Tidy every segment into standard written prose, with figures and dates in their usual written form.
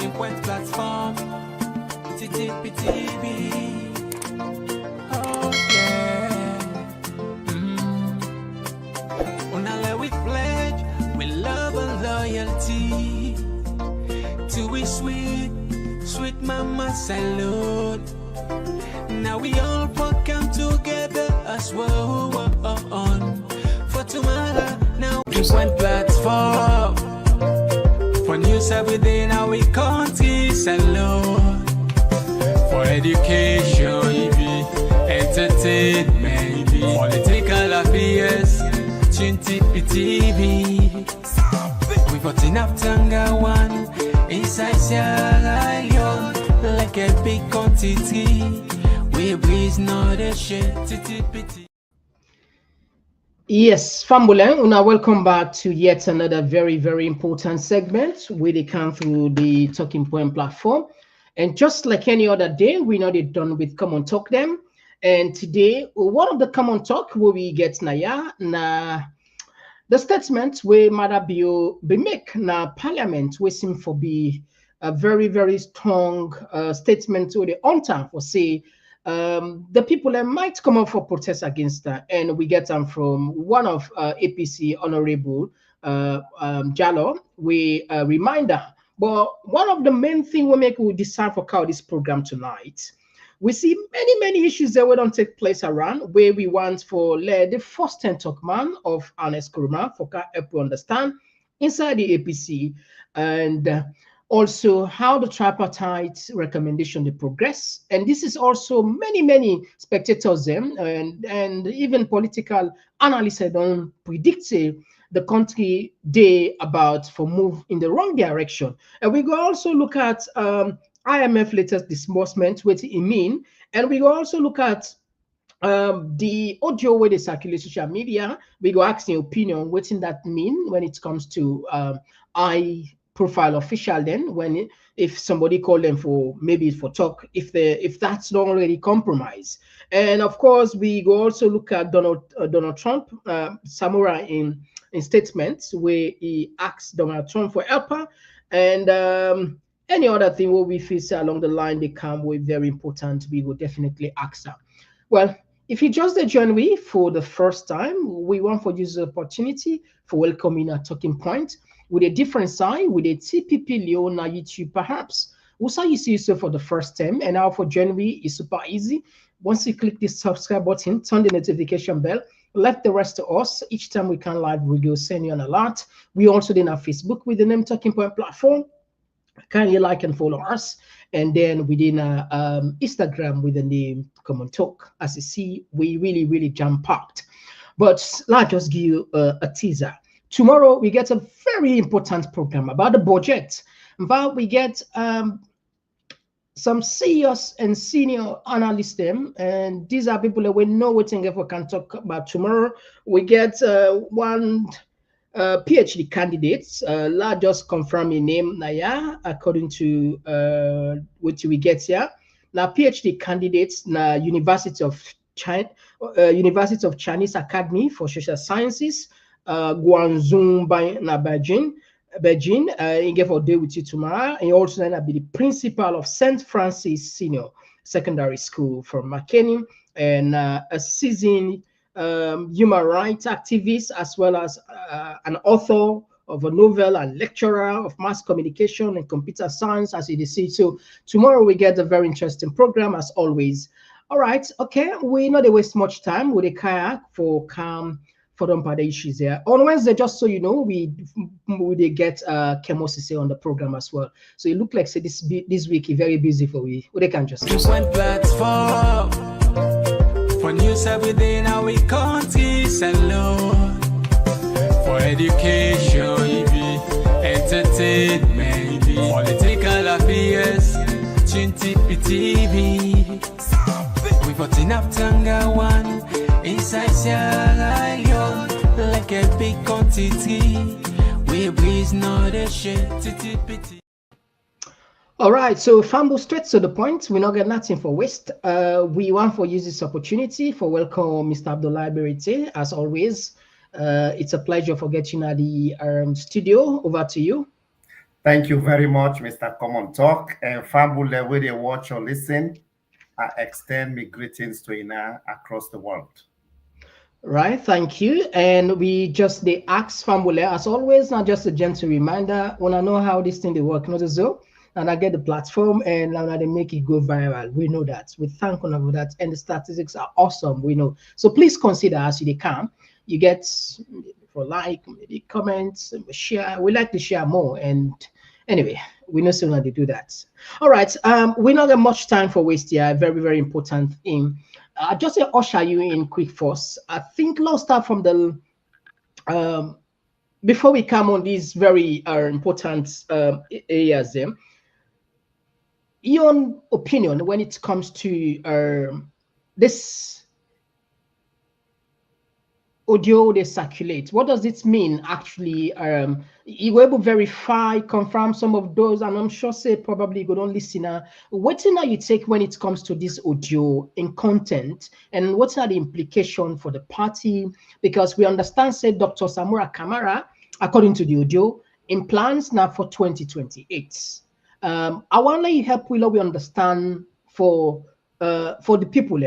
talking point platform. TTPTV. Oh yeah. Unale we pledge with love and loyalty to we sweet, sweet mama salute. Now we all come together as well for tomorrow. Now we one platform for news everything. Now we country salute for education, entertainment, political affairs. TTPTV. We got enough Tanga one inside Sierra Leone like a big quantity. We breeze not a shit. Yes, Fambulen, una welcome back to yet another very, very important segment where they come through the Talking Point platform. And just like any other day, we know they're done with Komon-Tok them. And today, one of the Komon-Tok where we get Naya, the statement where Maada be make na parliament, we seem for be a very, very strong statement to the on time for say the people that might come up for protest against that, and we get them from one of APC Honorable Jallo. We reminder, but one of the main thing we decide for this program tonight. We see many issues that will don't take place around where we want for the first 10 talk man of Ernest Kuruma for help to understand inside the APC and also how the tripartite recommendation they progress. And this is also many spectators them and even political analysts don't predict the country day about for move in the wrong direction. And we go also look at IMF latest disbursement, what it mean, and we go also look at the audio where they circulate social media. We go ask the opinion, what in that mean when it comes to high profile official. Then when if somebody call them for maybe for talk, if that's not already compromised, and of course we go also look at Donald Trump, Samurai in statements where he asked Donald Trump for help and. Any other thing will we face along the line they come with very important, we will definitely ask them. Well, if you just join me for the first time, we want for use the opportunity for welcoming a talking point with a different side, with a TPP Leo na YouTube perhaps. Also, you see yourself for the first time, and now for join me is super easy. Once you click this subscribe button, turn the notification bell, let the rest of us, each time we can live, we will send you an alert. We also then have Facebook with the name Talking Point platform. Kindly like and follow us, and then within Instagram with the name Komon-Tok. As you see, we really jam packed. But let's just give you a teaser. Tomorrow we get a very important program about the budget. But we get some serious and senior analysts them, and these are people that we know what we can talk about tomorrow. We get one. PhD candidates, just confirm your name, Naya, according to what we get here. Now, PhD candidates, na University of Chinese Academy for Social Sciences, Guangzhou by na Beijing. He gave a day with you tomorrow. And also then be the principal of St. Francis Senior Secondary School from McKinney, and a seasoned human rights activist, as well as an author of a novel and lecturer of mass communication and computer science, as you see. So tomorrow we get a very interesting program as always. All right, okay, we not waste much time with a kayak for them the issues there. On Wednesday, just so you know, we get Kemo Sise on the program as well. So it look like say this week is very busy for we. They can just one platform for news everything. Now we country salute for education, entertainment, political affairs. TTPTV. We got enough Tanga one inside Sierra Leone like a big quantity. We breeze not a shit. TTPT. All right, so Fambo, straight to the point. We not get nothing for waste. We want for use this opportunity for welcome Mr. Abdullah Berite. As always, it's a pleasure for getting at the studio. Over to you. Thank you very much, Mr. Komon-Tok. And Fambule, where they watch or listen, I extend my greetings to Ina across the world. Right, thank you. And we just the ask Famule, as always, not just a gentle reminder. When I know how this thing they work, not so, and I get the platform and now they make it go viral. We know that. We thank one for that. And the statistics are awesome. We know. So please consider as you can. You get for like, maybe comments, share. We like to share more. And anyway, we know soon how they do that. All right. We not got much time for waste here. Very, very important thing. Just to usher you in quick first. I think let's start from the um, before we come on these very important areas. There, your opinion when it comes to this audio they circulate, what does it mean actually? You were able to verify, confirm some of those, and I'm sure say probably good on listener. What now you take when it comes to this audio in content, and what's are the implication for the party? Because we understand, say Dr. Samura Kamara, according to the audio, in plans now for 2028. I want to let you help we understand for the people.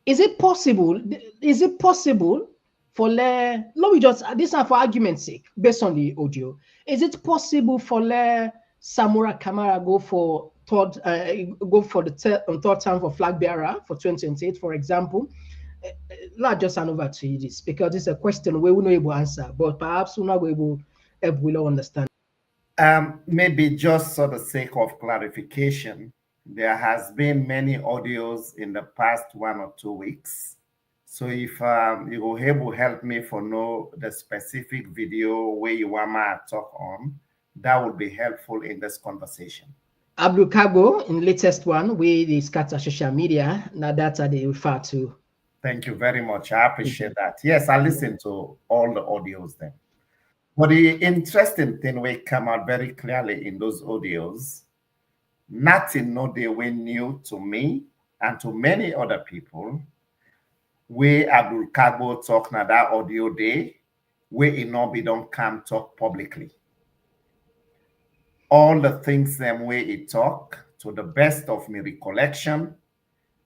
Is it possible? Is it possible for let me just this is for argument's sake, based on the audio. Is it possible for Samura Kamara go for the third time for flag bearer for 2028, for example? Not just hand over to you this because it's a question we will not able to answer, but perhaps we're not able to understand. Maybe just for the sake of clarification, there has been many audios in the past 1 or 2 weeks. So if you will able help me for know the specific video where you want me to talk on, that would be helpful in this conversation. Abdul Kago, in latest one, we discuss social media. Now that's they refer to. Thank you very much. I appreciate that. Yes, I listen to all the audios then. But the interesting thing will come out very clearly in those audios. Nothing no they were new to me and to many other people. We Abdul Kago talk na that audio day, where Inobi don't come talk publicly. All the things them way he talk, to the best of my recollection,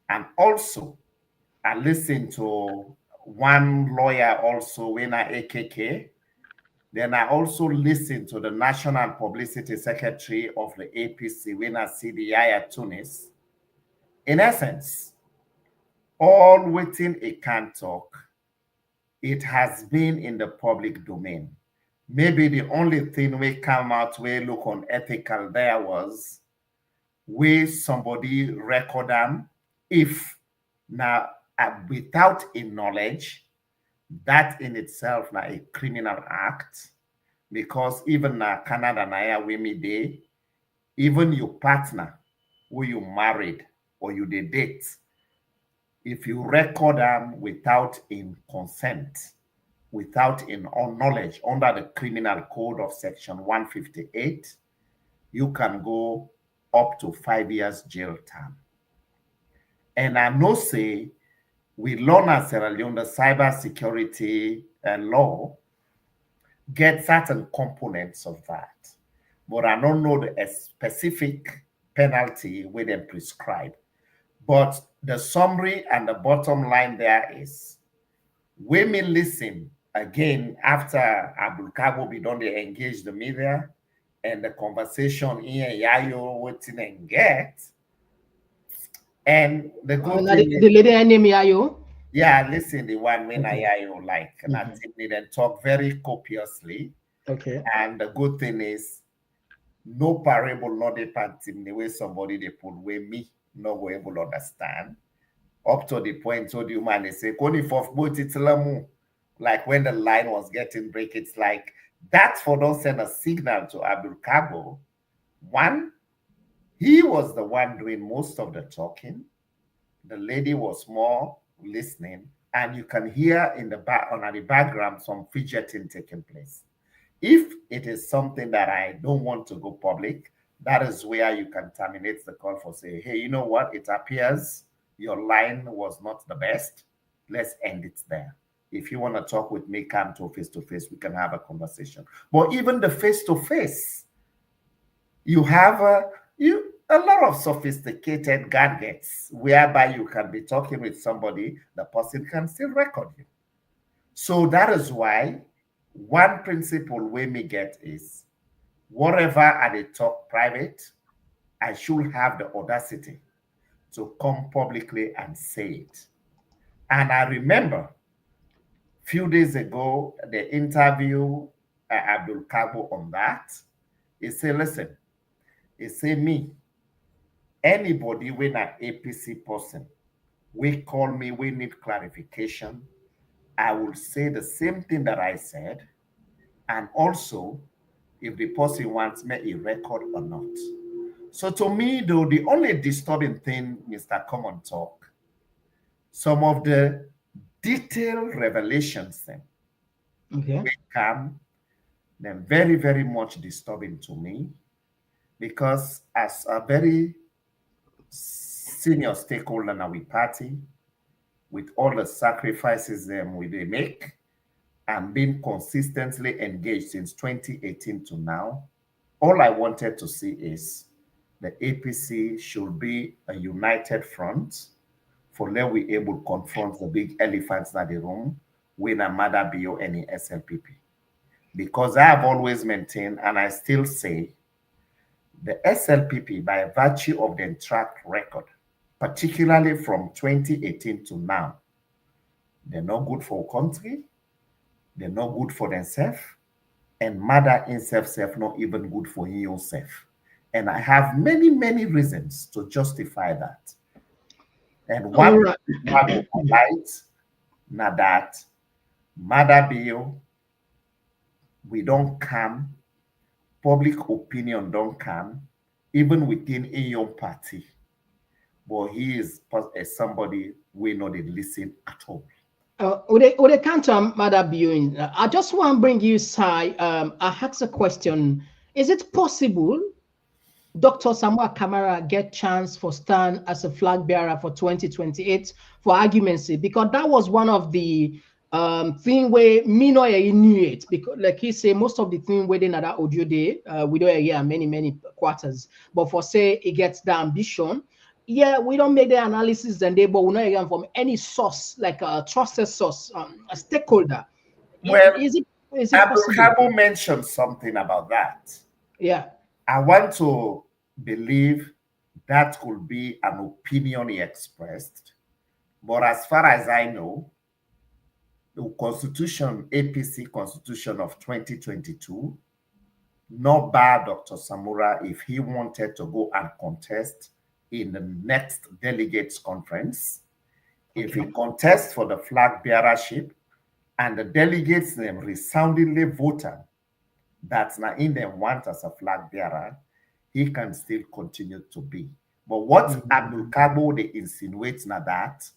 and also I listen to one lawyer also when I AKK. Then I also listen to the National Publicity Secretary of the APC when I see the Yaya Tunis. In essence, all within a can talk, it has been in the public domain. Maybe the only thing we come out where look unethical there was where somebody record them if now without a knowledge, that in itself now a criminal act because even na Canada na we me day, even your partner who you married or you date, if you record them without in consent, without in knowledge under the criminal code of section 158, you can go up to 5 years jail term. And I know say we learn as Sierra Leone the cyber security law get certain components of that. But I don't know the specific penalty where they prescribe. But the summary and the bottom line there is, when me listen again after Abdul Kago be done they engage the media and the conversation in Yayo waiting and get. And the good thing the lady name Yayo. Yeah, listen, the one when I like that and talk very copiously. Okay. And the good thing is no parable, not a pantim, the way somebody they put way me, no go able to understand. Up to the point so the man they say, Koni for like when the line was getting break, it's like that's for don't send a signal to Abdul Kago. One, he was the one doing most of the talking. The lady was more listening, and you can hear in the back on the background some fidgeting taking place. If it is something that I don't want to go public, that is where you can terminate the call for say, hey, you know what? It appears your line was not the best. Let's end it there. If you want to talk with me, come to face, we can have a conversation. But even the face-to-face, You have a lot of sophisticated gadgets whereby you can be talking with somebody, the person can still record you. So that is why one principle we may get is whatever I talk private, I should have the audacity to come publicly and say it. And I remember a few days ago, the interview Abdul Kabo on that. He said, listen, he said, me, anybody when an APC person, we call me, we need clarification, I will say the same thing that I said. And also, if the person wants me a record or not. So to me, though, the only disturbing thing, Mr. Komon-Tok, some of the detailed revelations then will come, then very, very much disturbing to me, because as a very senior stakeholder in our party, with all the sacrifices we they make, and being consistently engaged since 2018 to now, all I wanted to see is the APC should be a united front for let we able to confront the big elephants in the room when a Maada BO any SLPP. Because I have always maintained, and I still say, the SLPP, by virtue of the track record, particularly from 2018 to now, they're not good for country, they're not good for themselves, and Maada himself not even good for himself. And I have many, many reasons to justify that. And one light, now that Maada bill, we don't come, public opinion don't come, even within a young party. But he is somebody we know they listen at all. Ode counter Maada Bill, I just want to bring you, Sai. I ask a question. Is it possible Dr. Samuel Kamara get chance for stand as a flag bearer for 2028 for argument's sake? Because that was one of the thing where me no knew it, because like he say most of the thing within that audio day we don't hear many quarters, but for say it gets the ambition. Yeah, we don't make the analysis and they, but we not hear from any source like a trusted source, a stakeholder. Well, is it Abdul possible? Kabo mentioned something about that. Yeah, I want to believe that could be an opinion he expressed, but as far as I know, the Constitution, APC Constitution of 2022, not bar Dr. Samura if he wanted to go and contest in the next delegates conference. If he contests for the flag bearership and the delegates them resoundingly voted that's not in them want as a flag bearer, he can still continue to be. But what Abdul Kabo they insinuate now that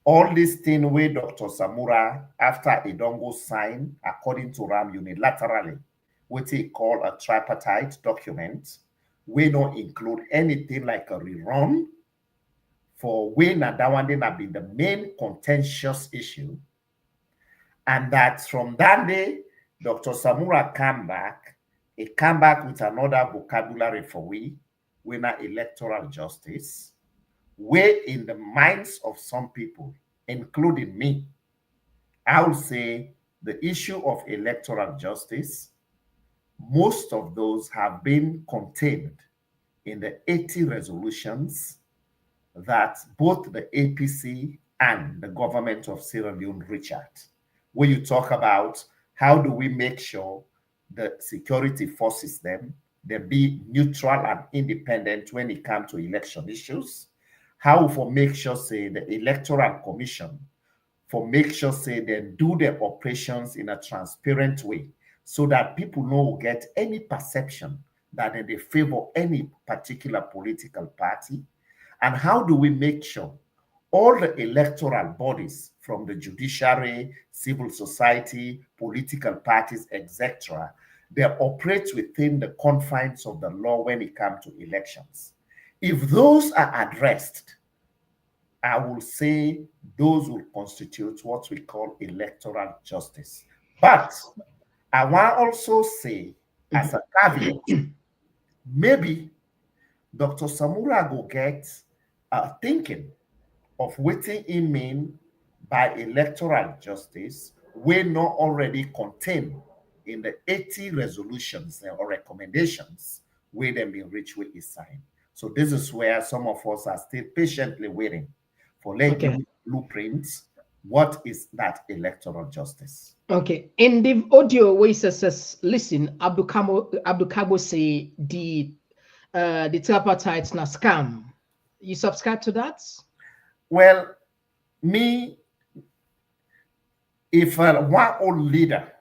all this thing where Dr. Samura, after he don't go sign, according to Ram unilaterally, what he call a tripartite document, we don't include anything like a rerun for when that one then have been the main contentious issue. And that from that day, Dr. Samura came back, he came back with another vocabulary for we not electoral justice, where in the minds of some people, including me, I would say the issue of electoral justice, most of those have been contained in the 80 resolutions that both the APC and the government of Sierra Leone reach out. Where you talk about how do we make sure the security forces they be neutral and independent when it comes to election issues. How for make sure, say, the Electoral Commission, for make sure, say, they do their operations in a transparent way so that people don't get any perception that they favor any particular political party. And how do we make sure all the electoral bodies from the judiciary, civil society, political parties, etc., they operate within the confines of the law when it comes to elections. If those are addressed, I will say those will constitute what we call electoral justice. But I want to also say, as a caveat, maybe Dr. Samura go get thinking of wetin e mean by electoral justice wey not already contained in the 80 resolutions or recommendations wey dem bin reach wey e sign. So this is where some of us are still patiently waiting for Okay. blueprints. What is that electoral justice? Okay. In the audio where it says, listen, Abdul say the tripartite na scam. You subscribe to that? Well, me, if one old leader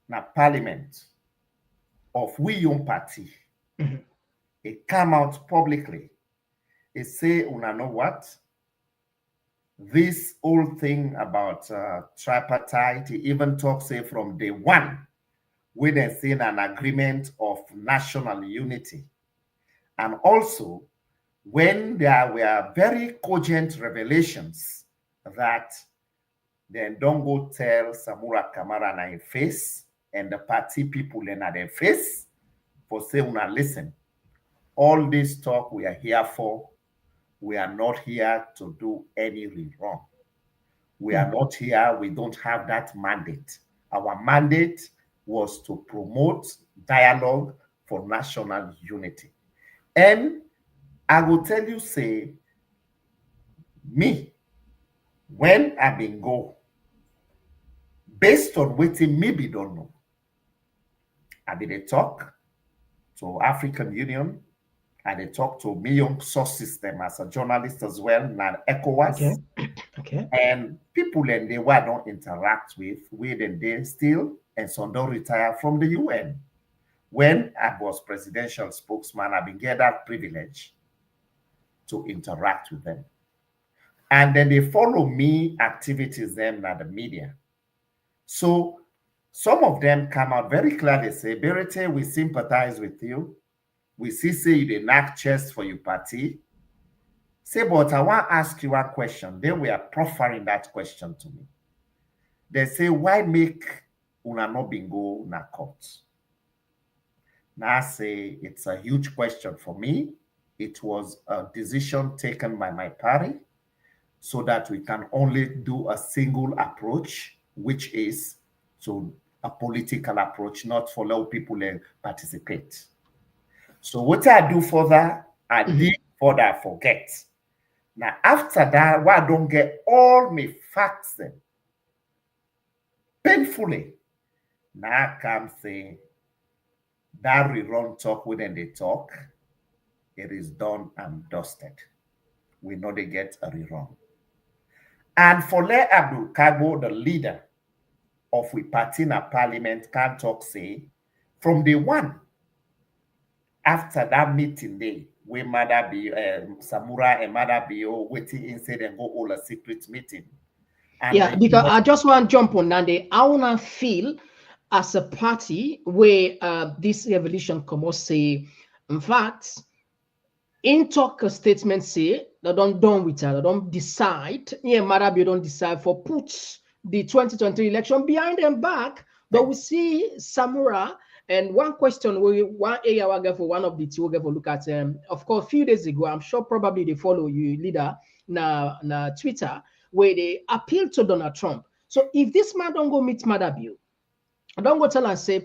na parliament of we young party, it come out publicly, it say, una know what? This whole thing about tripartite, he even talks say from day one, we then seen an agreement of national unity. And also, when there were very cogent revelations that then don't go tell Samura Kamara na in face and the party people in their face for say, una listen, all this talk we are here for, we are not here to do any wrong. We are not here, we don't have that mandate. Our mandate was to promote dialogue for national unity. And I will tell you, say, me, when I been go, based on what maybe don't know, I did a talk to African Union, and they talk to Million Source System as a journalist as well, now ECOWAS. Okay. And people and they were don't interact with and they still, and some don't retire from the UN. When I was presidential spokesman, I've been get that privilege to interact with them. And then they follow me activities them at the media. So some of them come out very clearly, say, Berete, we sympathize with you. We see say you did knock chest for your party. Say, but I want to ask you one question. They were proffering that question to me. They say, why make una no bingo na court? Now I say it's a huge question for me. It was a decision taken by my party so that we can only do a single approach, which is to a political approach, not for allow people to participate. So what I do further, I did further forget. Now, after that, why I don't get all my facts then? Painfully, now I come say, that rerun talk within the talk, it is done and dusted. We know they get a rerun. And for Le Abdul Kagbo, the leader of we party in a parliament, can talk say, from day one, after that meeting day, we Maada be Samura and Maada be waiting inside and go all a secret meeting. And yeah, because I just want to jump on that. I want to feel as a party where this revolution come say, in fact, in talk a statement say they don't done with her, they don't decide. Yeah, Maada be don't decide for put the 2023 election behind them back. But we see Samura. And one question, one area I get for one of the two we look at, of course, a few days ago, I'm sure probably they follow you, leader, na Twitter, where they appeal to Donald Trump. So if this man don't go meet Maada, don't go tell and say,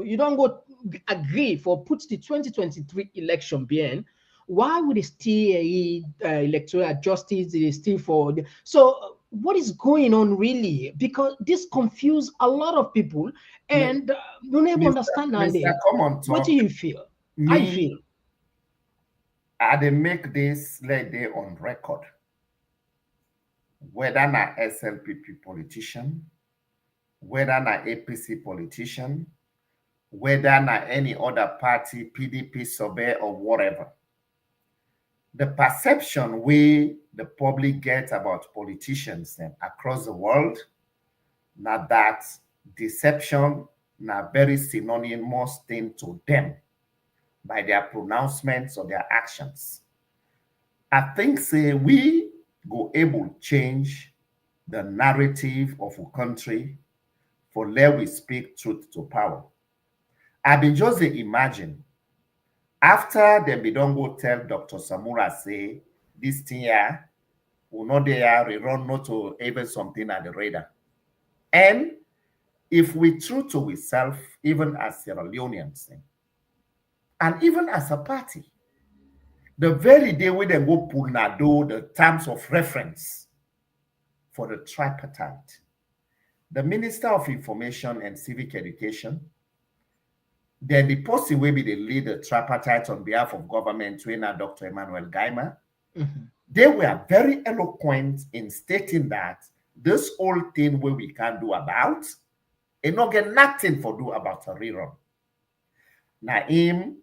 you don't go agree for put the 2023 election behind. Why would they still electoral justice? They still for so what is going on really? Because this confused a lot of people and don't even understand that. What do you feel? I feel. They make this like they on record. Whether na SLPP politician, whether na APC politician, whether na any other party, PDP, survey or whatever. The perception we the public get about politicians across the world, now that deception na very synonymous thing to them by their pronouncements or their actions. I think say we go able to change the narrative of a country for let we speak truth to power. I've been just imagine After them, we don't go tell Dr. Samura say this thing here, will not there, we run not to even something at the radar. And if we true to ourselves, even as Sierra Leoneans, and even as a party, the very day we then go pull Nado the terms of reference for the tripartite, the Minister of Information and Civic Education, then the person will be the leader tripartite on behalf of government, trainer Dr. Emmanuel Gaima. They were very eloquent in stating that this whole thing where we can do about, and not get nothing for do about a rerun. Naim,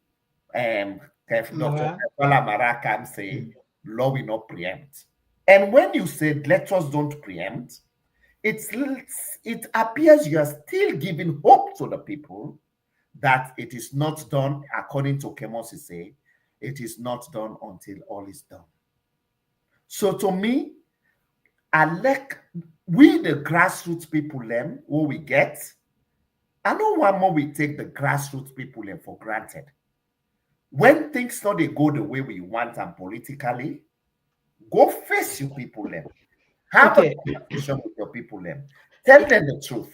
Dr. Mara can say, law will not preempt. And when you said let us don't preempt, it appears you are still giving hope to the people that it is not done, according to Kemosi say, it is not done until all is done. So to me, I like we the grassroots people them what we get. I know one more we take the grassroots people them for granted. When things not they go the way we want and politically, go face your people them. Have a conversation with your people them. Tell them the truth.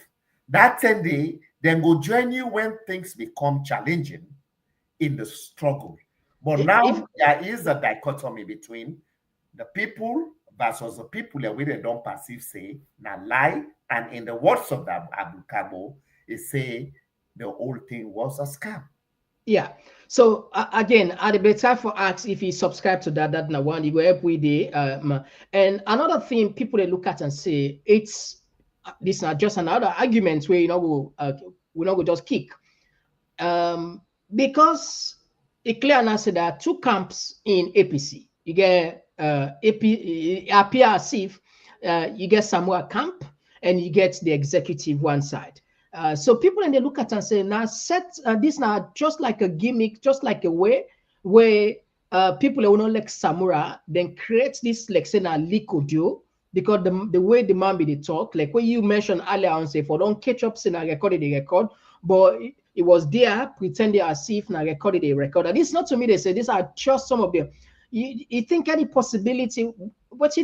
That 10 day, then go join you when things become challenging in the struggle. But now there is a dichotomy between the people versus the people that we don't perceive say na lie, and in the words of the Abu Kabo, it say the whole thing was a scam. Yeah. So again, I'd be time for ask if you subscribe to that now one, you go every day. And another thing people they look at and say it's this not just another argument where we not go just kick. Because it clear enough say there are two camps in APC. You get appear as if you get Samoa camp and you get the executive one side. So people and they look at and say, now set this now just like a gimmick, just like a way where people who not like Samura then create this like say now leak audio because the way the man be they talk, like when you mentioned earlier on say for don't catch up saying I recorded the record, but it was there pretending as if now recorded a record. And it's not to me they say these are just some of them. You think any possibility what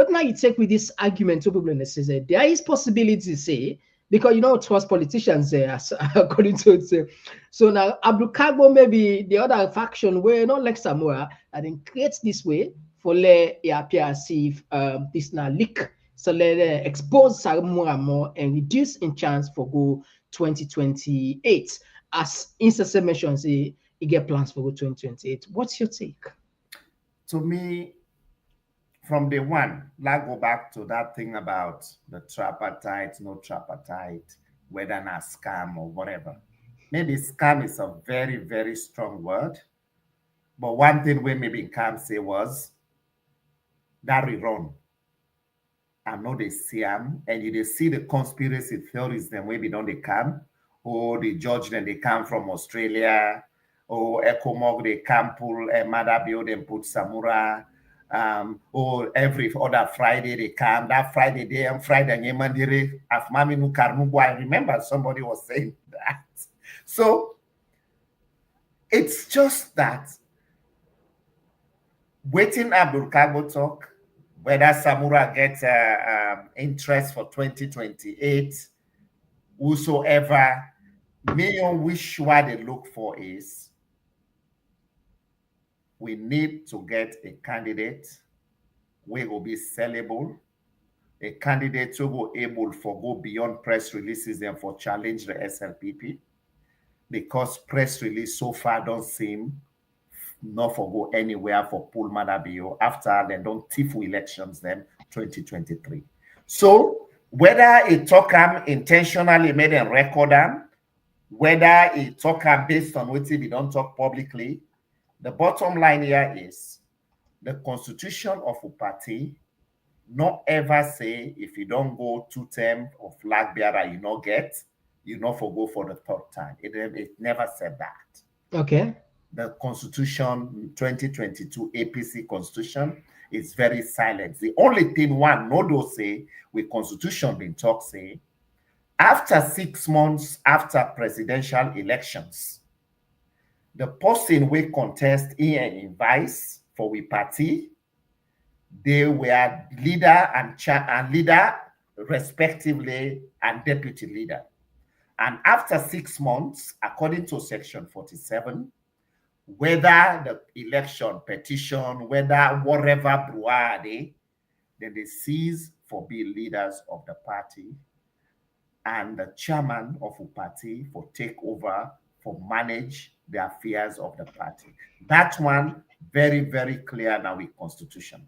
now you take with this argument to people and they say there is possibility to say because trust politicians there according to it. So now Abdul Kagbo maybe the other faction where not like Samoa and then creates this way for let it appear as if this now leak. So let expose Samoa more and reduce in chance for go 2028. As Insta mentions you get plans for go 2028. What's your take? To me, from day one, let's go back to that thing about the tripartite, no tripartite, whether not scam or whatever. Maybe scam is a very, very strong word. But one thing we maybe can say was that we run. I know they see them, and you they see the conspiracy theories, then maybe don't they come, or the judge then they come from Australia, or Komon-Tok they come pull Maada then put Samura. Or every other Friday they come. That Friday day and Friday Nyemandire Afmami Nukarnubu. I remember somebody was saying that. So it's just that waiting Abdul Kagbo talk, whether Samura gets interest for 2028, whosoever, me on which what they look for is we need to get a candidate who will be sellable, a candidate who will be able to go beyond press releases and for challenge the SLPP, because press release so far don't seem not for go anywhere for Paul Madabio after they don't thief elections then 2023. So whether it talk intentionally made and record them, whether it talk based on what we don't talk publicly, the bottom line here is the constitution of a party not ever say if you don't go 2 terms of flag bearer you not get, you not for go for the 3rd time. It never said that. Okay. The constitution 2022 APC constitution is very silent. The only thing one nodo say with constitution being talk say after 6 months after presidential elections, the person we contest in and vice for we party, they were leader and leader respectively and deputy leader. And after 6 months, according to section 47, whether the election petition, whether whatever brouhaha, then they cease for being leaders of the party, and the chairman of the party for take over, for manage the affairs of the party. That one, very, very clear now with constitution.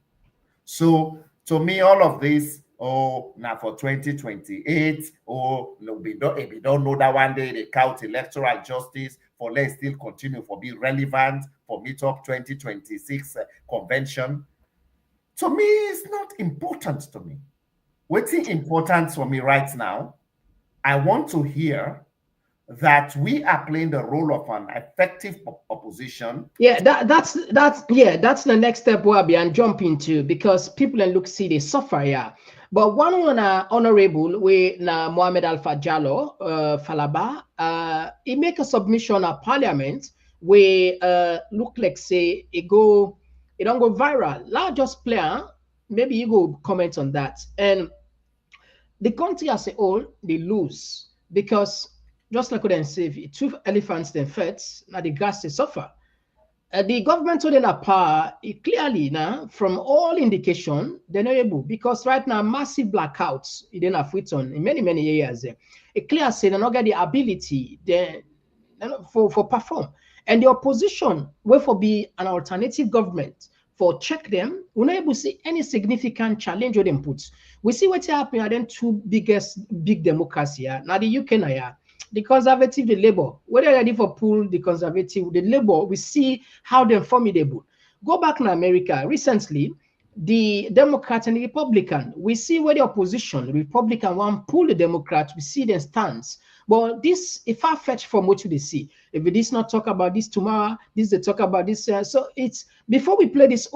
So to me, all of this, oh, now for 2028, oh, no, if we don't know that one day they count electoral justice, for let's still continue for be relevant for meet up 2026 convention. To me, it's not important to me. What's important for me right now, I want to hear that we are playing the role of an effective opposition. Yeah, that's the next step we'll be and jump into, because people and look see they suffer, yeah. But one honorable we na Mohamed Alpha Jallo Falaba, he make a submission at parliament where look like say it don't go viral. Now just play, maybe you go comment on that. And the country as a whole, they lose because just like we didn't say, two elephants then feds, now the gas they suffer. The government holding a power, it clearly now, from all indication, they're not able, because right now massive blackouts it didn't have written in many, many areas. It clear say they not get the ability for perform. And the opposition will for be an alternative government for check them, we're not able to see any significant challenge or inputs. We see what's happening at them two big democracy. Now the UK now, the conservative, the Labour, whether ready for pull the conservative, the Labour, we see how they're formidable. Go back in America recently, the Democrat and the Republican, we see where the opposition, the Republican one pull the Democrat, we see their stance. But this is far-fetched from what you see. If we did not talk about this tomorrow, this they talk about this. So it's before we play this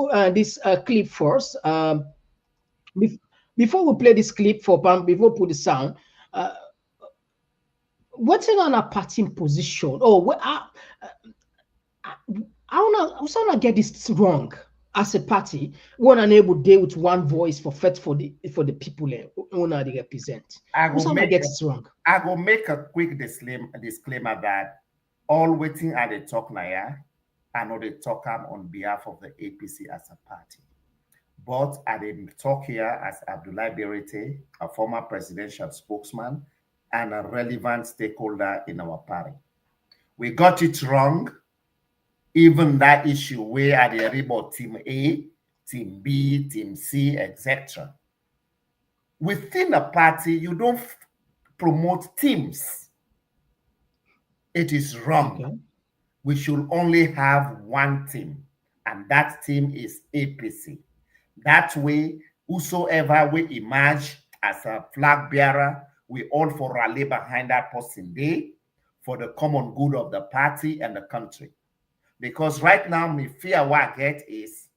clip first. Before we play this clip before we put the sound. What's in on a party position? Oh, I want to get this wrong. As a party, we're unable to deal with one voice for the people who they represent. I will make a quick disclaimer that all waiting at the talk now, I know they talk on behalf of the APC as a party. But I didn't talk here as Abdoulaye Berete, a former presidential spokesman and a relevant stakeholder in our party. We got it wrong. Even that issue where are they about team A, team B, team C, etc. Within a party, you don't promote teams. It is wrong. Okay. We should only have one team, and that team is APC. That way, whosoever we emerge as a flag bearer, we all for rally behind that person there for the common good of the party and the country. Because right now, my fear what I get is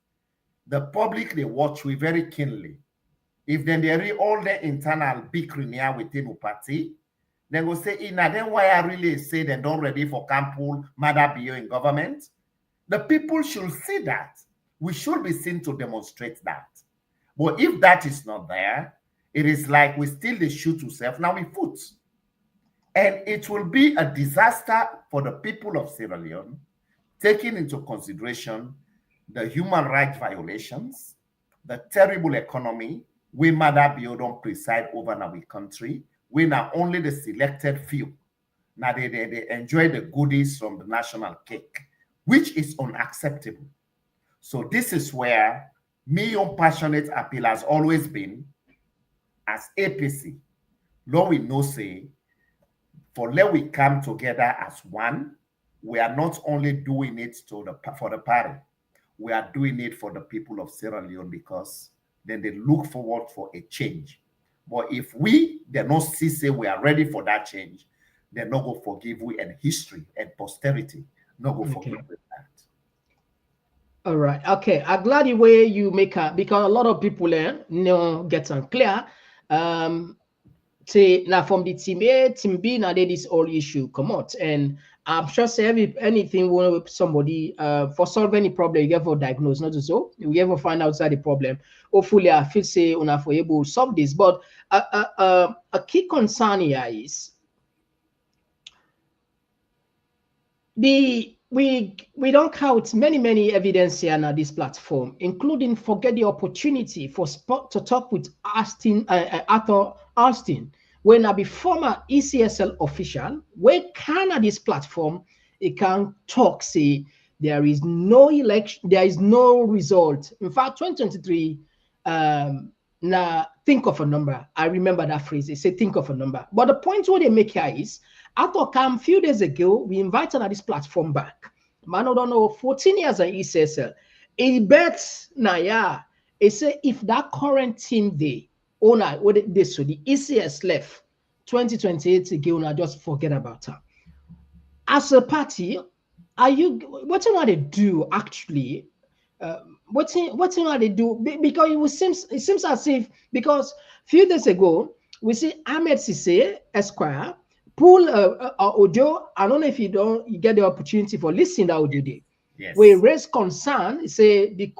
the public, they watch we very keenly. If then they read all the internal bickering here within the party, they will say, then why I really say they don't ready for Campbell, Maada be in government? The people should see that. We should be seen to demonstrate that. But if that is not there, it is like we still the shoot ourselves now we foot. And it will be a disaster for the people of Sierra Leone, taking into consideration the human rights violations, the terrible economy, we Maada Bio don't preside over in our country. We not only the selected few. Now they enjoy the goodies from the national cake, which is unacceptable. So this is where me own passionate appeal has always been, as APC, Lord we know say, for let we come together as one. We are not only doing it for the party, we are doing it for the people of Sierra Leone, because then they look forward for a change. But if they not see say we are ready for that change, they're not going to forgive we, and history and posterity not going to forgive that. All right. Okay. I'm glad the way you make because a lot of people no get unclear. say now from the team A, team B, now they this whole issue come out. And I'm sure say anything when somebody for solve any problem, you get for diagnose, not so you ever find outside the problem. Hopefully, I feel say una for able to solve this. But a key concern here is we don't count many evidence here on this platform, including forget the opportunity for Spot to talk with Arthur Alston, when I be former ECSL official, where can at this platform it can talk say there is no election, there is no result. In fact, 2023. Now think of a number. I remember that phrase. They say think of a number. But the point what they make here is, after a few days ago, we invited on this platform back. Man, I don't know, 14 years at ECSL. It bets now, yeah. It say if that current team they owner what they so the ECS left 2028 again, I just forget about her. As a party, are you what do you want to do actually? What do you want to do? Because it seems as if because few days ago we see Ahmed Sisse Esquire pull audio. I don't know if you get the opportunity for listening to audio day. Yes. We raise concern, say the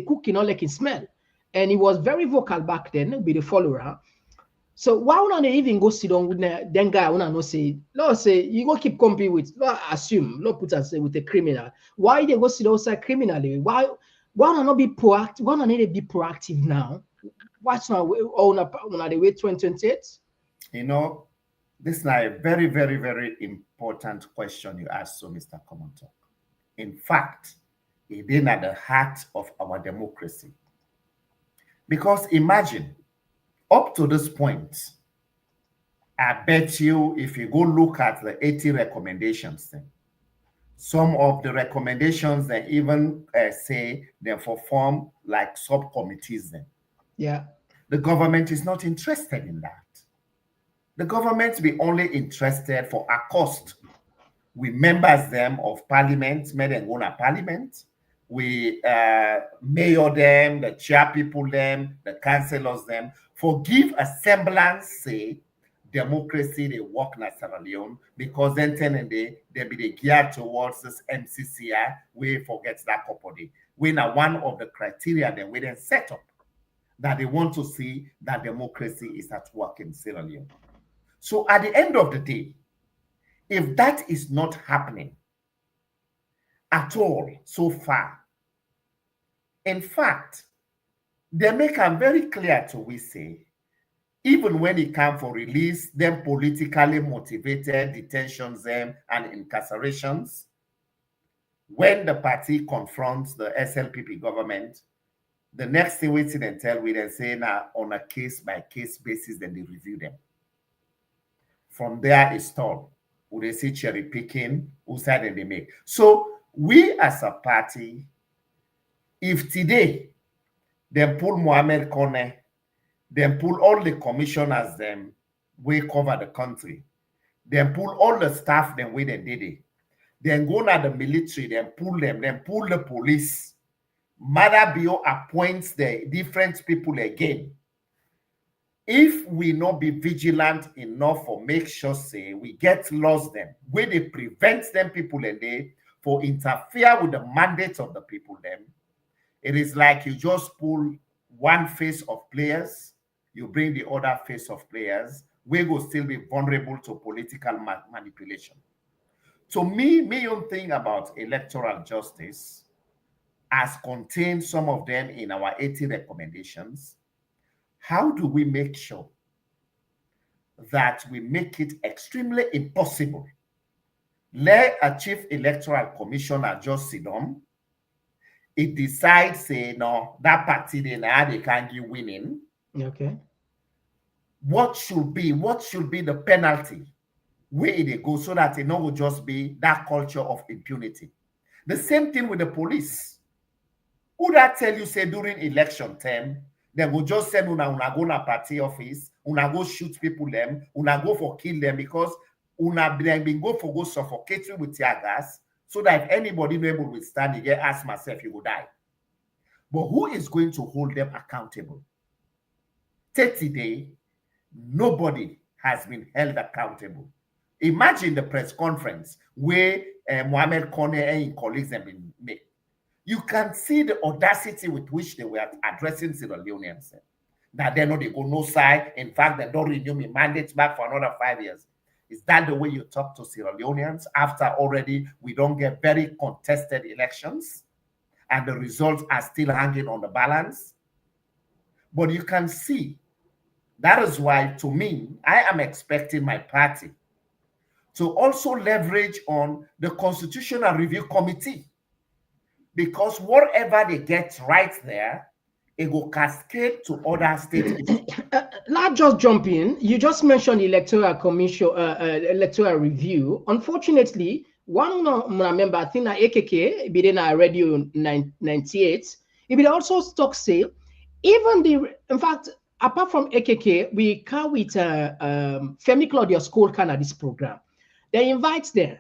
cooking not like it smell. And he was very vocal back then with the follower. So why would they even go sit down with then guy? Wanna no say you go keep competing with assume not put us with a criminal. Why they go sit outside criminally? Why not be proactive? Why not need to be proactive now? What's now on the way 2028? You know, this is now a very important question you asked, so Mr. Komon-Tok. In fact, it is at the heart of our democracy. Because imagine, up to this point, I bet you if you go look at the 80 recommendations, some of the recommendations they even say they form like subcommittees. Yeah. The government is not interested in that. The government be only interested for a cost. We members them of parliament, made them go to parliament. We mayor them, the chair people them, the councillors them, for give a semblance, say, democracy, they work in Sierra Leone, because then they be the geared towards this MCCI, we forget that company. We now one of the criteria then we then set up that they want to see that democracy is at work in Sierra Leone. So at the end of the day, if that is not happening at all so far, in fact, they make them very clear to we say, even when it comes for release, them politically motivated detentions them and incarcerations, when the party confronts the SLPP government, the next thing we see them tell, we then say now on a case-by-case basis, then they review them. From there it's stalled. Would they see cherry picking? Who side they make? So we as a party, if today they pull Mohamed Kone, then pull all the commissioners them, we cover the country, then pull all the staff them where they did it, then go to the military, then pull the police. Maada Bio appoints the different people again. If we not be vigilant enough for make sure say we get lost them, where they prevent them people and they for interfere with the mandates of the people them, it is like you just pull one face of players, you bring the other face of players, we will still be vulnerable to political manipulation. To me, main thing about electoral justice, as contained some of them in our 80 recommendations, how do we make sure that we make it extremely impossible? Let a chief electoral commissioner just sit down. It decides, say, no, that party they can't give winning. Okay. What should be the penalty where they go so that it not will just be that culture of impunity? The same thing with the police. Who that tell you, say, during election time, they will just send una go na party office, una go shoot people them, una go for kill them because una been go for go suffocate you with tear gas, so that if anybody not able to withstand, you get ask myself, you will die. But who is going to hold them accountable? 30 days, nobody has been held accountable. Imagine the press conference where Mohamed Kone and colleagues have been made. You can see the audacity with which they were addressing Sierra Leoneans. That they know they go no side. In fact, they don't renew my mandates back for another 5 years. Is that the way you talk to Sierra Leoneans after already we don't get very contested elections and the results are still hanging on the balance? But you can see that is why, to me, I am expecting my party to also leverage on the Constitutional Review Committee, because whatever they get right there, it will cascade to other states. Not just jump in. You just mentioned electoral commission, electoral review. Unfortunately, one member, I think that AKK, be in our radio 98, it will also stock say, in fact, apart from AKK, we come with Femi Claudius Cole kind this program. They invite them.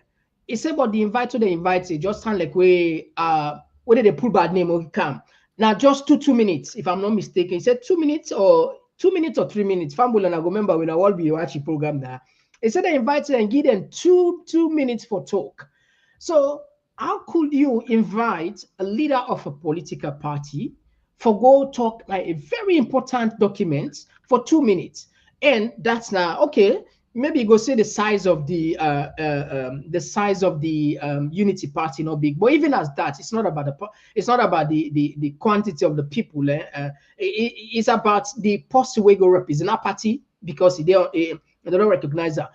It's about the invite to the invite, just sound like whether they pull bad name or come. Now, just two minutes, if I'm not mistaken. He said 2 minutes or 3 minutes. Fambul and I remember when I will be watching program there. He said they invited and give them two minutes for talk. So how could you invite a leader of a political party for go talk like a very important document for 2 minutes? And that's now okay. Maybe go say the size of the unity party not big, but even as that, it's not about the quantity of the people. It's about the post we go represent a party because they don't recognize that.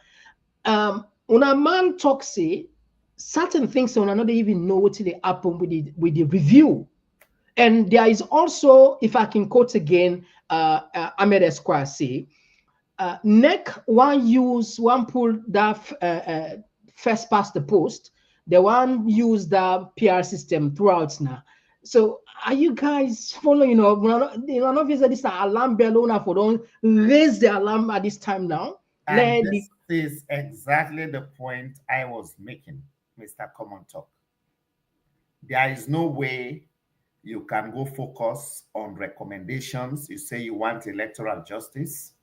When a man talks say certain things, so not even know what they happen with the review. And there is also, if I can quote again, Ahmed Esquire say. NEC one pull that first past the post, the one use the PR system throughout now. So are you guys following up? Obviously this alarm bell for don't raise the alarm at this time now. And this is exactly the point I was making, Mr. Komon-Tok. There is no way you can go focus on recommendations. You say you want electoral justice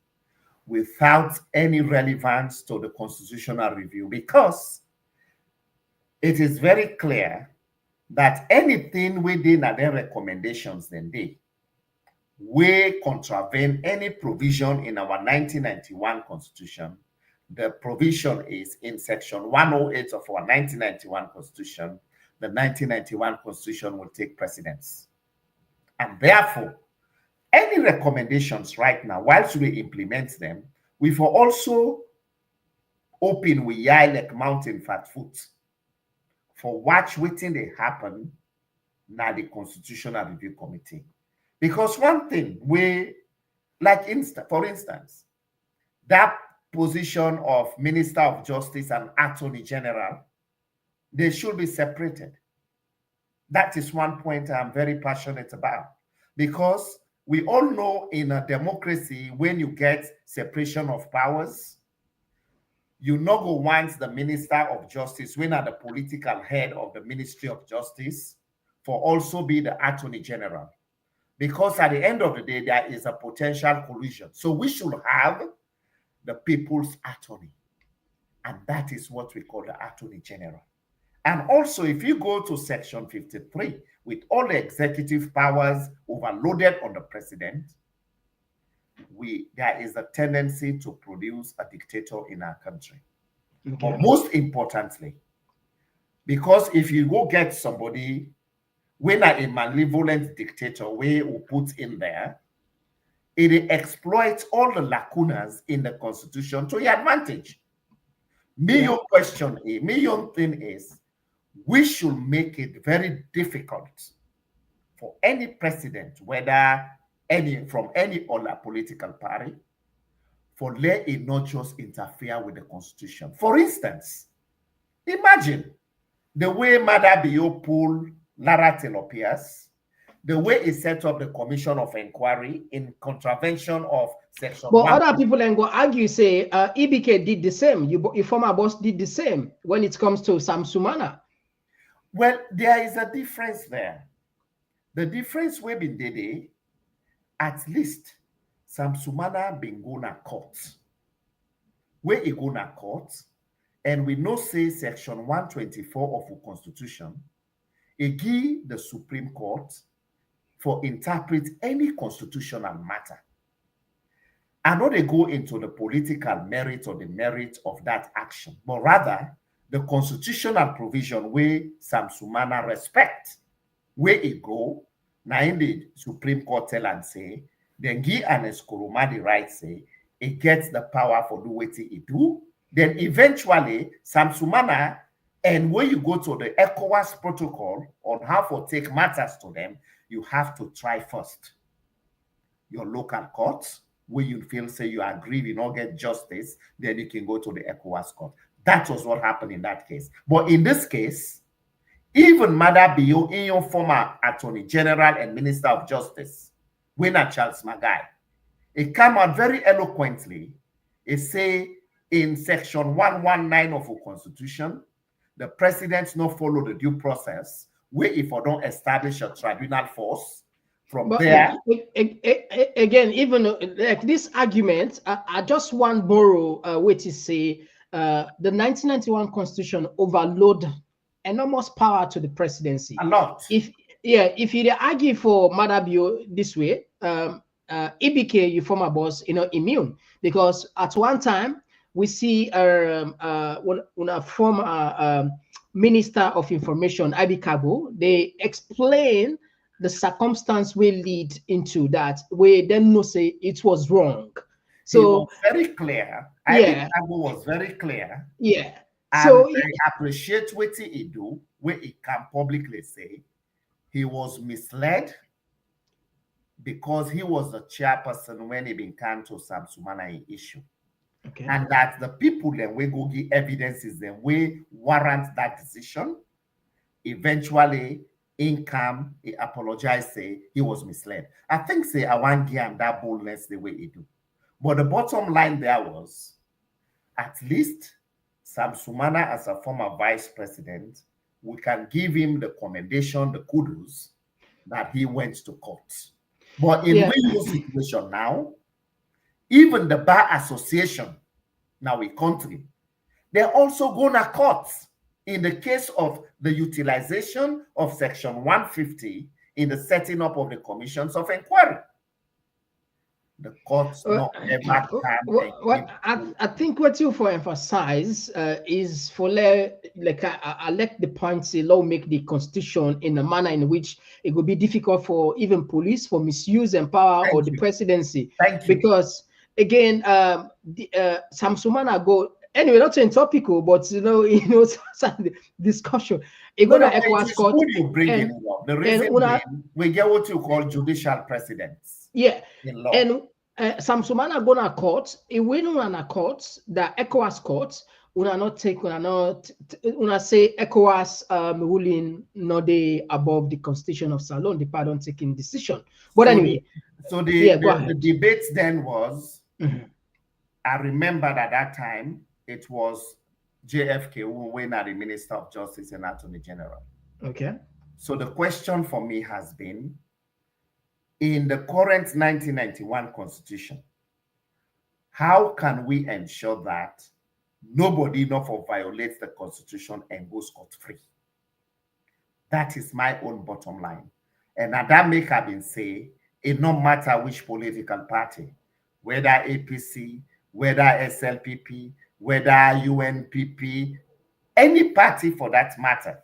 without any relevance to the constitutional review, because it is very clear that anything within their recommendations then we contravene any provision in our 1991 constitution. The provision is in section 108 of our 1991 constitution. The 1991 constitution will take precedence. And therefore, any recommendations right now, whilst we implement them, we will also open we eye like mountain fat foot for watch waiting they happen now the Constitutional Review Committee. Because one thing we like for instance, that position of Minister of Justice and Attorney General, they should be separated. That is one point I'm very passionate about, because we all know in a democracy, when you get separation of powers, you no go want the Minister of Justice, when are the political head of the Ministry of Justice, for also be the Attorney General. Because at the end of the day, there is a potential collision. So we should have the people's attorney. And that is what we call the Attorney General. And also, if you go to section 53, with all the executive powers overloaded on the president, there is a tendency to produce a dictator in our country. Okay. But most importantly, because if you go get somebody, when a malevolent dictator we will put in there, it exploits all the lacunas in the constitution to your advantage. Your thing is, we should make it very difficult for any president, whether from any other political party, for let it not just interfere with the constitution. For instance, imagine the way Maada pulled Lara Telopias, the way he set up the Commission of Inquiry in contravention of section. But other people then go argue, say, EBK did the same. Your former boss did the same when it comes to Sam Sumana. Well, there is a difference there. The difference we been did, at least Sam Sumana been going to court. where it go na court, and we know say section 124 of the Constitution, it give the Supreme Court for interpret any constitutional matter. I know they go into the political merit or the merit of that action, but rather the constitutional provision where Sam Sumana respect, where it go, now in the Supreme Court tell and say, then give an Eskoroma the right say, it gets the power for do what it do. Then eventually, Sam Sumana, and when you go to the ECOWAS protocol on how to take matters to them, you have to try first your local courts, where you feel say you agree you not get justice, then you can go to the ECOWAS court. That was what happened in that case. But in this case, even Maada Bio, in your former Attorney General and Minister of Justice, Winner Charles Magai, it came out very eloquently. It say in section 119 of our Constitution, the president not follow the due process, where if I don't establish a tribunal force, from but there. Again, even like this argument, I just want borrow which is say the 1991 Constitution overload enormous power to the presidency. A lot. If you argue for Maada Bio this way, EBK, your former boss, immune, because at one time we see a former Minister of Information, Abi Kago, they explain the circumstance will lead into that, where them no say it was wrong. So it was very clear. Yeah, Abi Kago was very clear. Yeah. And So I appreciate what he do, where he can publicly say he was misled because he was the chairperson when he been come to Sam Sumana issue. okay. And that the people then we go give evidences then we warrant that decision. Eventually, income, he apologized, say he was misled. I think say I want to give him that boldness the way he do. But the bottom line there was, at least Sam Sumana as a former vice president, we can give him the commendation, the kudos that he went to court. But in real situation now, even the Bar Association, now a country, they're also going to court in the case of the utilization of Section 150 in the setting up of the commissions of inquiry. The courts not ever can. I think what you for emphasize is for I like the point say law make the constitution in a manner in which it would be difficult for even police for misuse and power or the presidency. Thank you. Because again, Sam Sumana go anyway, not in topical, but some discussion. It go to ECOWAS court. You bring it up. The reason we get what you call judicial precedents. Yeah, in law. and Sam Sumana go to court. It win on a court, the ECOWAS court. Una not take, una say ECOWAS ruling not they above the constitution of Salon, the pardon taking decision. But so anyway, the debate then was. I remember at that time it was JFK who went as the Minister of Justice and Attorney General. Okay. So the question for me has been, in the current 1991 Constitution, how can we ensure that nobody violates the Constitution and goes scot-free? That is my own bottom line. And at that make I been say, it no matter which political party, whether APC, whether SLPP, whether UNPP, any party for that matter,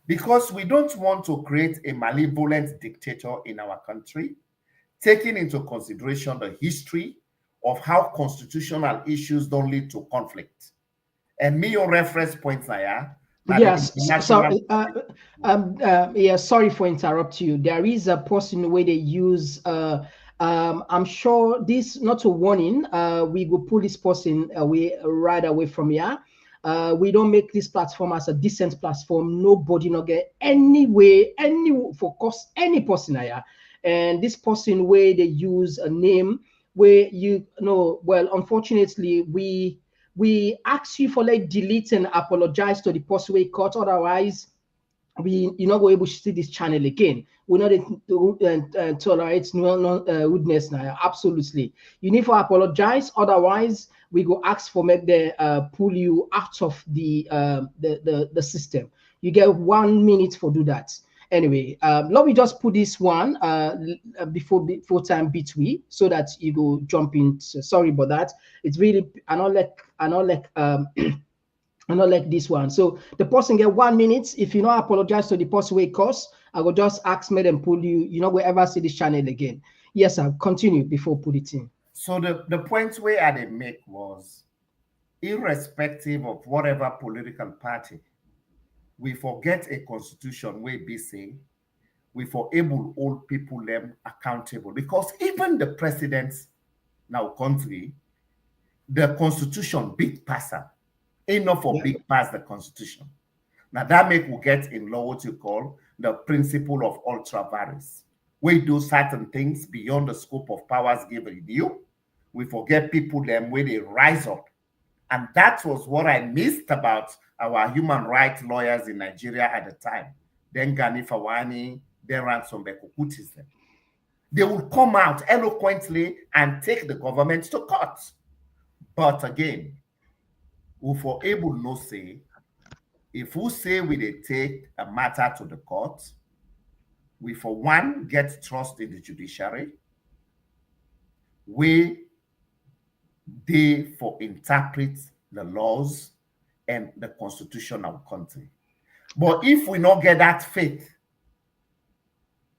because we don't want to create a malevolent dictator in our country, taking into consideration the history of how constitutional issues don't lead to conflict. And me, your reference points are. Yes, sorry. Sorry for interrupt you. There is a person where they use. I'm sure this not a warning. We will pull this person away right away from here. We don't make this platform as a decent platform. Nobody not get any for cost any person here. And this person where they use a name where well, unfortunately we ask you for delete and apologize to the person we caught. Otherwise, you're not going able to see this channel again. We're not tolerate no rudeness now. Absolutely, you need to apologize. Otherwise, we go ask for make the pull you out of the system. You get 1 minute for do that. Anyway, let me just put this one before time between so that you go jump in. So sorry about that. It's really I not like and not like this one. So the person get 1 minute. If you not apologize to the person way cost, I will just ask me and pull you. You know, we ever see this channel again. Yes, I'll continue before put it in. So the point where I did make was, irrespective of whatever political party, we forget a constitution where we say we for able all people them accountable, because even the presidents now country, the constitution big passer. Enough for big past the constitution. Now that make we get in law what you call the principle of ultra vires. We do certain things beyond the scope of powers given you. We forget people them where they rise up. And that was what I missed about our human rights lawyers in Nigeria at the time. Then Gani Fawani, then Ransom Bekukutis. They would come out eloquently and take the government to court. But again, we for able no say, if we say we they take a matter to the court, we for one get trust in the judiciary, we they for interpret the laws and the constitution of the country. But if we not get that faith,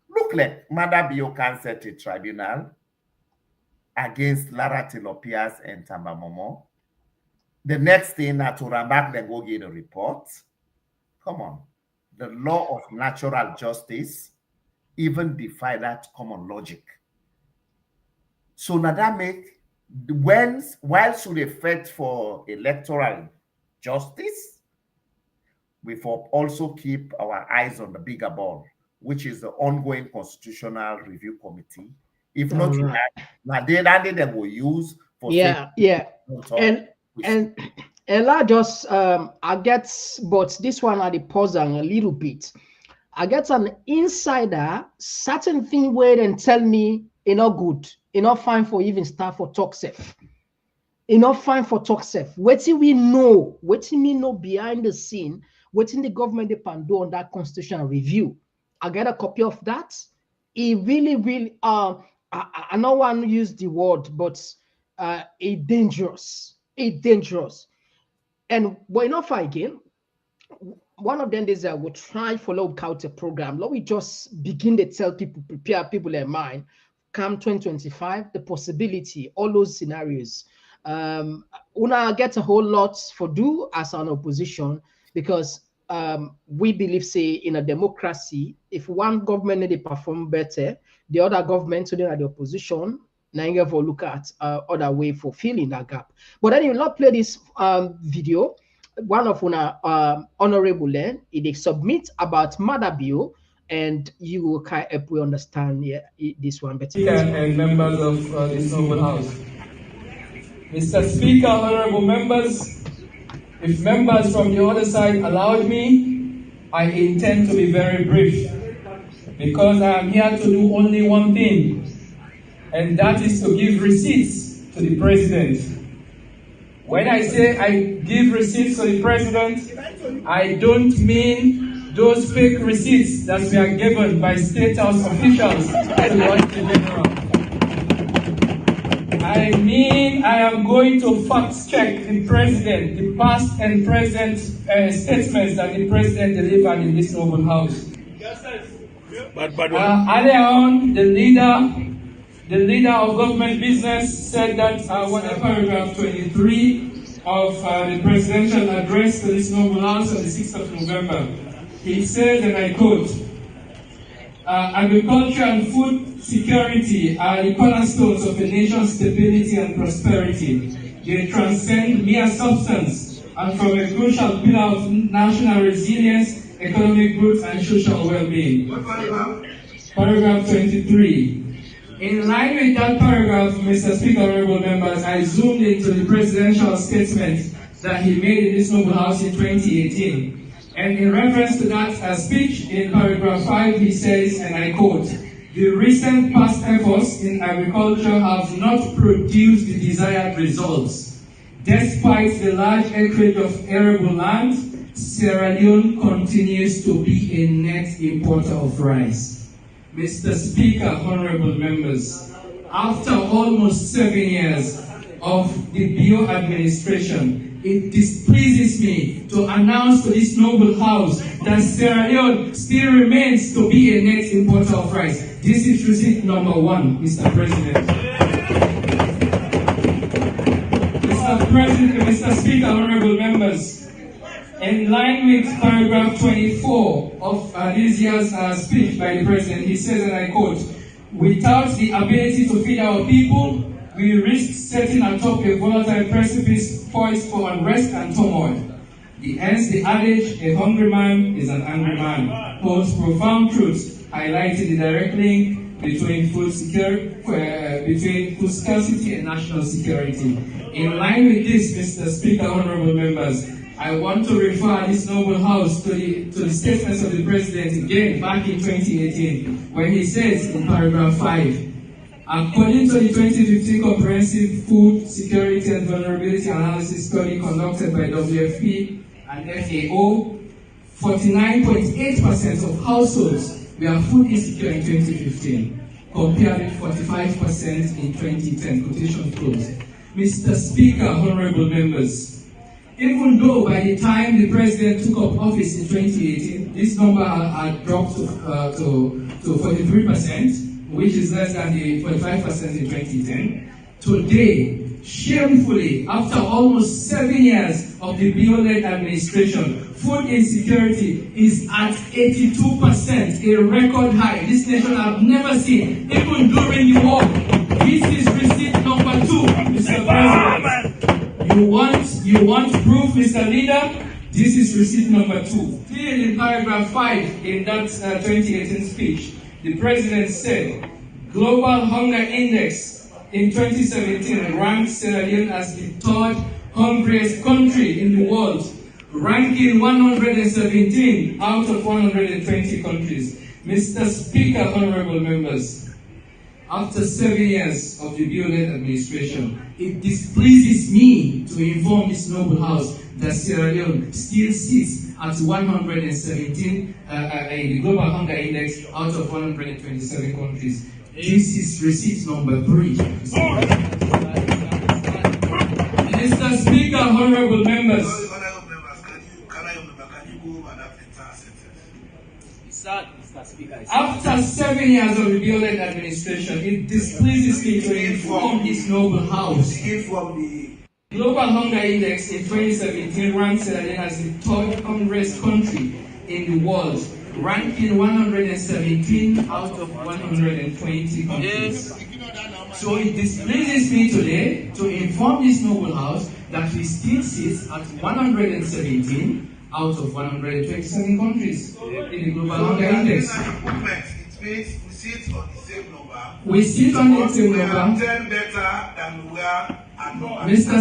look like Maada can set a tribunal against Lara Tilopias and Tamba Momo. The next thing that to run back, then go get a report. Come on. The law of natural justice even defy that common logic. So now that make while should they fight for electoral justice, we for also keep our eyes on the bigger ball, which is the ongoing constitutional review committee. If not, now they will use for and I just I get, but this one I pause on a little bit. I get an insider certain thing where and tell me not good, not fine for even start for talk safe. Not fine for talk safe. Waiting we know behind the scene, waiting the government they can do on that constitutional review. I get a copy of that. It really I don't want to use the word, but it dangerous. And why not fight again? One of them is that we'll try follow counter program. Let me just begin to tell people, prepare people in mind. Come 2025, the possibility, all those scenarios. Una get a whole lot for do as an opposition, because we believe, say, in a democracy, if one government they perform better, the other government, so they are the opposition, now you have to look at other way for filling that gap. But then you not play this video. One of una honorable then they submit about Maada bill, and you will kind of help we understand this one better. And members of this noble house, Mr. Speaker, honorable members, if members from the other side allowed me, I intend to be very brief, because I am here to do only one thing, and that is to give receipts to the president. When I say I give receipts to the president, I don't mean those fake receipts that we are given by State House officials to the general. I mean I am going to fact check the president, the past and present statements that the president delivered in this noble house. Earlier on, the leader of government business said that paragraph 23 of the presidential address to this noble house on the 6th of November. He said, and I quote, agriculture and food security are the cornerstones of a nation's stability and prosperity. They transcend mere substance and form a crucial pillar of national resilience, economic growth, and social well-being. Paragraph 23. In line with that paragraph, Mr. Speaker, honorable members, I zoomed into the presidential statement that he made in this noble house in 2018. And in reference to that speech, in paragraph 5, he says, and I quote, "The recent past efforts in agriculture have not produced the desired results. Despite the large acreage of arable land, Sierra Leone continues to be a net importer of rice." Mr. Speaker, honorable members, after almost 7 years of the Bio administration, it displeases me to announce to this noble house that Sierra Leone still remains to be a net importer of rice. This is receipt number 1, Mr. President. Mr. Speaker, honorable members, in line with paragraph 24 of this year's speech by the President, he says, and I quote, "Without the ability to feed our people, we risk setting atop a volatile precipice poised for unrest and turmoil. Hence the adage, a hungry man is an angry man, holds profound truths, highlighting the direct link between food scarcity and national security." In line with this, Mr. Speaker, honorable members, I want to refer this noble house to the statements of the President again back in 2018, when he says in paragraph 5, "According to the 2015 Comprehensive Food Security and Vulnerability Analysis Study conducted by WFP and FAO, 49.8% of households were food insecure in 2015, compared with 45% in 2010, quotation close. Mr. Speaker, honorable members, even though by the time the President took up office in 2018, this number had dropped to 43%, which is less than the 45% in 2010. Today, shamefully, after almost 7 years of the Bio-led administration, food insecurity is at 82%, a record high this nation have never seen, even during the war. This is receipt number 2, Mr. President. You want proof, Mr. Leader? This is receipt number 2. Clearly in paragraph 5 in that 2018 speech, the President said, "Global Hunger Index in 2017 ranked Sierra Leone as the 3rd hungriest country in the world, ranking 117 out of 120 countries." Mr. Speaker, honorable members, after 7 years of the Bio-led administration, it displeases me to inform this noble house that Sierra Leone still sits at 117 in the Global Hunger Index out of 127 countries. This is receipt number 3. Mr. Speaker, honorable members. Can you go over that entire sentence? Mr. Speaker. After 7 years of the Bio-led administration, it displeases me to inform this noble house. The Global Hunger Index in 2017 ranked Sierra Leone as the 3rd hungriest country in the world, ranking 117 out of 120 countries. So it displeases me today to inform this noble house that we still sit at 117 out of 127 countries in the Global Hunger Index. It means we sit on the same number. We sit on the same We are number. 10 better than we are at number. Mr.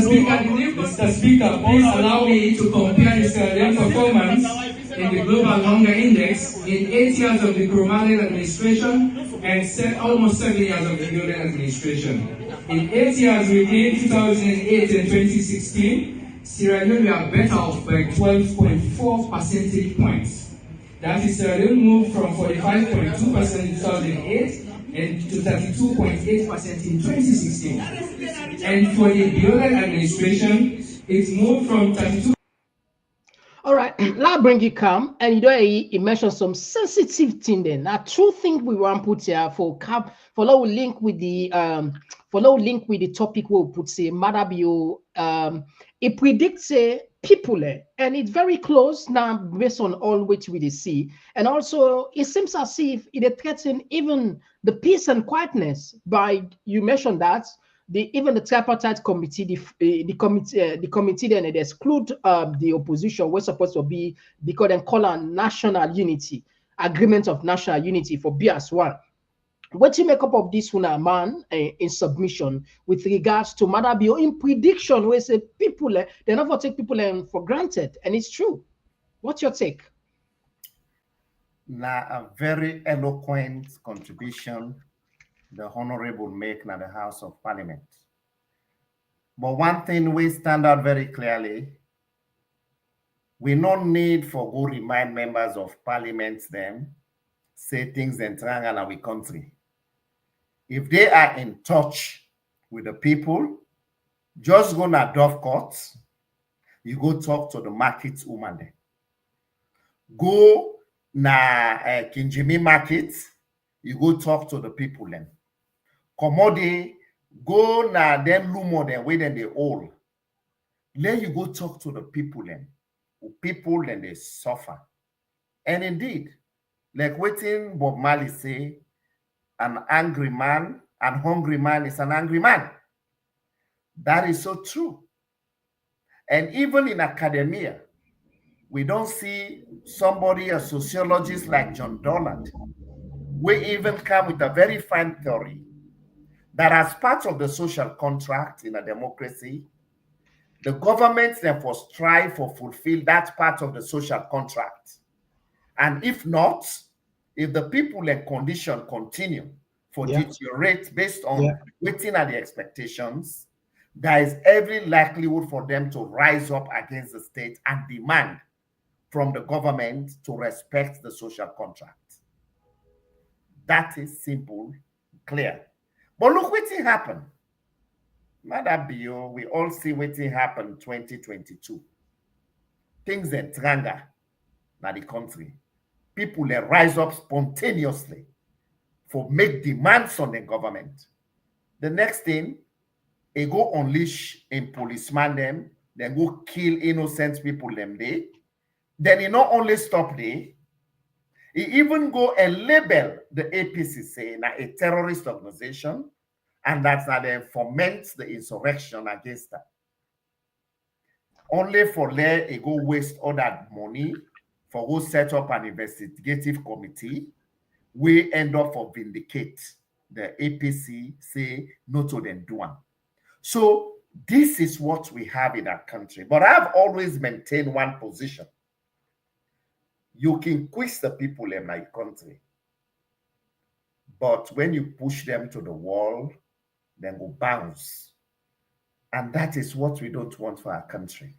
Speaker, please allow me to compare the Sierra Leone performance in the Global Hunger Index in 8 years of the Komon-Tok administration and almost 7 years of the Bio-led administration. In 8 years within 2008 and 2016, Sierra Leone were better off by 12.4 percentage points. That is, Sierra Leone moved from 45.2% in 2008 and to 32.8% in 2016. And for the Bio-led administration, it moved from 32. All right, let's bring it calm. And you know, he mentioned some sensitive thing then. Now, two things we want to put here for low link with the topic we'll put say Maada bio. It predicts people, and it's very close now based on all which we see. And also, it seems as if it threatens even the peace and quietness. By you mentioned that even the tripartite committee, the committee then it exclude the opposition. We're supposed to be because they call on national unity, agreement of national unity for BS1. What you make up of this one, man, in submission with regards to Maada bio in prediction, where say people they never take people for granted, and it's true. What's your take? Now, a very eloquent contribution the Honorable make in the House of Parliament. But one thing we stand out very clearly, we no need for go remind members of Parliament them say things in triangle our country. If they are in touch with the people, just go na Dove Court, you go talk to the market woman there. Go na Kinjimi market, you go talk to the people then. Commodity, go na them lumo then where then they all. Then you go talk to the people then. People then they suffer. And indeed, like waiting Bob Marley say, an angry man, an hungry man is an angry man. That is so true. And even in academia, we don't see somebody, a sociologist like John Donald, we even come with a very fine theory that as part of the social contract in a democracy, the government therefore strive for fulfill that part of the social contract. And if not, if the people and condition continue for deteriorate based on waiting at the expectations, there is every likelihood for them to rise up against the state and demand from the government to respect the social contract. That is simple, clear. But look what happened. Maada, we all see what happened 2022. Things in tranga na the country. People they rise up spontaneously for make demands on the government. The next thing, they go unleash a policeman them, then go kill innocent people them there. Then he not only stop there, he even go and label the APC say na a terrorist organization, and that's how they foment the insurrection against that. Only for there, he go waste all that money for go set up an investigative committee. We end up for vindicate the APC, say no to them do one. So this is what we have in our country. But I've always maintained one position. You can quiz the people in my country, but when you push them to the wall, then go bounce. And that is what we don't want for our country.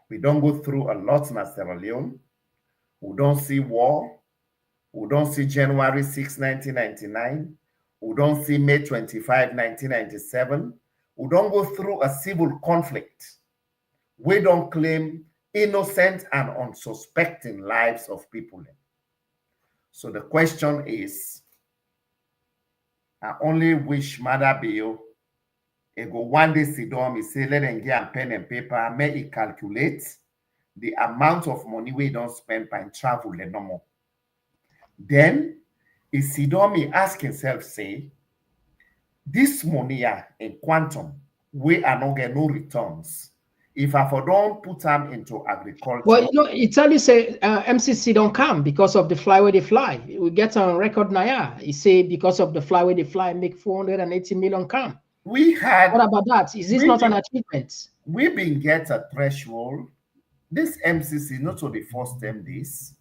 We don't go through a lot in Sierra Leone. We don't see war. We don't see January 6, 1999. We don't see May 25, 1997. We don't go through a civil conflict. We don't claim innocent and unsuspecting lives of people. So the question is, I only wish Maada Bio go one day sit down, he say, let them get a pen and paper, may he calculate the amount of money we don't spend by travel and no more. Then he sit down, he ask himself, say, this money in quantum, we are not getting no returns. If I don't put them into agriculture. Well, you know, Italy say MCC don't come because of the fly where they fly. We get on record now. He say because of the fly where they fly, make 480 million come. We had. What about that? Is this not an achievement? We've been get a threshold. This MCC not to the first time this.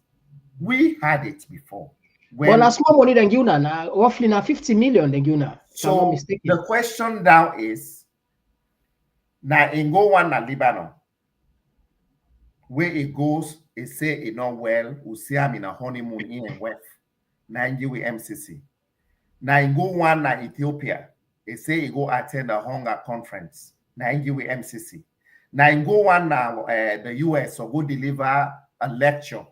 We had it before. Well, that's more money than you now. Roughly now 50 million than you now. So the question now is. Now in go one na Lebanon, where it goes, it say it not well, we see him in a honeymoon in and west. Now in with MCC. Now in go one na Ethiopia, it say it go attend a hunger conference. Now in with MCC. Now in go one now the US or go deliver a lecture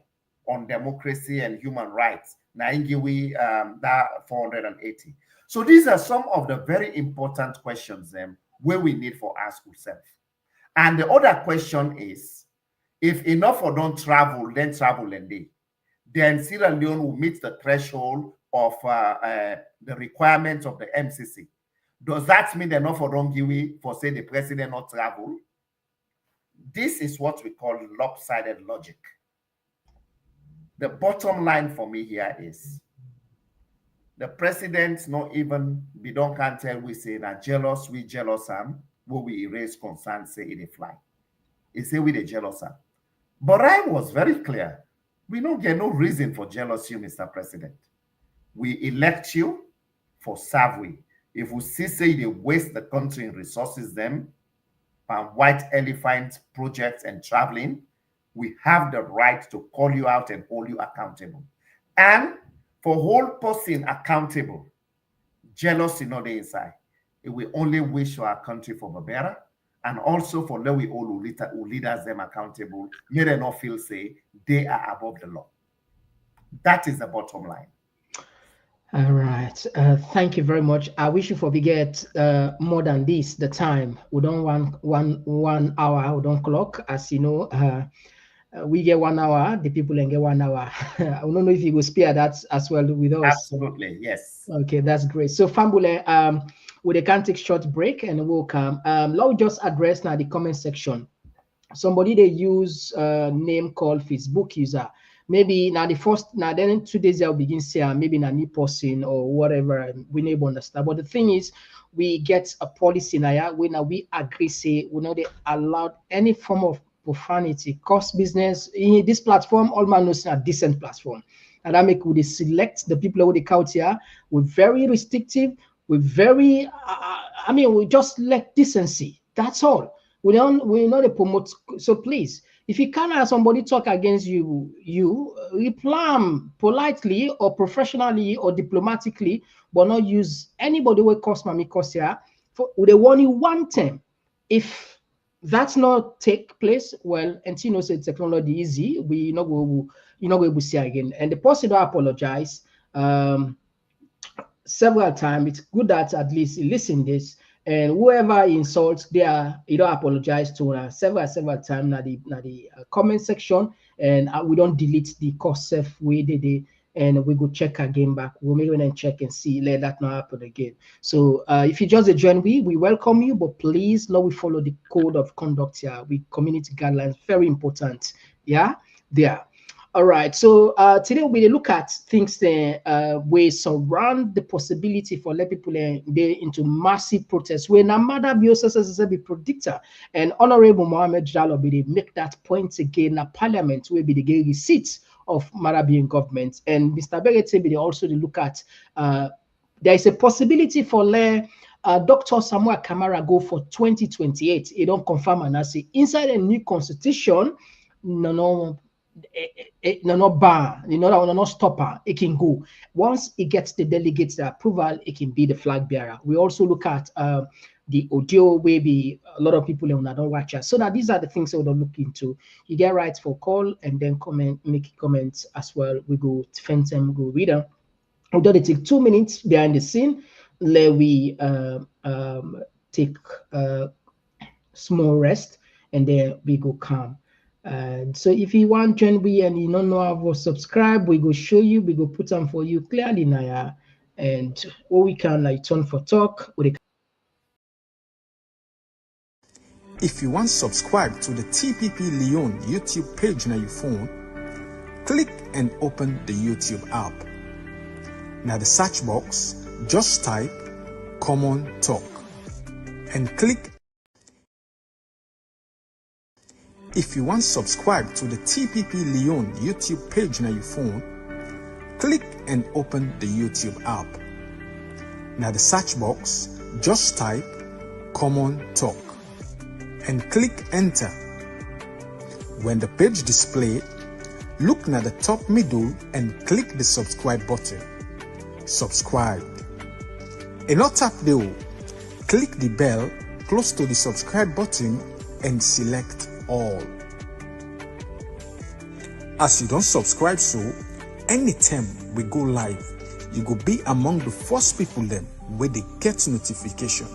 on democracy and human rights. Now in with that 480. So these are some of the very important questions where we need for ask ourselves. And the other question is, if enough or don't travel, then travel and day, then Sierra Leone will meet the threshold of the requirements of the MCC. Does that mean enough or don't give way for say the president not travel? This is what we call lopsided logic. The bottom line for me here is, the president not even be don't can tell we say that jealous, we jealous will we erase concern say it fly. He say we the jealous But I was very clear. We don't get no reason for jealousy, Mr. President. We elect you for serve we. If we see say they waste the country in resources them, white elephant projects and traveling, we have the right to call you out and hold you accountable. And for hold person accountable, jealousy not the inside. It will only wish for our country for the better, and also for let we all who leaders them accountable, may they not feel say they are above the law. That is the bottom line. All right. Thank you very much. I wish you for we get more than this. The time we don't want one hour. We don't clock, as you know. We get 1 hour. The people can get 1 hour. I don't know if you will spare that as well with us. Absolutely, yes. Okay, that's great. So Fambule, we can take short break and we'll come. Let's just address now the comment section. Somebody they use name called Facebook user. Maybe now the first now then 2 days I'll begin say maybe a new person or whatever we never understand. But the thing is, we get a policy now when we agree say we not allowed any form of profanity, cost business in this platform. All man knows a decent platform, and that make we select the people who they count here. We're very restrictive. We're very I mean we just let decency. That's all. We not promote. So please, if you can't have somebody talk against you, reply politely or professionally or diplomatically, but not use anybody will cause mommy cause here for the one you want them. If that's not take place, well, and you know say technology easy, we not go to see again. And the person don't apologize several times. It's good that at least you listen this. And whoever insults, you don't apologize to several times na the comment section, and we don't delete the cost self way they and we go check again back. We'll make and check and see let that not happen again. So if you just join, we welcome you, but please now we follow the code of conduct here. We community guidelines very important. Yeah, there. All right, so today we look at things that we surround the possibility for let people they into massive protests. When Maada be predictor and Honorable Mohammed Jallo be make that point again. Na Parliament will be the gay receipts of Maada government, and Mr. Begete be also to look at there is a possibility for Dr. Samuel Kamara go for 2028. It don't confirm and I say inside a new constitution, no bar, no stopper. It can go once it gets the delegates approval. It can be the flag bearer. We also look at the audio where be a lot of people don't watch us. So now these are the things that we don't look into. You get rights for call and then make comments as well. We go defend them, go read them. Although they take 2 minutes behind the scene, let we take a small rest and then we go calm. So if you want join we and you don't know how to subscribe, we go show you, we go put them for you clearly now, and what we can like turn for talk with. If you want subscribe to the TPP Lyon YouTube page on your phone, click and open the YouTube app. Now the search box, just type Komon-Tok and click. If you want subscribe to the TPP Lyon YouTube page on your phone, click and open the YouTube app. Now the search box, just type Komon-Tok and click enter. When the page display, look at the top middle and click the subscribe button. Subscribe. And not tap the click the bell close to the subscribe button and select all. As you don't subscribe, so anytime we go live, you go be among the first people then where they get notification.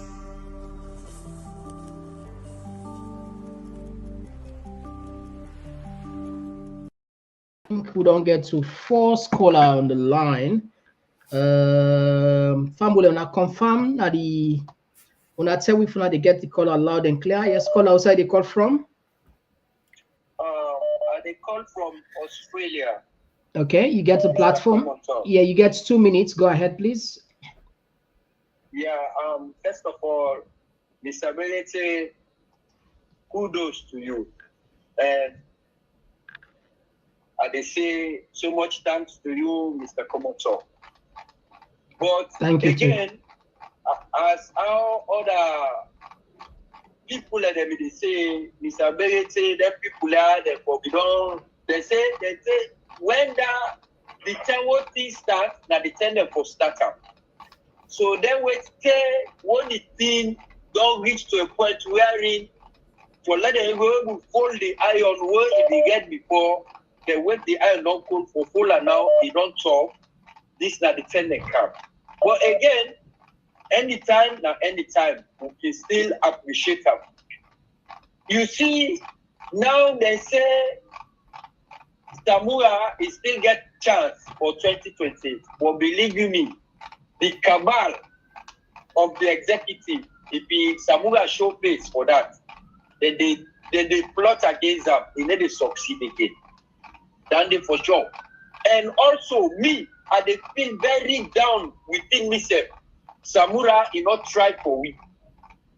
We don't get to first caller on the line. Family, when I confirm that when I tell we they get the caller loud and clear. Yes, caller outside they call from. They call from Australia. Okay, you get the platform. Yeah, you get 2 minutes. Go ahead, please. Yeah. First of all, Mr. Benete, kudos to you. And they say so much thanks to you, Mr. Komon-Tok. But Thank you again, as how other people like them they say, Mr. Berry say that people are there for we don't. They say when the time what things start, now they tell them for start up. So then we say when the thing don't reach to a point wherein for let them go fold the iron where they get before they wait the iron don't cold for full and now they don't talk. This now the ten they come. But again, anytime we can still appreciate them. You see, now they say Samura is still get chance for 2020. But believe you me, the cabal of the executive, if Samura show face for that, then they plot against them, they need to succeed again. Then they for sure. And also me, I they feel very down within myself. Samura is not try for we.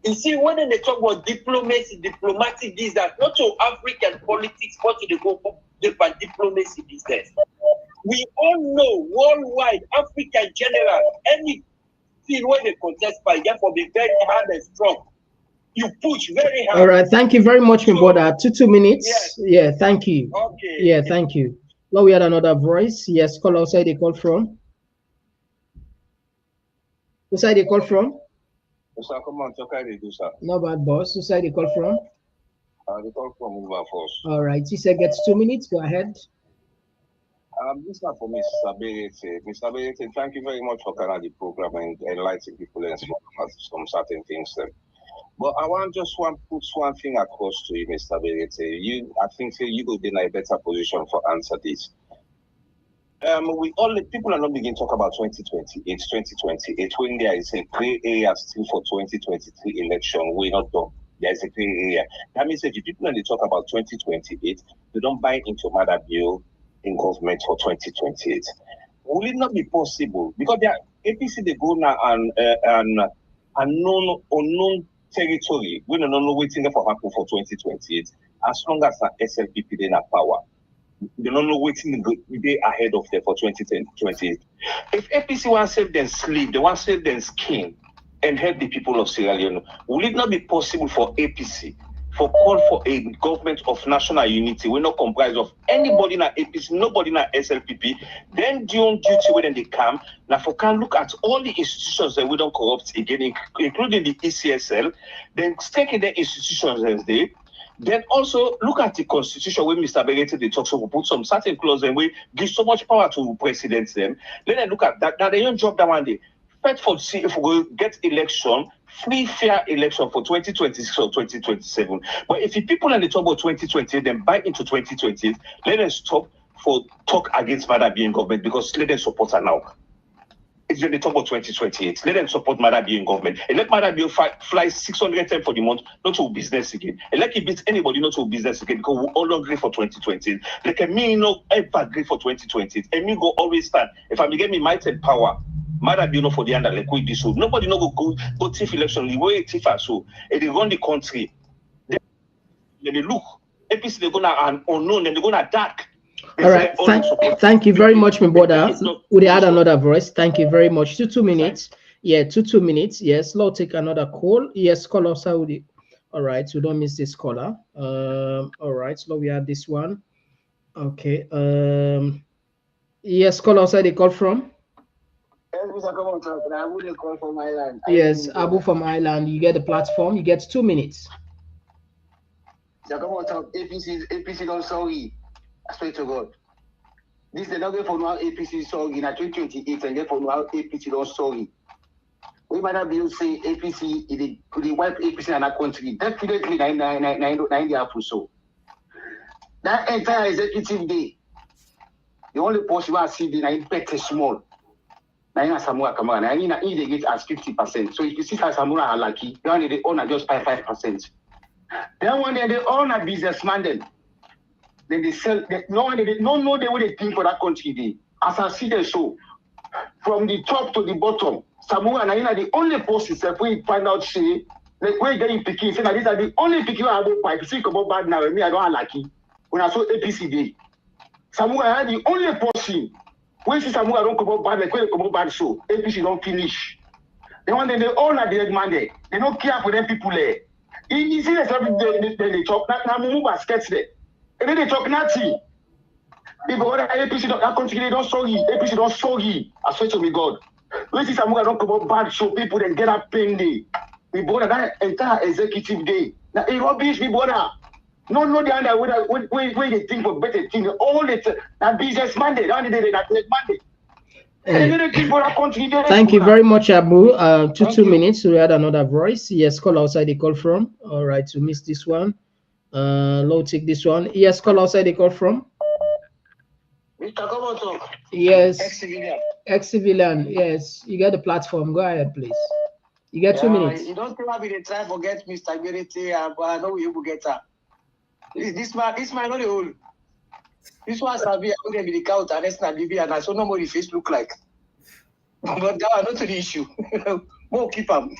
You see, when they talk about diplomacy, diplomatic this, that, not to African politics, but to the go for diplomacy business. We all know worldwide, Africa in general, any field where they contest by, therefore be very hard and strong. You push very hard. All right, thank you very much, my brother. 2 minutes. Yes. Yeah, thank you. Okay. Yeah, thank you. Now we had another voice. Yes, call outside they call from. Who side they call from? Sir, come on, talk I do, sir. No bad, boss. Who side they call from? They call from Wilberforce. All right, you said gets 2 minutes. Go ahead. This is for Mr. Berete. Mr. Berete, thank you very much for kind of the program and enlightening people and some certain things. But I just want to put one thing across to you, Mr. Berete. I think you will be in a better position for answer this. People are not beginning to talk about 2028, 2028, when there is a gray area still for 2023 election. We're not done. There's a gray area. That means if people when they talk about 2028, they don't buy into Maada bill in government for 2028. Will it not be possible? Because there are APC they go now on unknown territory. We don't know waiting for happen for 2028. As long as the SLPP they have power. They don't know waiting the day ahead of them for 2028. If APC want to save them sleep, they want to save them skin and help the people of Sierra Leone, will it not be possible for APC for call for a government of national unity? We're not comprised of anybody in APC, nobody in SLPP. Then during duty when they come, now for can look at all the institutions that we don't corrupt again, including the ECSL, then stake in the institutions as they. Then also look at the constitution where Mr. Berete they talk so we put some certain clause and we give so much power to presidents them. Then I look at that. Now they don't drop that one day. Fight for see if we get election, free fair election for 2026 or 2027. But if the people and they talk about 2028, then buy into 2028, let them stop for talk against Maada being government because let them support her now. It's when they talk about 2028. Let them support Maada being government. And let Maada be fly 600 times for the month, not to business again. And let it beat anybody not to business again because we all agree for 2028. Like me no ever agree for 2028. And me go always stand. If I get me might and power, Maada be no for the under like we this so. Nobody no go thief election the way thief so. And they run the country. Then they look. APC they're gonna unknown and they're gonna dark. All right, thank you very much, my brother. We add another voice. Thank you very much. 2 minutes. Yeah, 2 minutes. Yes, let's take another call. Yes, caller Saudi. All right, so don't miss this caller. All right, so we have this one. Okay. Yes, caller Saudi call from. Yes, Abu from Ireland. You get the platform. You get 2 minutes. APC don't sorry. I swear to God. This is not going for now APC sorry in 2028 and therefore now APC don't sorry. We might not be able to say APC the wipe APC in our country. Definitely 9 years or so. That entire executive day, the only possible I see the 9 better small. 9 Samura Kamara. I mean they get as 50%. So if you see how Samura are lucky, then they own just 5%. Then one day they own a businessman then they sell. They don't know the way they think for that country. As I see the show, from the top to the bottom, Samura and Naina the only posts if we find out say like where you picking say that these are the only picking I have pipe. See about bad now me I don't lucky. When I saw APC day, Samura the only person when see Samura don't come up bad like when they come up bad show APC don't finish. They want they all are the head man there. They don't care for them people there. You see they talk now move baskets there. And then they talk nothing. People what APC don't country they don't sorry. APC don't sorry. I swear to me God. When see Samura don't come up bad show people then get up pain day. We bought that entire executive day. Now it rubbish we bought that. No, the other when they think of better things, all the that business Monday, that Monday. Thank you very much, Abu. Two minutes. We had another voice. Yes, call outside the call from. All right, to miss this one. Low take this one. Yes, call outside the call from. Mr. Komon-Tok. Yes. Ex-civilian. Yes, you get the platform. Go ahead, please. You get 2 minutes. You don't think I'll be the try forget Mr. Ability, but I know you will get her. This man not the whole. This one Sabi, I wouldn't be the count and that's not BB and I saw nobody face look like. But that not to the issue. More keep them.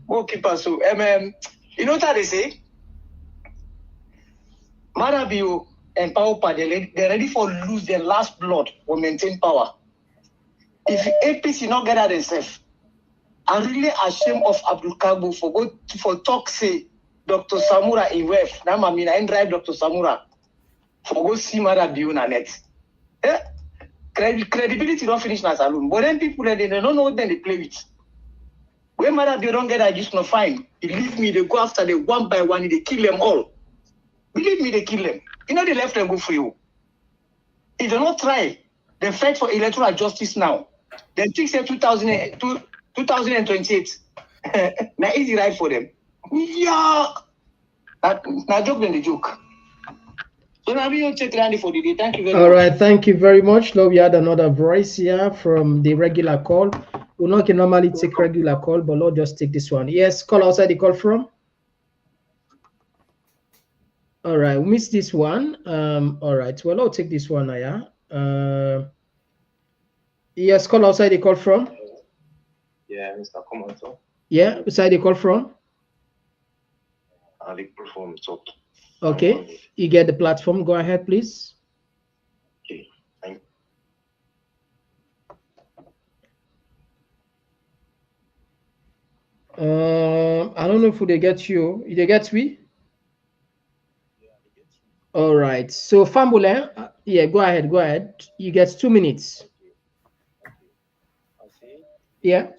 More keep us. So you know what they say? Maada Bio and Power Party, they're ready for lose their last blood or maintain power. If APC not get out themselves, I'm really ashamed of Abdul Kabu for talk say Dr. Samura in WEF. Now I mean I drive Dr. Samura for go see Maada Bio na net. Credibility don't finish na alone. But then people they don't know what they play with. When Maada Bio don't get that just no fine. Believe me, they go after them one by one, they kill them all. Believe me, they kill them. You know they left them go free. If they don't try, they fight for electoral justice now. They think say 2028. Now easy right for them. Yeah. Now joke then the joke. So now we will check Randy for the day. Thank you very much. All right, thank you very much. Now we had another voice here from the regular call. We not can normally take regular call, but Lord just take this one. Yes, call outside the call from. All right, we missed this one. All right, well, I'll take this one, yeah. Yes, call outside the call from. Yeah, Mr. Komon-Tok. Yeah, beside the call from. The call from Tok. Okay, you get the platform. Go ahead, please. Okay, thank you. I don't know if they get you. They get me? All right. So Fambule, yeah, go ahead. You get 2 minutes. Yeah.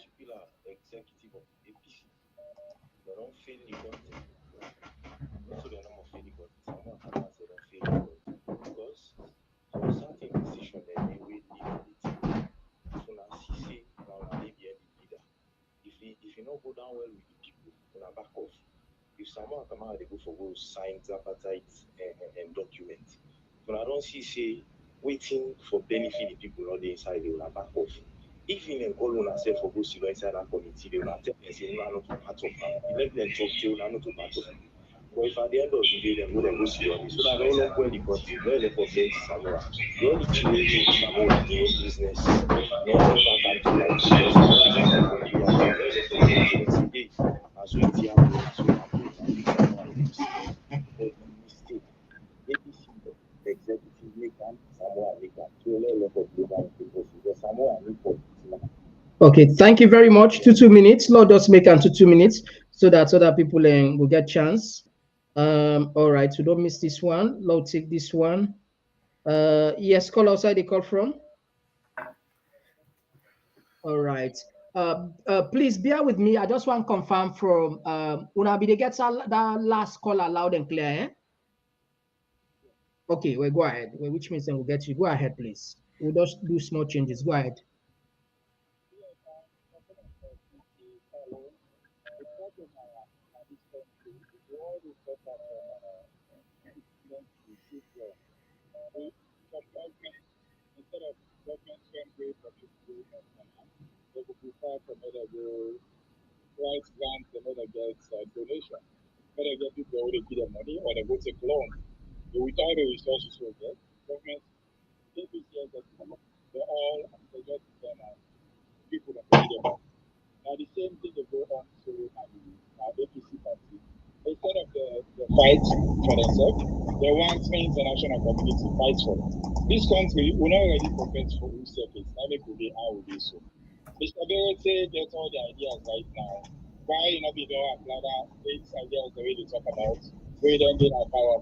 If you not go down well with the people, you back off. If someone come out, they go for go sign Tripartite and document. But I don't say waiting for benefit the people not inside, they will back off. If you can call on yourself for go see inside that committee, they will tell them say you are not part of it. Let them talk to you, not to part of it. But if at the end of the day, then go see on it. So that all of where the country, where they forget Samoa. The only children Samoa doing business. No one can do that. As we see executive make Samoa make that. So a lot of global people, Samoa report. Okay, thank you very much. 2 minutes. Lord, just make it 2 minutes so that other people will get chance. All right, so don't miss this one. Lord, take this one. Yes, call outside the call from. All right. Please bear with me. I just want to confirm from Unabi they get that last call loud and clear. Eh? Okay, well, go ahead. Well, which means then we'll get you. Go ahead, please. We'll just do small changes. Go ahead. Rights grants and other gets donation. Whether get people already give them money or they go take loan. The retire the resources will get government APCs that they're all majority of them are people that pay them. Now the same thing they go on to APC party. instead of the fight for themselves, they want the international community to fight for it. This country will not already prepare for who surface. Now they could be how will be so. Mr. Berete gets all the ideas right now. Why you know we don't apply that? These ideas the way they talk about. We don't get our power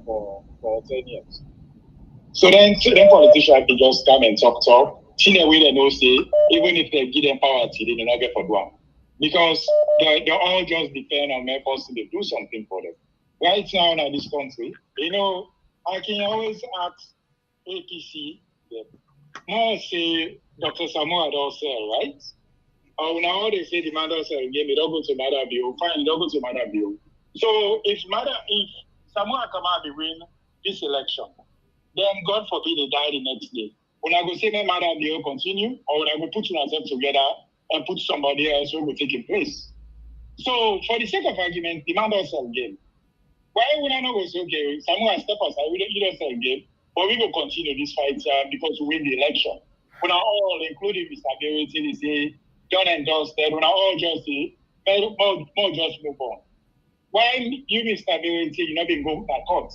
for 10 years. So then politicians they just come and talk. See the way they know say even if they give them power, they will not get for one. Because they all just depend on efforts to do something for them. Right now in this country, you know, I can always ask APC, more say Dr. Samuel Adolsel, right? Or now they say the Maada cell game, they don't go to Maada Bill, fine, don't go to Maada Bill. So if Samuel Akama win this election, then God forbid they die the next day. When I go say my Maada Bill continue, or when I go put yourself together and put somebody else who will take in place. So for the sake of argument, the Maada cell game. Why would I not go say, okay, Samuel step aside, you don't sell game, but we will continue this fight because we win the election. When all, including Mr. Berete, they say, don't endorse that. When all just say, more just move on. Why you, Mr. Berete, you not been going to court?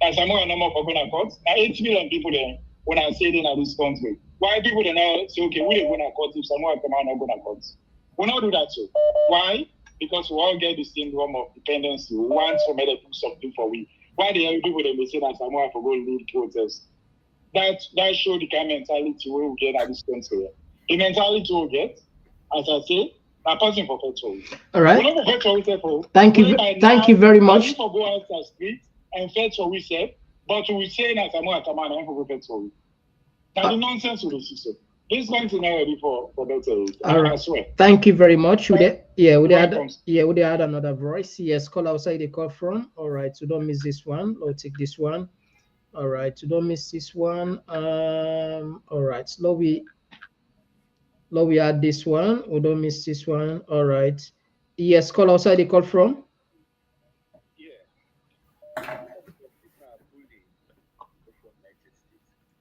And Samuel no more for going to court. Now 8 million people there, when I say in this country, why people don't know say, okay, we are going to court if Samuel come out not going to court? We not do that too. Why? Because we all get the syndrome of dependency. We want somebody to do something for we. Why the hell people they say that Samuel for going to lead protest? That show the kind of mentality we will get at this country. The mentality we get, as I say, a person for petrol. All right. We for petrol, thank you very much. People go out the street and petrol we say, but we say that Samuel come out and for petrol. That's the nonsense we see. This going to now ready for better. All right. I swear. Thank you very much. Would they add another voice? Yes, call outside the call from. All right, so don't miss this one. I'll take this one. All right, so don't miss this one. All right, slowly we add this one. We don't miss this one. All right. Yes, call outside the call from.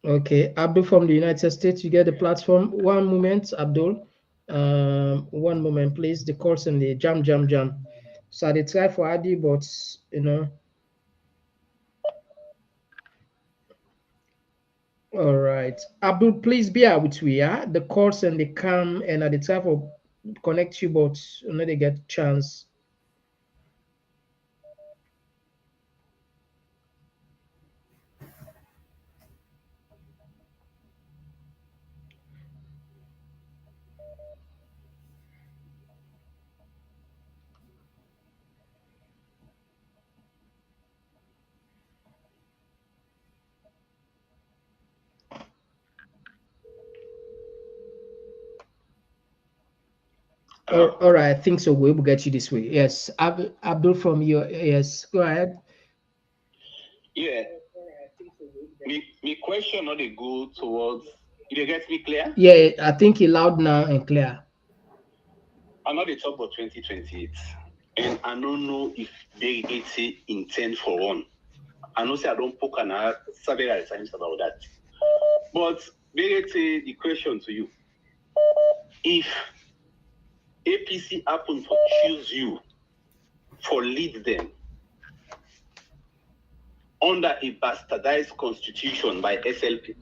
Okay, Abdul from the United States, you get the platform. One moment, Abdul. One moment, please. The calls and the jam. So they try for Adi, but you know. All right, Abdul, please bear with me. Yeah, the calls and they come and at the try for connect you, but you know they get chance. All right, I think so. We will get you this way. Yes, Abdul from your yes. Go ahead. Yeah. My question not they go towards. You get me clear? Yeah, I think you're loud now and clear. I know they talk about 2028, and I don't know if they intend for one. I know say I don't poke and I several times about that. But the question to you: if APC happen to choose you for lead them under a bastardized constitution by SLP,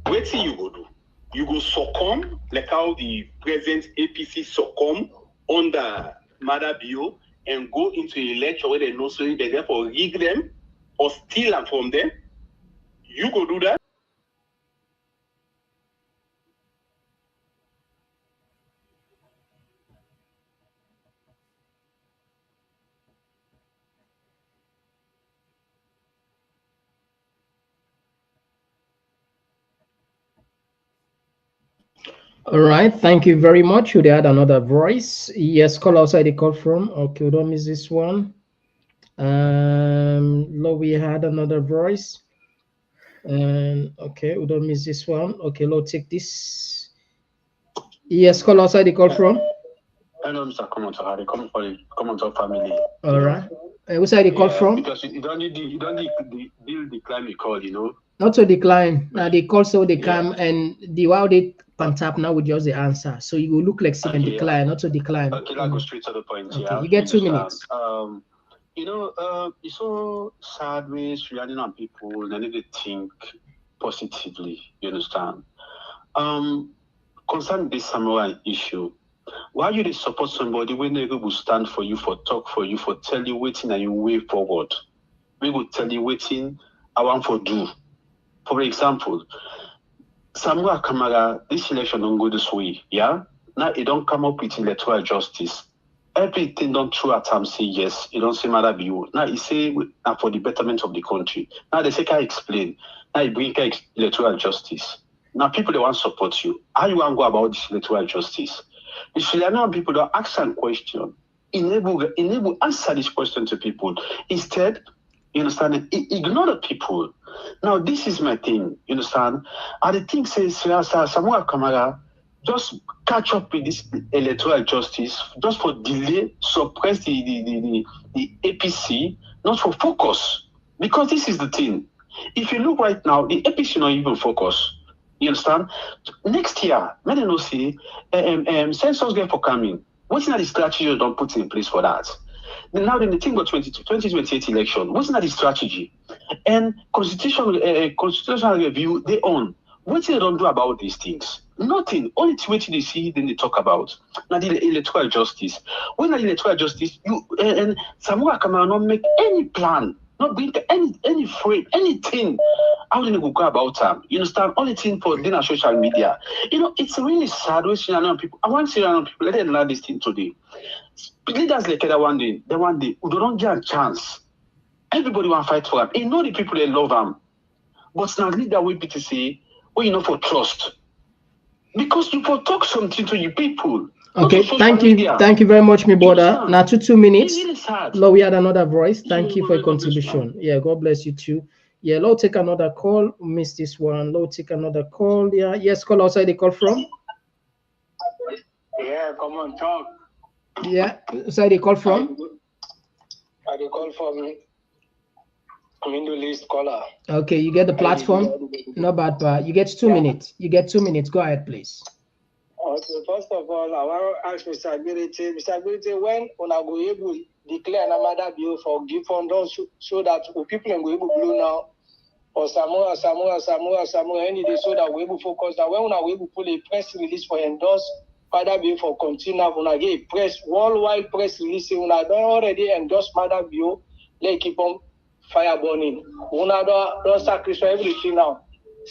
what thing you go do? You go succumb like how the present APC succumb under Maada Bio and go into an election where they know so they therefore rig them or steal them from them. You go do that. All right, thank you very much. Should add another voice? Yes, call outside the call from. Okay, we don't miss this one. We had another voice. And okay, we don't miss this one. Okay, let's take this. Yes, call outside the call from. Hello, Mr. Komon-Tok. They come for the Komon-Tok family. All right. Which side the call from? Because you don't decline the call, you know. Not to decline. Now they call so they come and the while they Pantap now with just the answer. So you will look like see and decline, not to decline. Okay, I'll go straight to the point. Okay, Yeah, you get 2 minutes. It's so sad ways surrounding on people and they need to think positively, you understand? Concerning this samurai issue, why you support somebody when they will stand for you, for talk for you, for tell you waiting and you way forward? We will tell you waiting I want for do. For example, Samuel Kamara, this election don't go this way, yeah? Now it don't come up with electoral justice. Everything don't throw at him say yes, it don't say matter be you. Now he say for the betterment of the country. Now they say can explain. Now he bring electoral justice. Now people they want to support you. How you want to go about this electoral justice? The Chilean people don't ask some question. Enable answer this question to people. Instead, you understand, ignore the people. Now this is my thing, you understand? And the thing says Samuel Kamara just catch up with this electoral justice, just for delay, suppress the APC, not for focus. Because this is the thing. If you look right now, the APC not even focus. You understand? Next year, many know say census get for coming. What's not the strategy you don't put in place for that? Now then the thing about 2028 election, what's not the strategy? And constitutional review, they own. What they don't do about these things? Nothing. Only thing they see, then they talk about. Now the electoral justice. When the electoral justice, you and Samuel Kamara not make any plan, not bring any frame, anything. How do they go about them? You understand? Only thing for dinner social media. You know, it's really sad when Syrian people. I want Syrian people, let them learn this thing today. Leaders like that one day, we don't get a chance. Everybody want to fight for them. You know the people they love them. But now leader will be to say, well, you know, for trust. Because you for talk something to you people. Okay, thank you very much, my brother. Now 2 minutes. Lord, we had another voice. Thank you for your contribution. Yeah, God bless you too. Yeah, Lord, take another call. Miss this one. Lord, take another call. Yeah, yes, call outside the call from. Yeah, Komon-Tok. Yeah, outside the call from. I call from Middle East caller. Okay, you get the platform. No bad, but you get 2 minutes. You get 2 minutes. Go ahead, please. Okay, first of all, I want to ask Mr. Ability. Mr. Ability, when una go able declare another bill for give fund so that people go able blow now or Samoa, any day so that we able focus that when una able pull a press release for endorse Maada bill for continue, una get a press worldwide press release. Una don't already endorse Maada bill. Let keep on fire burning. Una don't sacrifice everything now.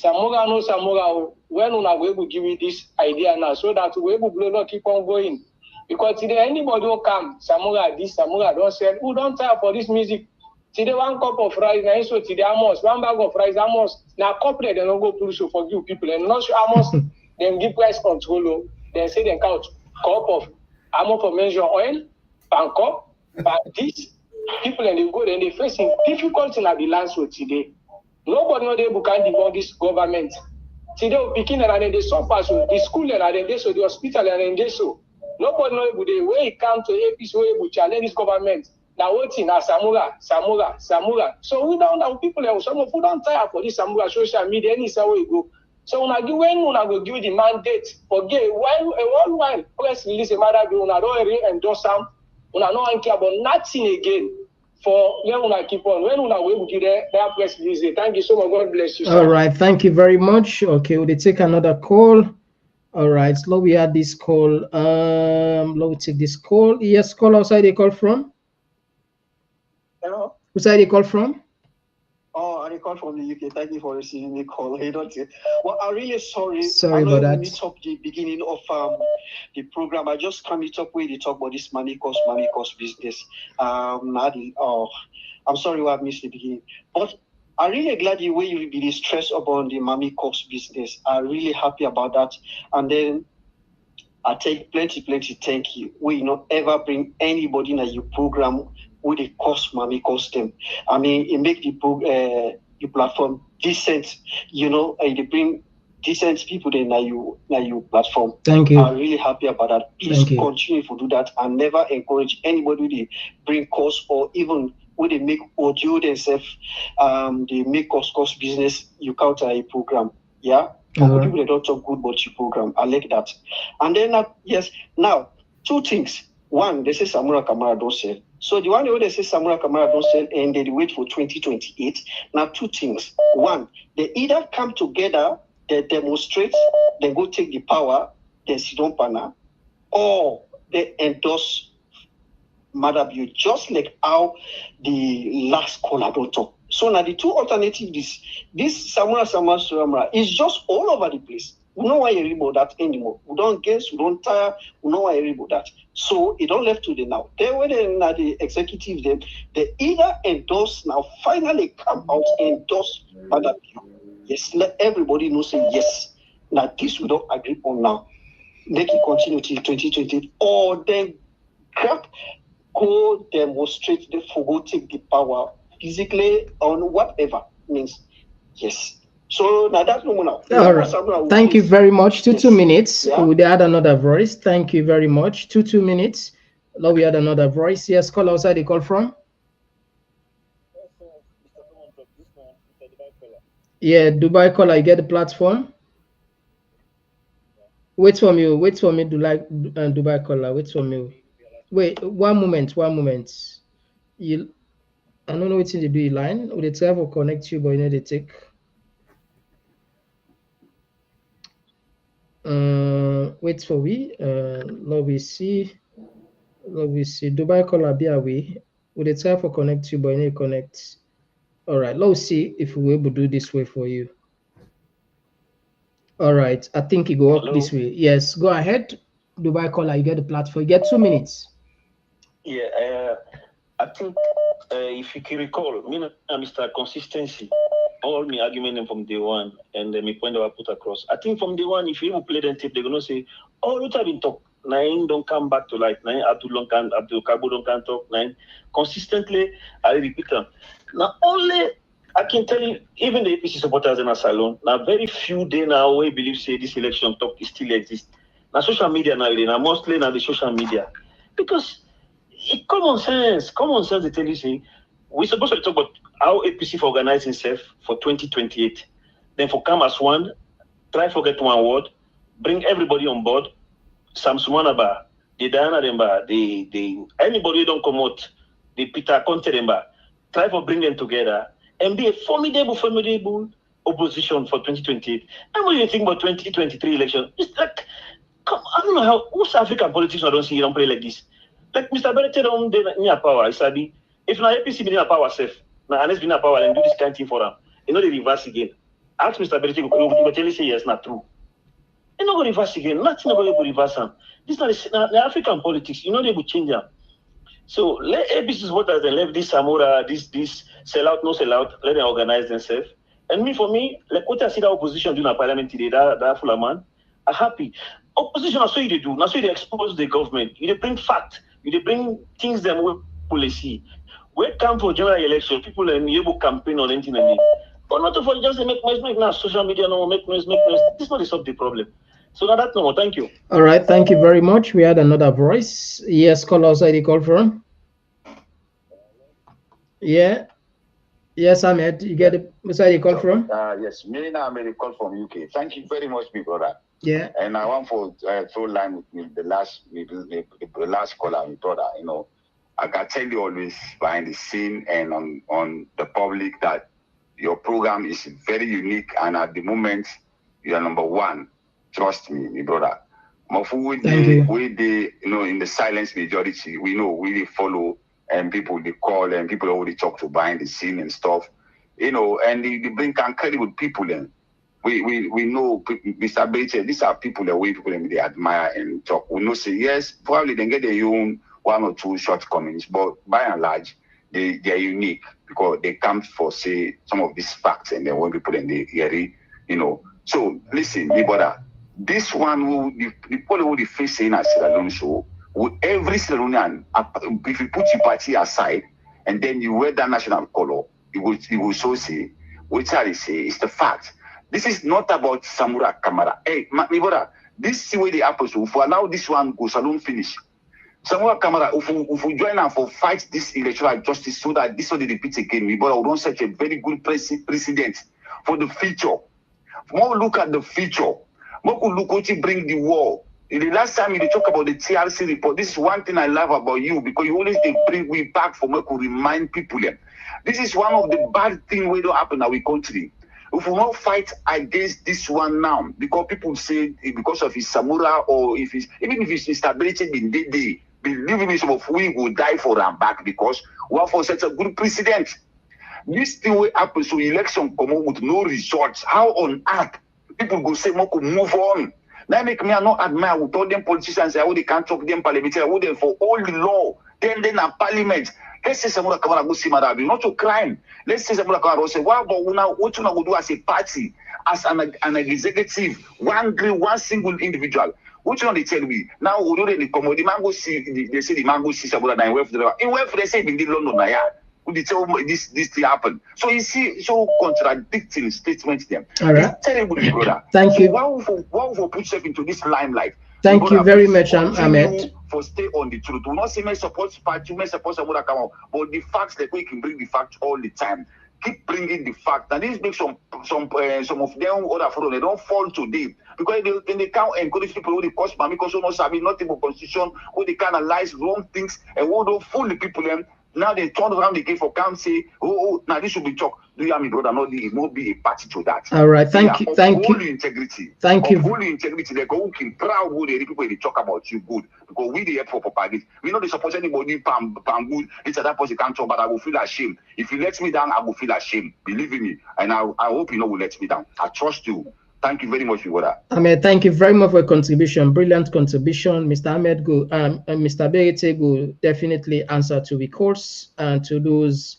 Samura, when una we able give you this idea now, so that we able blow not keep on going. Because today anybody will come, Samura this, Samura don't sell. Who don't tire for this music? Today 1 cup of rice, now so today almost 1 bag of rice, almost now corporate they don't go push so for you people and not sure almost then give price control. Then say they count cup of amount for measure oil, Bangkok, but this people and they go and they facing difficulty in the land so today. Nobody know they can debunk this government. Today we begin and they suffer so the school and they so the hospital and they so nobody know the way it come to APC way we challenge this government. Now waiting na Samura. So we don't know people some of who don't tire for this Samura social media any way we go. So when una go give the mandate for gay while press release a matter be una don't really endorse them, una no care about nothing again. For when una keep on, when una will give their press release. Thank you so much. God bless you. Sir. All right, thank you very much. Okay, we'll take another call. All right, so we had this call. Let me take this call. Yes, call outside the call from. Hello. Outside the call from. Oh, I call from the UK. Thank you for receiving the call. Hey, don't you? Well, I'm really sorry. Sorry about that. Meet up the beginning of the program. I just can't meet up where they talk about this money cost business. I'm sorry I missed the beginning, but I'm really glad the way you be stressed about the mommy cost business. I'm really happy about that. And then I take plenty thank you. We not ever bring anybody in your program with the cost mommy cost them. I mean, it make the platform decent, you know, and they bring decent people then na you platform. Thank you. I'm really happy about that. Please continue to do that and never encourage anybody to bring cost or even when they make audio themselves, they make cost business, you counter a program. Yeah. For good people, they don't talk good about your program. I like that. And then, yes, now, two things. One, they say Samura Kamara don't sell. So the one they say Samura Kamara don't sell and they wait for 2028. Now, two things. One, they either come together, they demonstrate, they go take the power, they sit on panel, or they endorse Maada, just like how the last caller don't talk. So now the two alternatives, this Samura is just all over the place. We don't want to hear about that anymore. We don't guess, we don't tire, we don't want to hear about that. So it don't left to the now. They were the executives, they either endorse now, finally come out and endorse Maada. Yes, let everybody know, say yes. Now this we don't agree on now. Make it continue till 2020, or then go demonstrate the go take the power physically on whatever means. Yes. So now that's no now. All right. Thank you very much. Two minutes. Yeah? We add another voice. Thank you very much. Two minutes. Now we add another voice. Yes, call outside. They call from. Yeah, Dubai caller. You get the platform. Wait for me. Do like Dubai caller. Wait for me. Wait, one moment. You, I don't know what to do. Line. Would it ever connect you, but you know they take. Wait for we. Let me see. Dubai caller be away. Would it ever connect you, but you know connect. All right. Let's see if we're able to do this way for you. All right. I think it go up this way. Yes. Go ahead. Dubai caller. You get the platform. You get 2 minutes. Yeah. I think if you can recall, me and Mr. Consistency, all my argument from day one and my point that I put across. I think from day one, if you even play them tape, they're gonna say, "Oh, what have been talk? Nine don't come back to life. Nine Abdul Kabo don't come talk. Nine consistently." I repeat them. Now only I can tell you, even the APC supporters in a salon. Now very few day now we believe say this election talk still exists. Now social media now mostly now the social media because. Common sense, they tell you, say, we're supposed to talk about how APC for organizing itself for 2028. Then for come as one, try forget one word, bring everybody on board. Sam Sumanaba, the Diana Demba, the anybody don't come out, the Peter Conte Demba, try for bring them together and be a formidable opposition for 2028. And when you think about 2023 election, it's like, I don't know how most African politicians I don't see don't play like this. Like Mr. Bennett don't near power, Isabi. If now APC be near power safe, now unless be near power and do this kind of thing for them, you know they reverse again. Ask Mr. Bennett, you tell you say yes, not true. You know go reverse again, nothing about to reverse them. This is not the African politics, you know they will change them. So let APC's voters and left this Samura, this sell out, no sell out, let them organize themselves. And for me, like what I see the opposition do in a parliament today, that full man, are happy. Opposition, that's what they do. That's why they expose the government. They bring fact. They bring things them we policy. We come for general election, people are able campaign on anything. But not for just make noise, now social media no make noise. This is not solve the problem. So now that's no more. Thank you. All right, thank you very much. We had another voice. Yes, call outside the call from. Yeah. Yes, Ahmed. You get it. Where's the call from? Yes, me now I'm call from UK. Thank you very much, my brother. Yeah. And I want for throw line with the last caller, my brother. You know, I can tell you always behind the scene and on the public that your program is very unique, and at the moment you are number one. Trust me, my brother. We in the silence majority, we know we follow and people they call and people already talk to behind the scene and stuff, you know, and they bring incredible people in. We know Mr. Bates, these are people that they admire and talk. We know say yes, probably they get their own one or two shortcomings, but by and large, they are unique because they come for say some of these facts and then when people in the hear, you know. So listen, my brother, this one who the people who they face in a Sierra Leone show, with every Sierra Leonean, if you put your party aside and then you wear that national color, you will so say, which I say is the fact. This is not about Samura Kamara. Hey, my brother, this is where the apples will allow this one go salon finish. Samura Kamara, if we join and for fight this electoral justice so that this will repeat again, my brother, we don't set a very good precedent for the future. More look at the future. More could look what you bring the war. The last time you talk about the TRC report, this is one thing I love about you, because you always bring me back for me to remind people. This is one of the bad things we don't happen in our country. If we not fight against this one now, because people say because of his Samura, or if it's even if his instability in the day, believe me, some of we will die for them back, because one for such a good precedent. This thing will happen, so election come on with no results. How on earth people go say more could move on? Now make me not admire with all them politicians how they can't talk them parliamentary, how they for all the law, then a parliament. Let's say someone come and go see Maada, not to crime. Let's say someone come and say, what you now do as a party, as an executive, one single individual. What you know they tell me? Now we don't really come. The man go see, they say the man go see someone that in where they say in London now, yeah. They tell this thing happen. So you see, so contradicting statements them. All right. It's terrible, brother. Thank you. Why we put yourself into this limelight? Thank you very much, Ahmed. For stay on the truth. We not say may support party, may support someone that come out, but the facts that we can bring the facts all the time. Keep bringing the fact, and this makes some of them other for they don't fall today, because they can't encourage people who they cause because you know sabi nothing but constitution, who they can analyze wrong things and who don't fool the people them. Now they turn around again for come say, now this should be talk. Do you have me, brother? No, it won't be a party to that. All right, thank you. Integrity. Thank you. Holy integrity. They go looking proud who the people they talk about you good, because we the help for propagate. We know they support anybody pam good. This other person can't talk, but I will feel ashamed. If you let me down, I will feel ashamed. Believe in me, and I hope you know will let me down. I trust you. Thank you very much, brother. Ahmed, thank you very much for your contribution. Brilliant contribution. Mr. Ahmed go Mr. Berete will definitely answer to the calls and to those.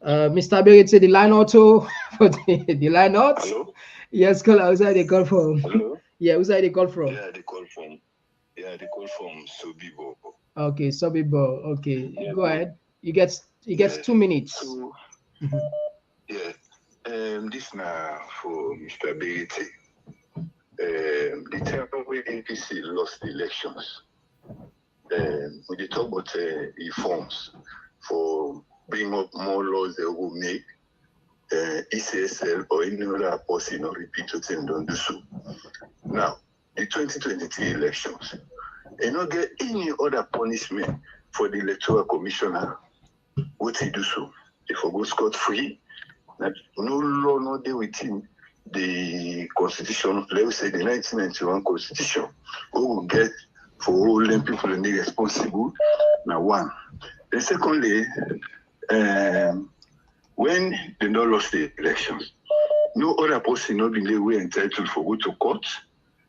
Mr. Berete, the line auto for the line out. Hello? Yes, call outside the call from. Hello? Yeah, who's the call from? Yeah, the call from Sobibo. Okay, Sobibo. Okay, Yeah, go ahead. You get 2 minutes. So, this now for Mr. Berete. The time when NPC lost the elections, when they talk about reforms for bring up more laws that will make ECSL or any other policy not repeat what they don't do so. Now, the 2023 elections, they not get any other punishment for the electoral commissioner. What he do so? They forgo scot-free. No law, no deal with him. The constitution, let's say the 1991 constitution, who will get for all them people and they responsible. Now one. Then secondly, when they not lost the elections, no other person not been way entitled for go to court,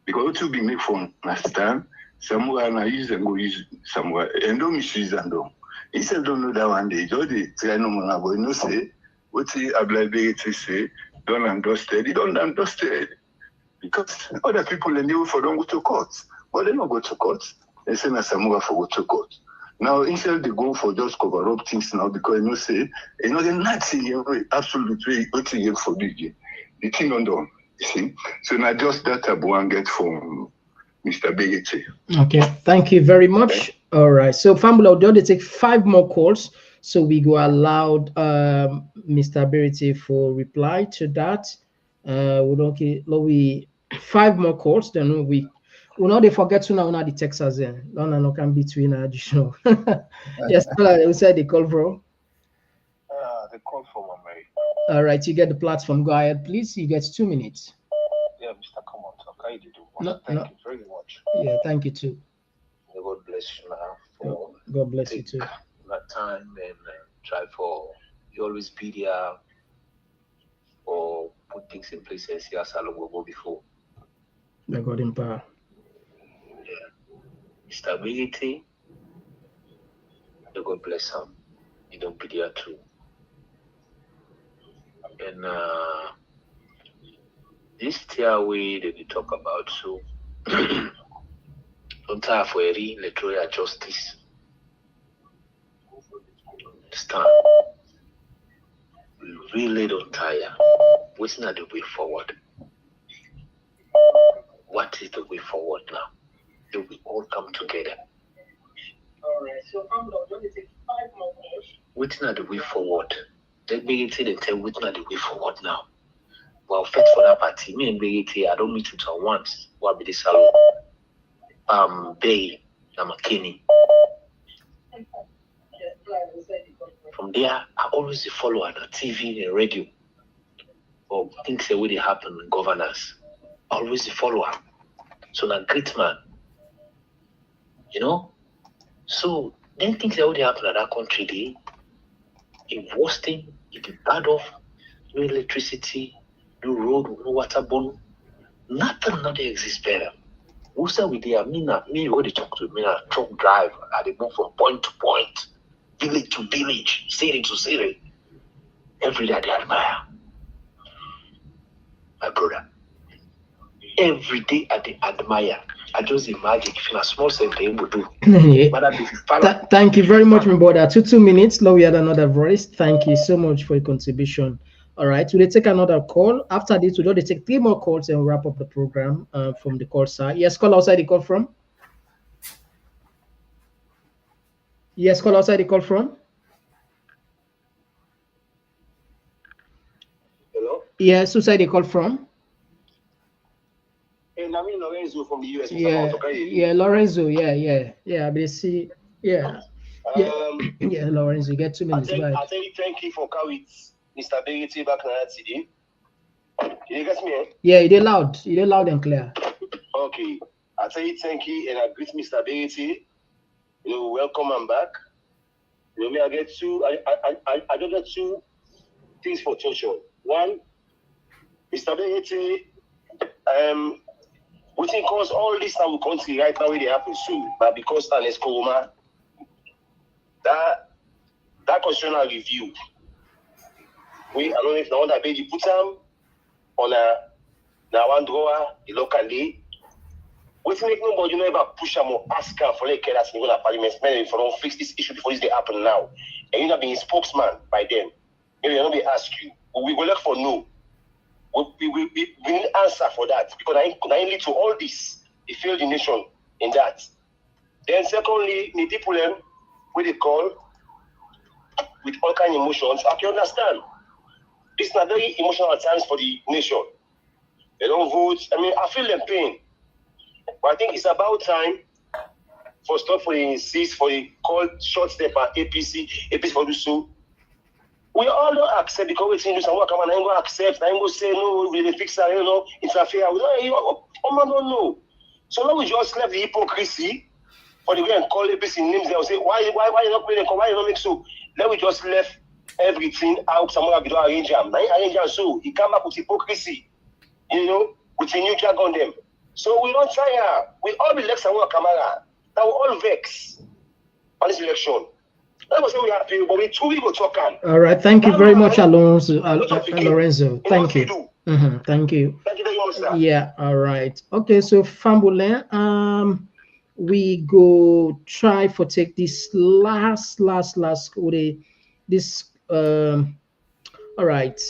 because what to be made for last time, somewhere and I use and go use somewhere and don't misuse and don't. He said don't know that one day, don't they try no more, but no say what he ability say. Done and dusted. They don't and dusted because other people in the for don't go to court, but they don't go to court. They say na Samuga for go to court. Now instead they go for just cover up things now because say the Nazi absolutely what you for the thing on done. You see, so now just that I want get from Mr. Berete. Okay, thank you very much. Okay. All right, so Fambula, we'll take 5 more calls. So we go allowed Mr. Berete for reply to that. We 5 more calls. Then we know they forget to know the Texas then. No can between additional. Yes, who said they call from? The call from America. All right, you get the platform. Go ahead, please. You get 2 minutes. Yeah, Mr. Komon-Tok, how you do? Thank you very much. Yeah, thank you too. God bless you now for God bless you too. That time and try for you always be there or put things in place as you as I go before. The God in power. Yeah. Stability. The God bless him. You don't be there too. And this stairway that we talk about, so don't have for any electoral justice. Stand. We really don't tire. What's not the way forward? What is the way forward now? Do we all come together? Alright, so I'm going to take 5 more minutes. What's not the way forward? Let me say the term, what's not the way forward now? Well, fit for that party. Me and BT, I don't meet with her once. What be the salon? Bay, I'm a Kenny. From there, I always follow on the TV and radio. Or things that really happen in governance. I always follow her. So na great man. You know? So then things that really happen in that country, the worst thing, it be bad off, no electricity, no road, no water borne. Nothing not exists better. Who say we there? Me when they talk to me, a truck drive, they move from point to point, village to village, city to city. Every day they admire. My brother. Every day they admire. I just imagine if in a small center they would do. Thank you very much, my brother. 2 minutes. Now we had another voice. Thank you so much for your contribution. All right, we'll take another call. After this, we'll take 3 more calls and wrap up the program from the call side. Yes, call outside the call from. Yes, call outside the call from. Hello? Yes, outside the call from. Hey, Nami Lorenzo from the US. Yeah, Lorenzo. Yeah. I see. Yeah. Yeah, Lorenzo, you get 2 minutes. I tell you, thank you for coming, Mr. Berity back now today. You get me? Eh? Yeah, you did loud. You did loud and clear. Okay. I tell you, thank you, and I greet Mr. Berity. You know, welcome and back. You know, me, I just get 2 things for Churchill. One, Mr. Berity, we think cause all this now country right now where they happen soon, but because an Escoma, that constitutional review, I don't know if the one that made you put them on one drawer locally. We make nobody ever push them or ask them for like that's in the parliament if you don't fix this issue before this happen now. And you not being spokesman by them. Maybe not be ask you. But we will look for no. We need answer for that because I lead to all this. They failed the nation in that. Then secondly, the people where they call with all kind of emotions, I can understand. This is not very emotional times for the nation. They don't vote. I mean, I feel them pain. But I think it's about time for stop for the insist for the call short step at APC for do so. We all don't accept because we think someone come and I ain't gonna accept, I ain't gonna say no, we fix that, interfere. We don't know. So now we just left the hypocrisy for the way and call APC names and say, why you not playing why you not make so? Then we just left everything out, someone have to arrange them. So he come back with hypocrisy, with a new drag on them. So we don't try. We all elect someone Kamara. That we all vex on this election. That was we happy, but we go talk. All right, thank you very much, Lorenzo. Thank you. Thank you. Thank you very much, sir. Yeah, all right. Okay, so Fambulin, we go try for take this last this all right,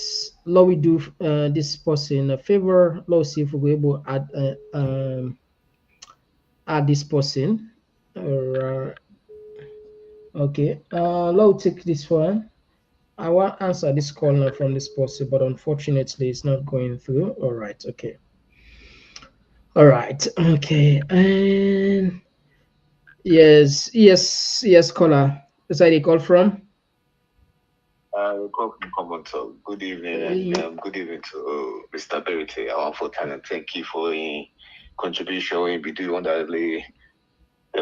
let we do this person a favor. Let's see if we're able to add this person. All right. Okay, let's take this one. I want to answer this call now from this person, but unfortunately it's not going through. All right, okay. All right, okay. And yes, caller. Is that a call from? We call from Komon-Tok. Good evening, and good evening to Mr. Berity. I want to thank you for the contribution we be doing under the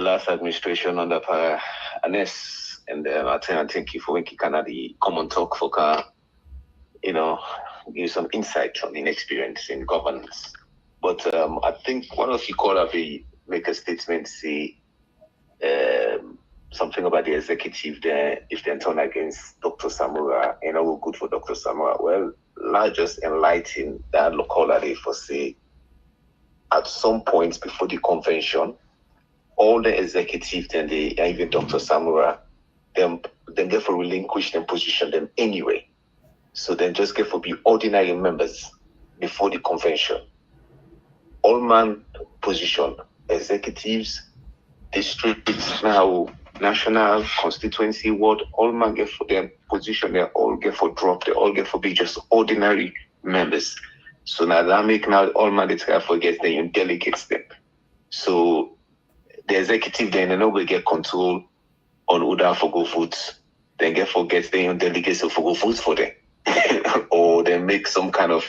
last administration under Anes, and I thank you for making the Komon-Tok for give some insight on the experience in governance. But I think one of you call up make a statement, say something about the executive there, if they turn against Dr. Samura, we're good for Dr. Samura. Well, let's just enlighten that locality for say at some points before the convention, all the executive and even Dr. Samura, them get for relinquish them position them anyway. So then just get for be ordinary members before the convention. All man position, executives, districts now, national, constituency, ward, all man get for their position, they all get for drop, they all get for be just ordinary members. So now that make now all mandatory forget then you delegates them. So the executive then will get control on who that for go votes. Then get forget then you delegates for go votes for them. Or they make some kind of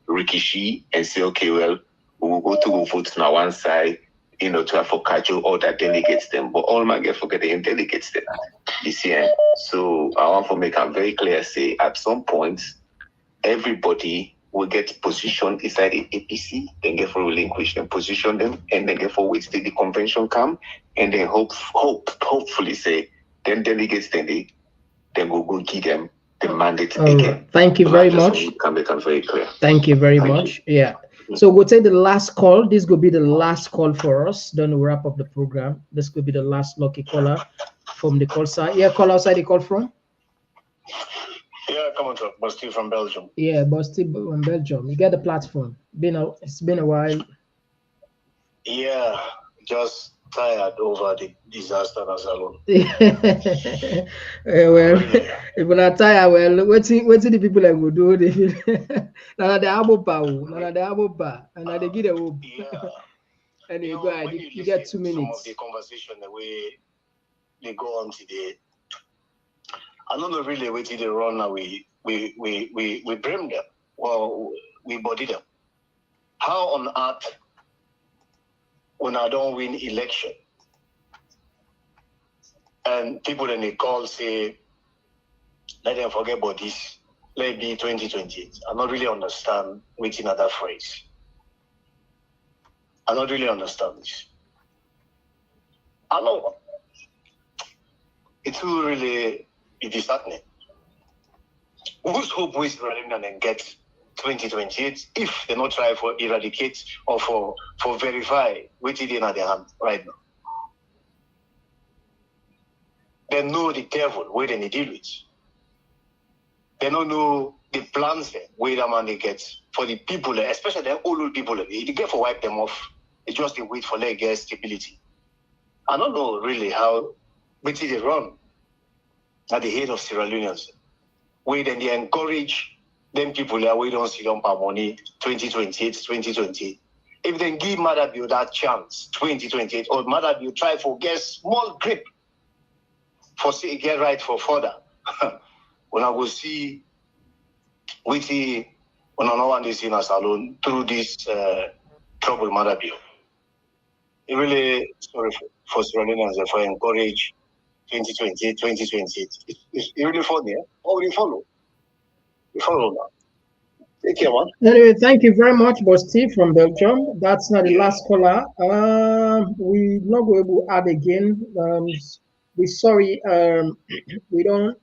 rikishi and say, okay, well, we will go to vote on one side, to for catch all that delegates them. But all my get forget they delegates them. You see, so I want to make it very clear, say at some point, everybody will get positioned inside the APC, then get for relinquish and position them, and then get for wait till the convention come, and then hopefully say, then delegates then we'll go give them the mandate again. Thank you very much. Can become very clear. Thank you very much. Yeah. So we'll take the last call. This will be the last call for us. Then we'll wrap up the program. This could be the last lucky caller from the call side. Yeah, call outside the call from. Yeah, Komon-Tok, but still from Belgium. Yeah, but still from Belgium. You get the platform. It's been a while. Yeah, just tired over the disaster as alone. Well, if we're not tired, well, what's the people that will do? They feel now they have and they get a hope. And you go ahead, you get 2 minutes. Some of the conversation the way they go on today. I don't know really where they run now. We blame them. Well, we body them. How on earth when I don't win election and people then they call say let them forget about this, let it be 2028. I don't really understand waiting at that phrase. I don't really understand this. I know it will really be disheartening. Whose hope is running and get 2028 if they not try for eradicate or for verify which is in their hand right now? They know the devil where they deal with. They don't know the plans there where the man they get for the people, especially the old people. They get for wipe them off. It's just a wait for their get stability. I don't know really how which they run at the head of Sierra Leoneans. Where then they encourage them people there we don't see them for money 2028, 2028. If they give Maada that chance 2028 or Maada try for get small grip for say get right for further. When I will see when I know one is in us alone through this trouble Maada. It really sorry for Sierra Leoneans for encourage 2028, 2028. It's really funny, eh? Oh, we follow. We follow now. Take care, man. Anyway, thank you very much, Boss Steve from Belgium. That's not the last caller. We not going to add again. We sorry. We don't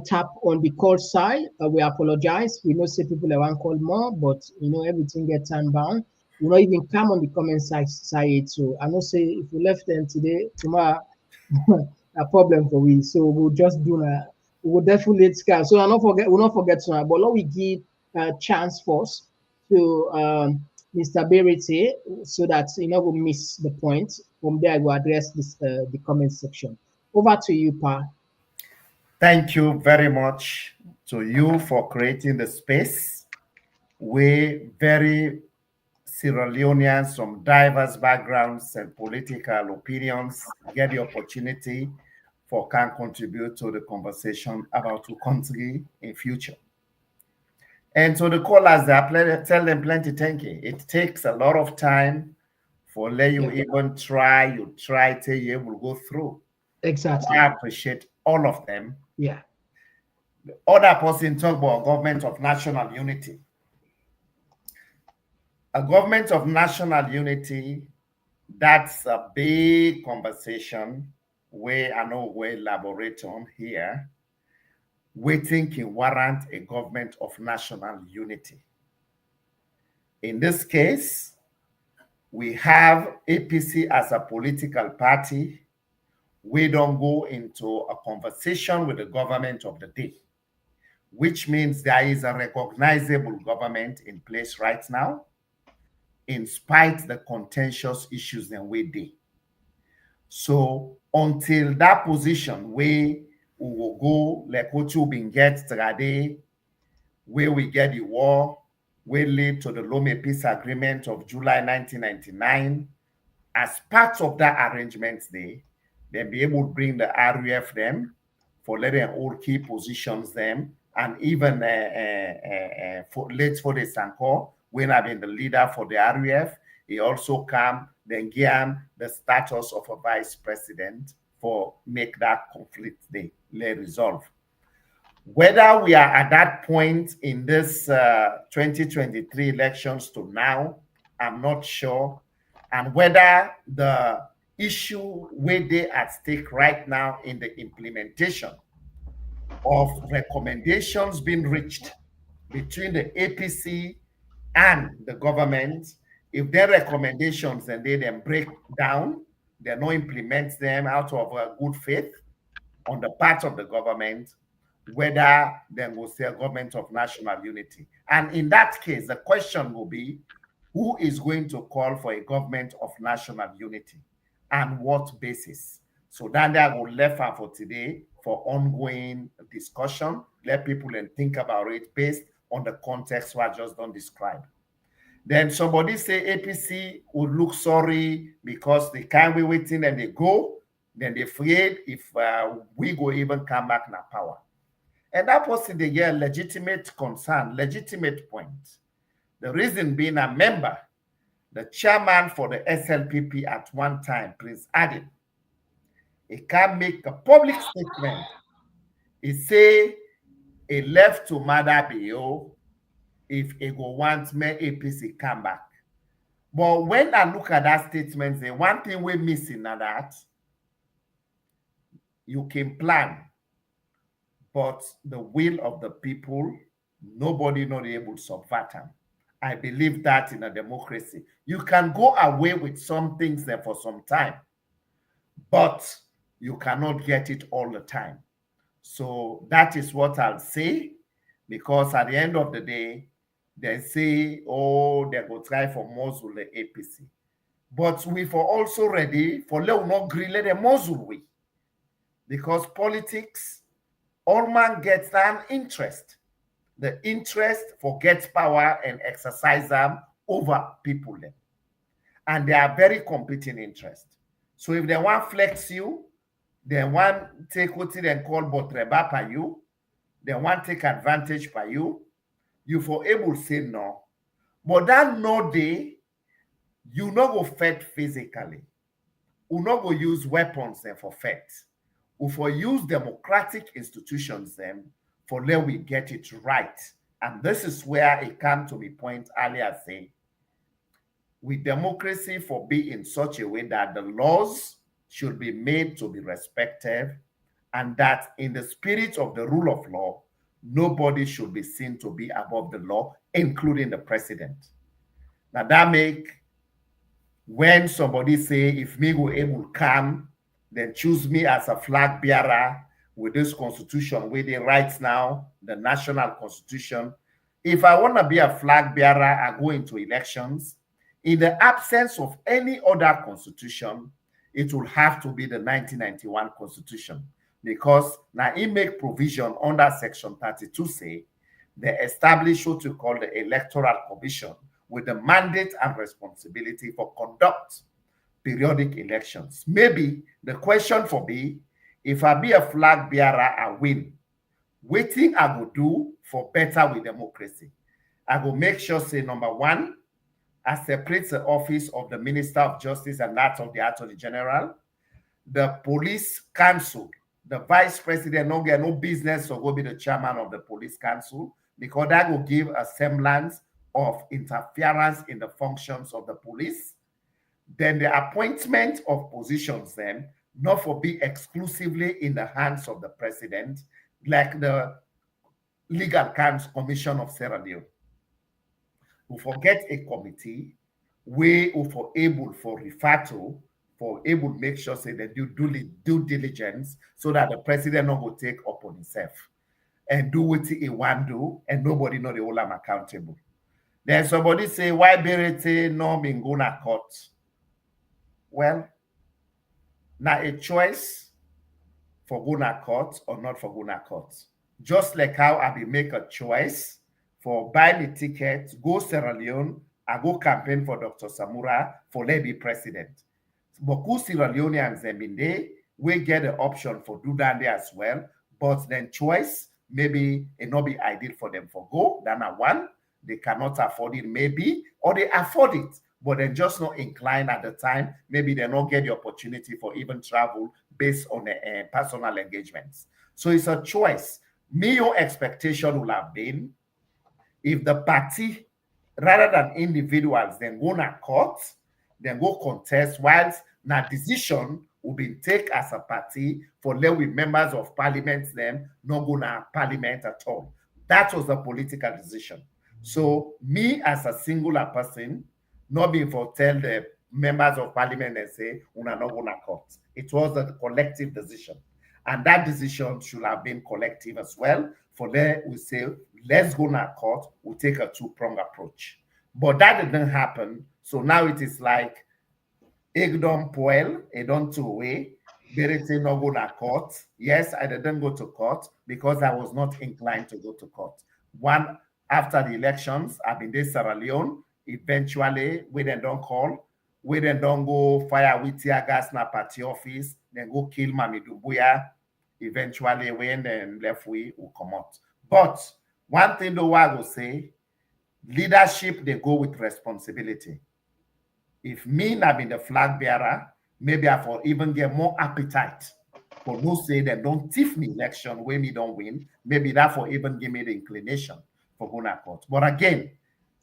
tap on the call side. We apologize. We know say people that want call more, but everything gets time bound. We not even come on the comment side. So I know say if we left them today, tomorrow, a problem for we. So we'll just do that. We will definitely scan. So we'll not forget tonight. But let we give a chance first to Mr. Berete so that we'll miss the point. From there, I will address this the comment section. Over to you, Pa. Thank you very much to you for creating the space where very Sierra Leoneans from diverse backgrounds and political opinions get the opportunity can contribute to the conversation about the country in future. And so the callers, tell them plenty thank you. It takes a lot of time for let you even try till you will go through. Exactly. I appreciate all of them. Yeah. The other person talk about government of national unity. A government of national unity, that's a big conversation where I know we elaborate on here. We think it warrant a government of national unity. In this case, we have APC as a political party. We don't go into a conversation with the government of the day, which means there is a recognizable government in place right now, in spite the contentious issues that we did. So until that position where we will go like what you've been get today, where we get the war, will lead to the Lome Peace Agreement of July 1999. As part of that arrangement, they be able to bring the RUF them for letting all key positions them, and even for late for the Sanko, when I've been the leader for the RUF, he also come then give him the status of a vice president for make that conflict they resolve. Whether we are at that point in this 2023 elections to now, I'm not sure. And whether the issue where they at stake right now in the implementation of recommendations being reached between the APC and the government, if their recommendations and they then break down, they don't implement them out of good faith on the part of the government, whether they will say a government of national unity. And in that case, the question will be, who is going to call for a government of national unity and what basis? So then I will left her for today for ongoing discussion. Let people then think about it based on the context I just don't describe. Then somebody say APC would look sorry because they can't be waiting and they go. Then they're afraid if we go even come back in power. And that was the legitimate concern, legitimate point. The reason being a member, the chairman for the SLPP at one time, Prince Adi, he can make a public statement. He say he left to Maada BO if he go want me APC come back. But when I look at that statement, the one thing we're missing now that you can plan, but the will of the people, nobody not able to subvert them. I believe that in a democracy. You can go away with some things there for some time, but you cannot get it all the time. So that is what I'll say, because at the end of the day, they say, oh, they go try for Mosul, the APC. But we for also ready for let not grill the Mosul we. Because politics, all man gets an interest. The interest for get power and exercise them over people then. And they are very competing interests. So if they want flex you, they want take what they call botreba by you, they want take advantage by you, you for able to say no. But that no day, you not go fight physically. You not go use weapons then for fight. You for use democratic institutions then for let we get it right. And this is where it came to me point earlier saying, with democracy for be in such a way that the laws should be made to be respected, and that in the spirit of the rule of law, nobody should be seen to be above the law, including the president. Now that make, when somebody say, if me go able to come, then choose me as a flag bearer with this constitution, with the rights now, the national constitution. If I want to be a flag bearer, I go into elections. In the absence of any other constitution, it will have to be the 1991 constitution, because now it make provision under section 32 say they establish what you call the electoral commission with the mandate and responsibility for conduct periodic elections. Maybe the question for me, if I be a flag bearer, I win. Waiting I will do for better with democracy. I will make sure, say, number one, I separate the office of the Minister of Justice and that of the Attorney General. The Police Council, the Vice President, don't get no business to go be the chairman of the Police Council, because that will give a semblance of interference in the functions of the police. Then the appointment of positions then, not for be exclusively in the hands of the president, like the Legal Counsel Commission of Sierra Leone. We forget a committee where we for able for refer to, for able to make sure say that you do due diligence so that the president not will take upon himself and do what he want do, and nobody know the whole am accountable. Then somebody say, why Berete no been go na court? Well, now a choice for go na court or not for go na court. Just like how I will make a choice for buy me ticket, go Sierra Leone, I go campaign for Dr. Samura for let be president. But Sierra Leoneans them in there, we get the option for do that there as well, but then choice maybe it not be ideal for them for go, than a one, they cannot afford it maybe, or they afford it, but they're just not inclined at the time. Maybe they not get the opportunity for even travel based on the personal engagements. So it's a choice. Me, your expectation will have been if the party, rather than individuals, then go to court, then go contest, whilst na decision will be take as a party for let with members of parliament them not go to parliament at all. That was a political decision. So me as a singular person, not being for tell the members of parliament and say, una not go to court. It was a collective decision. And that decision should have been collective as well. For there, we say, let's go to court, we'll take a two-pronged approach. But that didn't happen. So now it is like, Egdon Poel, Edon Tuwe, Berete no go to court. Yes, I didn't go to court because I was not inclined to go to court. One, after the elections, I've been there Sierra Leone. Eventually, we then don't call. We then don't go fire with tear gas na party office, then go kill Mami Dubuya. Eventually, when then left we will come out. But one thing though I will say, leadership, they go with responsibility. If me not been the flag bearer, maybe I for even get more appetite for no say that don't thief me election where me don't win. Maybe that for even give me the inclination for going to court. But again,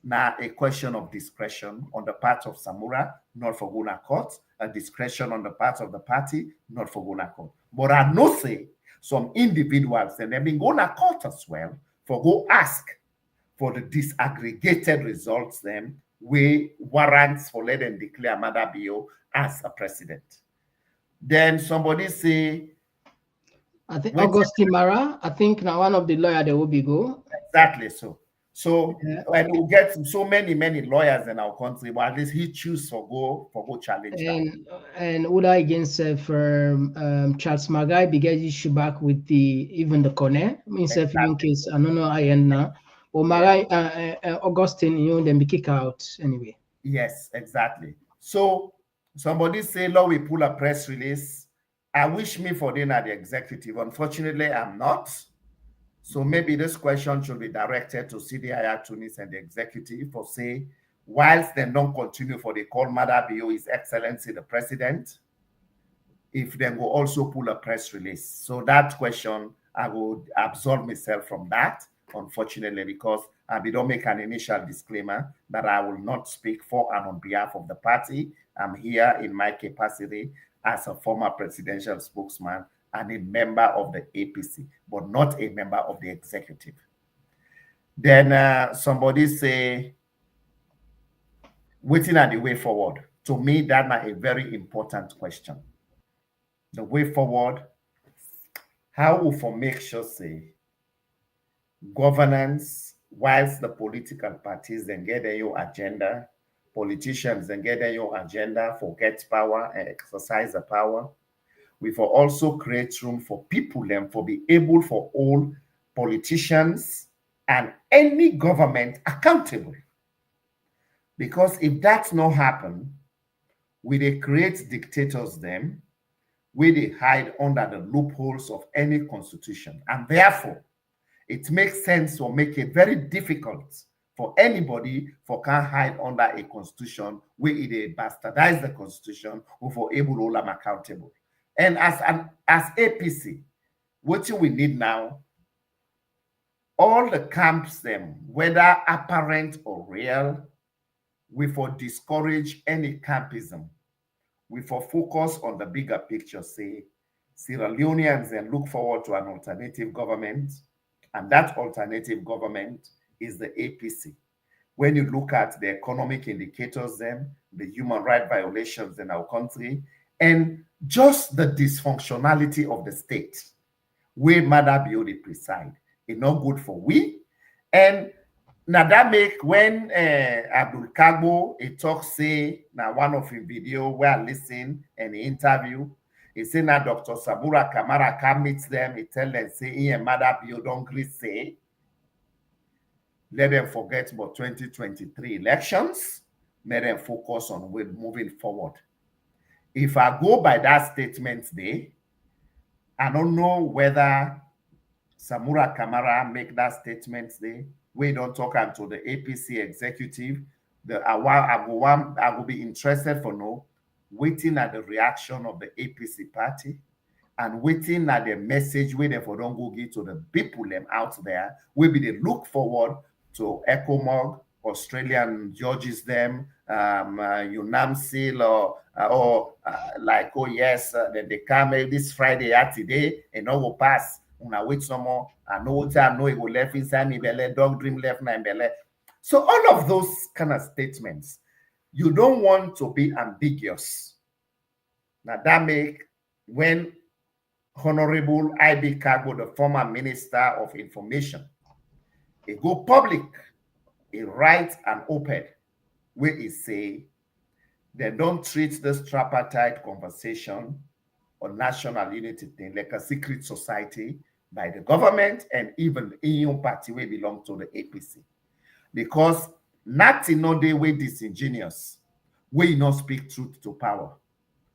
now a question of discretion on the part of Samura, not for going to court, a discretion on the part of the party, not for going to court. But I know say some individuals, and they've been going to court as well, for go ask for the disaggregated results then, we warrants for let them declare Maada Bio as a president. Then somebody say, I think Augustine Mara, I think now one of the lawyers there will be go. Exactly so. So and we'll get so many lawyers in our country, but at least he choose for go challenge and Uda against Charles Magai because issue back with even the corner. Means if in case I don't know I end now. Or Magai Augustine, then be kicked out anyway. Yes, exactly. So somebody say, Lord, we pull a press release. I wish me for dinner the executive. Unfortunately, I'm not. So maybe this question should be directed to CDIR Tunis and the executive for say, whilst they don't continue for the call Maada Bio, His Excellency the President, if they will also pull a press release. So that question, I would absolve myself from that, unfortunately, because I don't make an initial disclaimer that I will not speak for and on behalf of the party. I'm here in my capacity as a former presidential spokesman and a member of the APC, but not a member of the executive. Then somebody say, waiting at the way forward. To me, that's a very important question. The way forward, how we for make sure say governance, whilst the political parties then get your agenda, politicians then get your agenda for get power and exercise the power. We for also create room for people then for be able for all politicians and any government accountable. Because if that's not happen, we they create dictators then, we they hide under the loopholes of any constitution. And therefore, it makes sense to make it very difficult for anybody for can hide under a constitution where it bastardize the constitution or for able to hold them accountable. And as APC, what we need now, all the camps them, whether apparent or real, we for discourage any campism. We for focus on the bigger picture, say, Sierra Leoneans and look forward to an alternative government, and that alternative government is the APC. When you look at the economic indicators then, the human rights violations in our country, and just the dysfunctionality of the state, where Maada Bio preside, it's not good for we. And now that make when Abdul Kagbo he talk say now one of his video where I listen and he interview, he say now Dr. Samura Kamara come meet them, he tell them say he and Maada Bio don't agree say. Let them forget about 2023 elections. Let them focus on moving forward. If I go by that statement there, I don't know whether Samura Kamara make that statement there. We don't talk to the APC executive. I will be interested for know, waiting at the reaction of the APC party and waiting at the message where they for don't go give to the people them out there. We be they look forward to ECOMOG, Australian judges them, UNAMSIL or like, oh yes, then they come this Friday at today and all will pass. Una wait some more. I know what I know it will left inside me belly, dog dream left my belly. So all of those kind of statements, you don't want to be ambiguous. Now that make when Honorable IB Cargo, the former Minister of Information, he go public, he write an op-ed where he say they don't treat this tripartite conversation on national unity thing like a secret society by the government and even the EU party will belong to the APC. Because nothing no day way disingenuous, where you not speak truth to power,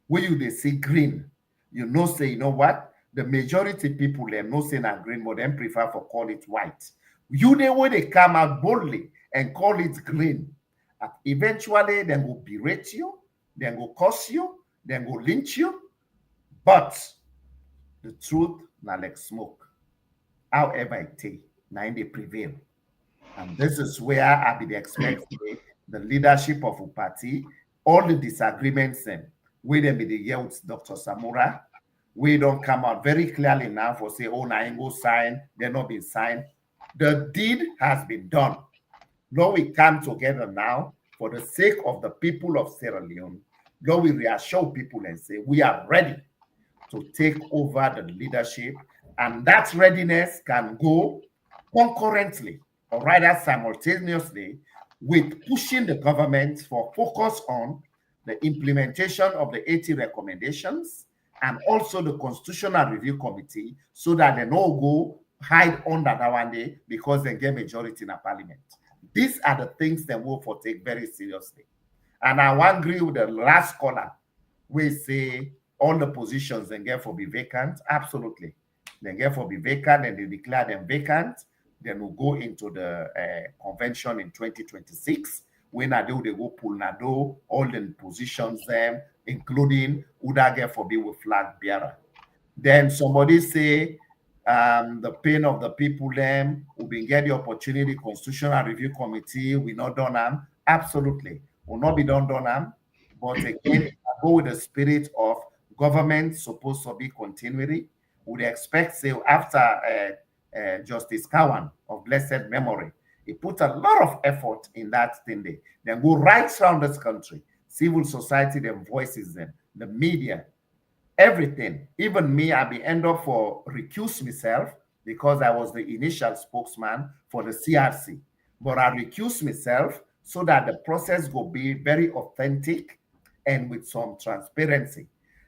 where you they say green, you know say, you know what? The majority people them no say not green, but them prefer for call it white. You the way they come out boldly and call it green. Eventually, then will berate you, then will curse you, then will lynch you. But the truth not like smoke. However it take, now they prevail. And this is where I be expecting the leadership of a party, all the disagreements and where they be the year with Dr. Samura. We don't come out very clearly now for say, oh, I ain't go sign, they're not been signed. The deed has been done. Lord, we come together now for the sake of the people of Sierra Leone. Lord, we reassure people and say, we are ready to take over the leadership. And that readiness can go concurrently or rather simultaneously with pushing the government for focus on the implementation of the 80 recommendations and also the Constitutional Review Committee so that they no go hide under that one day because they get majority in the parliament. These are the things that we'll for take very seriously. And I want to agree with the last caller. We say all the positions they get for be vacant. Absolutely. They get for be vacant and they declare them vacant. Then we'll go into the convention in 2026. When I do, they go pull Nado, all the positions them, including Udage for be with flag bearer. Then somebody say the pain of the people them, we been get the opportunity, Constitutional Review Committee, we not done them. Absolutely. Will not be done them. But again, I go with the spirit of government supposed to be continuity. Would expect say after Justice Cowan of blessed memory, he put a lot of effort in that thing there. Then go right around this country, civil society, them voices them, the media, everything. Even me, I be end up for recuse myself because I was the initial spokesman for the CRC. But I recuse myself so that the process will be very authentic and with some transparency.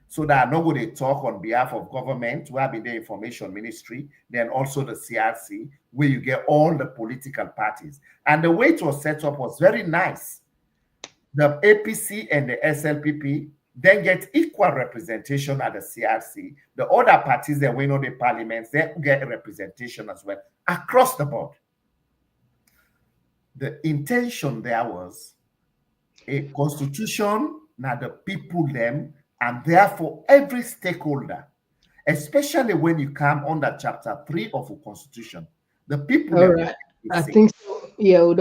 So that I know what they talk on behalf of government, where be the information ministry, then also the CRC, where you get all the political parties. And the way it was set up was very nice. The APC and the SLPP then get equal representation at the CRC. The other parties that win on the parliaments, they get representation as well across the board. The intention there was a constitution, now the people them, and therefore every stakeholder, especially when you come under Chapter 3 of the Constitution, the people. All right, I think so. Yeah, we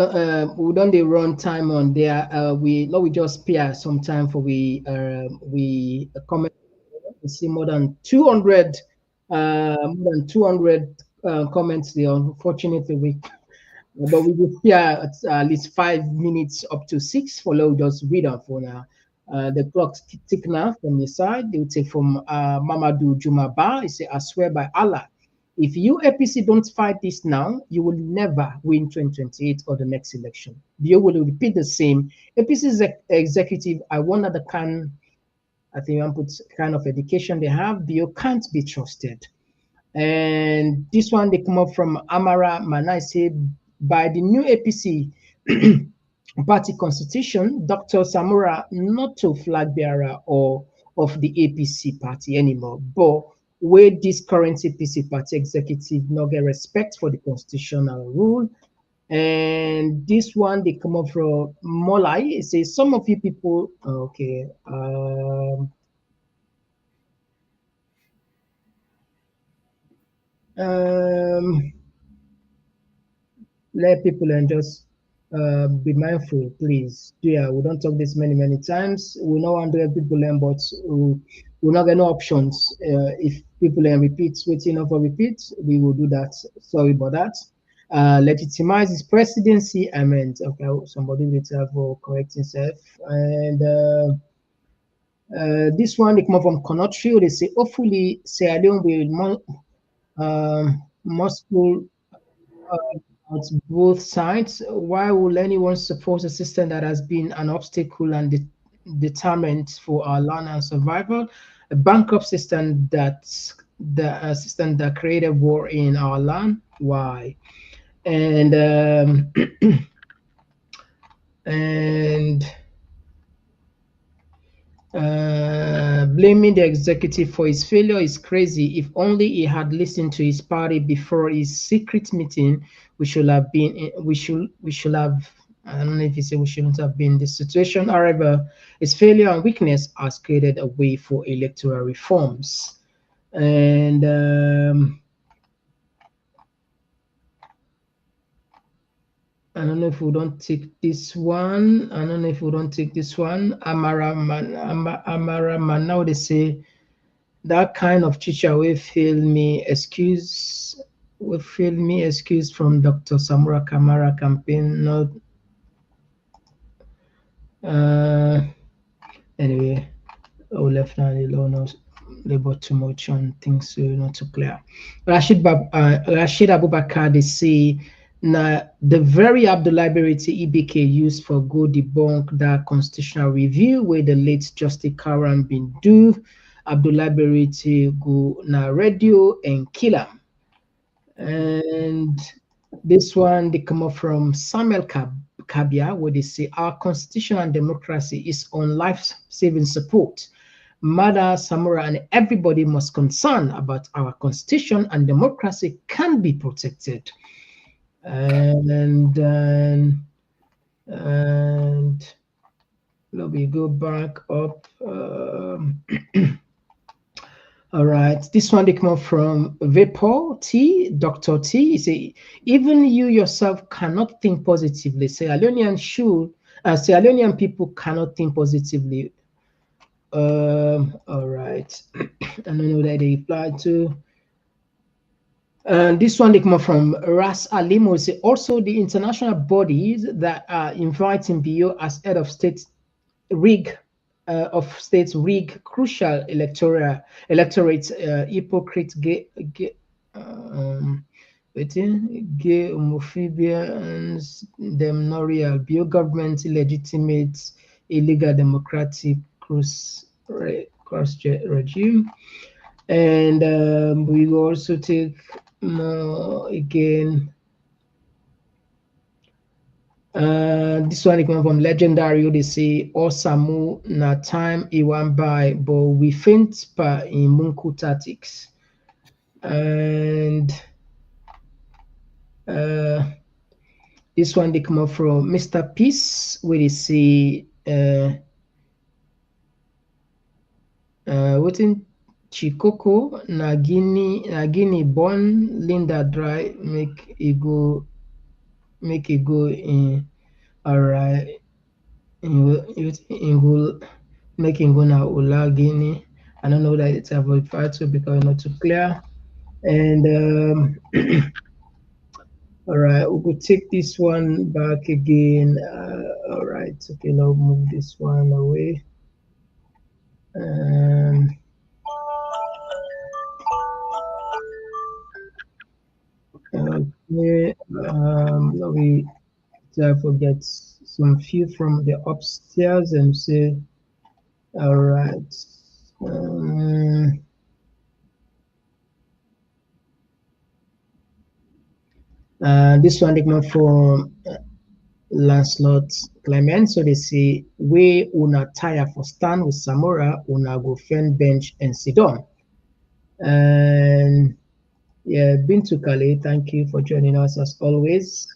don't they run time on there. We just spare some time for we comment. We see more than 200 comments there. Unfortunately, but we will spare at least 5 minutes up to 6 for just read on for now. The clock's tick now from the side. They will take from Mamadou Jumaba. He say, I swear by Allah, if you APC don't fight this now, you will never win 2028 or the next election. You will repeat the same. APC's executive, I wonder the kind of education they have, you can't be trusted. And this one, they come up from Amara Mana, say, by the new APC party constitution, Dr. Samura not to flag bearer or of the APC party anymore, but where this current APC party executive not get respect for the constitutional rule. And this one they come up from Molai. It says some of you people okay. Let people and just be mindful, please. Yeah, we don't talk this many times. We know 100 people learn, but we not get no options. If people learn repeat, waiting for repeat, we will do that. Sorry about that. Legitimize his presidency. I meant okay. Somebody later for correcting self. And this one they come up from Conotrio. They say hopefully Sierra Leone will Moscow at both sides. Why will anyone support a system that has been an obstacle and determinant for our land and survival? A bankrupt system that created war in our land. Why? And and blaming the executive for his failure is crazy. If only he had listened to his party before his secret meeting, we should have been. We should have. I don't know if he said we shouldn't have been in this situation. However, his failure and weakness has created a way for electoral reforms. And I don't know if we don't take this one. Amara man. Now they say that kind of teacher will fail me excuse from Dr. Samura Kamara campaign. Not anyway. Oh, left hand alone labor too much on things so not too clear. Rashid Abubakar they say now the very Abdullah Beriti EBK used for go debunk that constitutional review where the late Justice Karan bin do Abdullah Beriti go na radio and kill him. And this one they come up from Samuel Kabia where they say our constitution and democracy is on life-saving support. Maada, Samura, and everybody must concern about our constitution and democracy can be protected. And let me go back up. All right, this one they come up from Vapor T, Dr. T. He say, even you yourself cannot think positively. Sierra Leonean people cannot think positively. All right. I don't know that they reply to. And this one they come up from Ras Alimo. Say also the international bodies that are inviting BO as head of state rig crucial electorate hypocrite gay homophobia and them not real bio government illegitimate illegal democratic cross regime. And we will also take again this one comes from legendary. They say Osamu na time iwan by but we faint pa in Munku tactics. And this one they come up from Mr. Peace where they say what in Chikoko Nagini born Linda dry make it go in. All right, in go making go now Ulagini. I don't know that it's a void to because not too clear. And all right, we could take this one back again. All right, okay, now move this one away. Okay, now we forget some few from the upstairs and say, all right. This one they come from Lancelot Clement. So they say, we una tire for stand with Samora, una go fend bench and sit down. And yeah, Bintu Kale, thank you for joining us as always.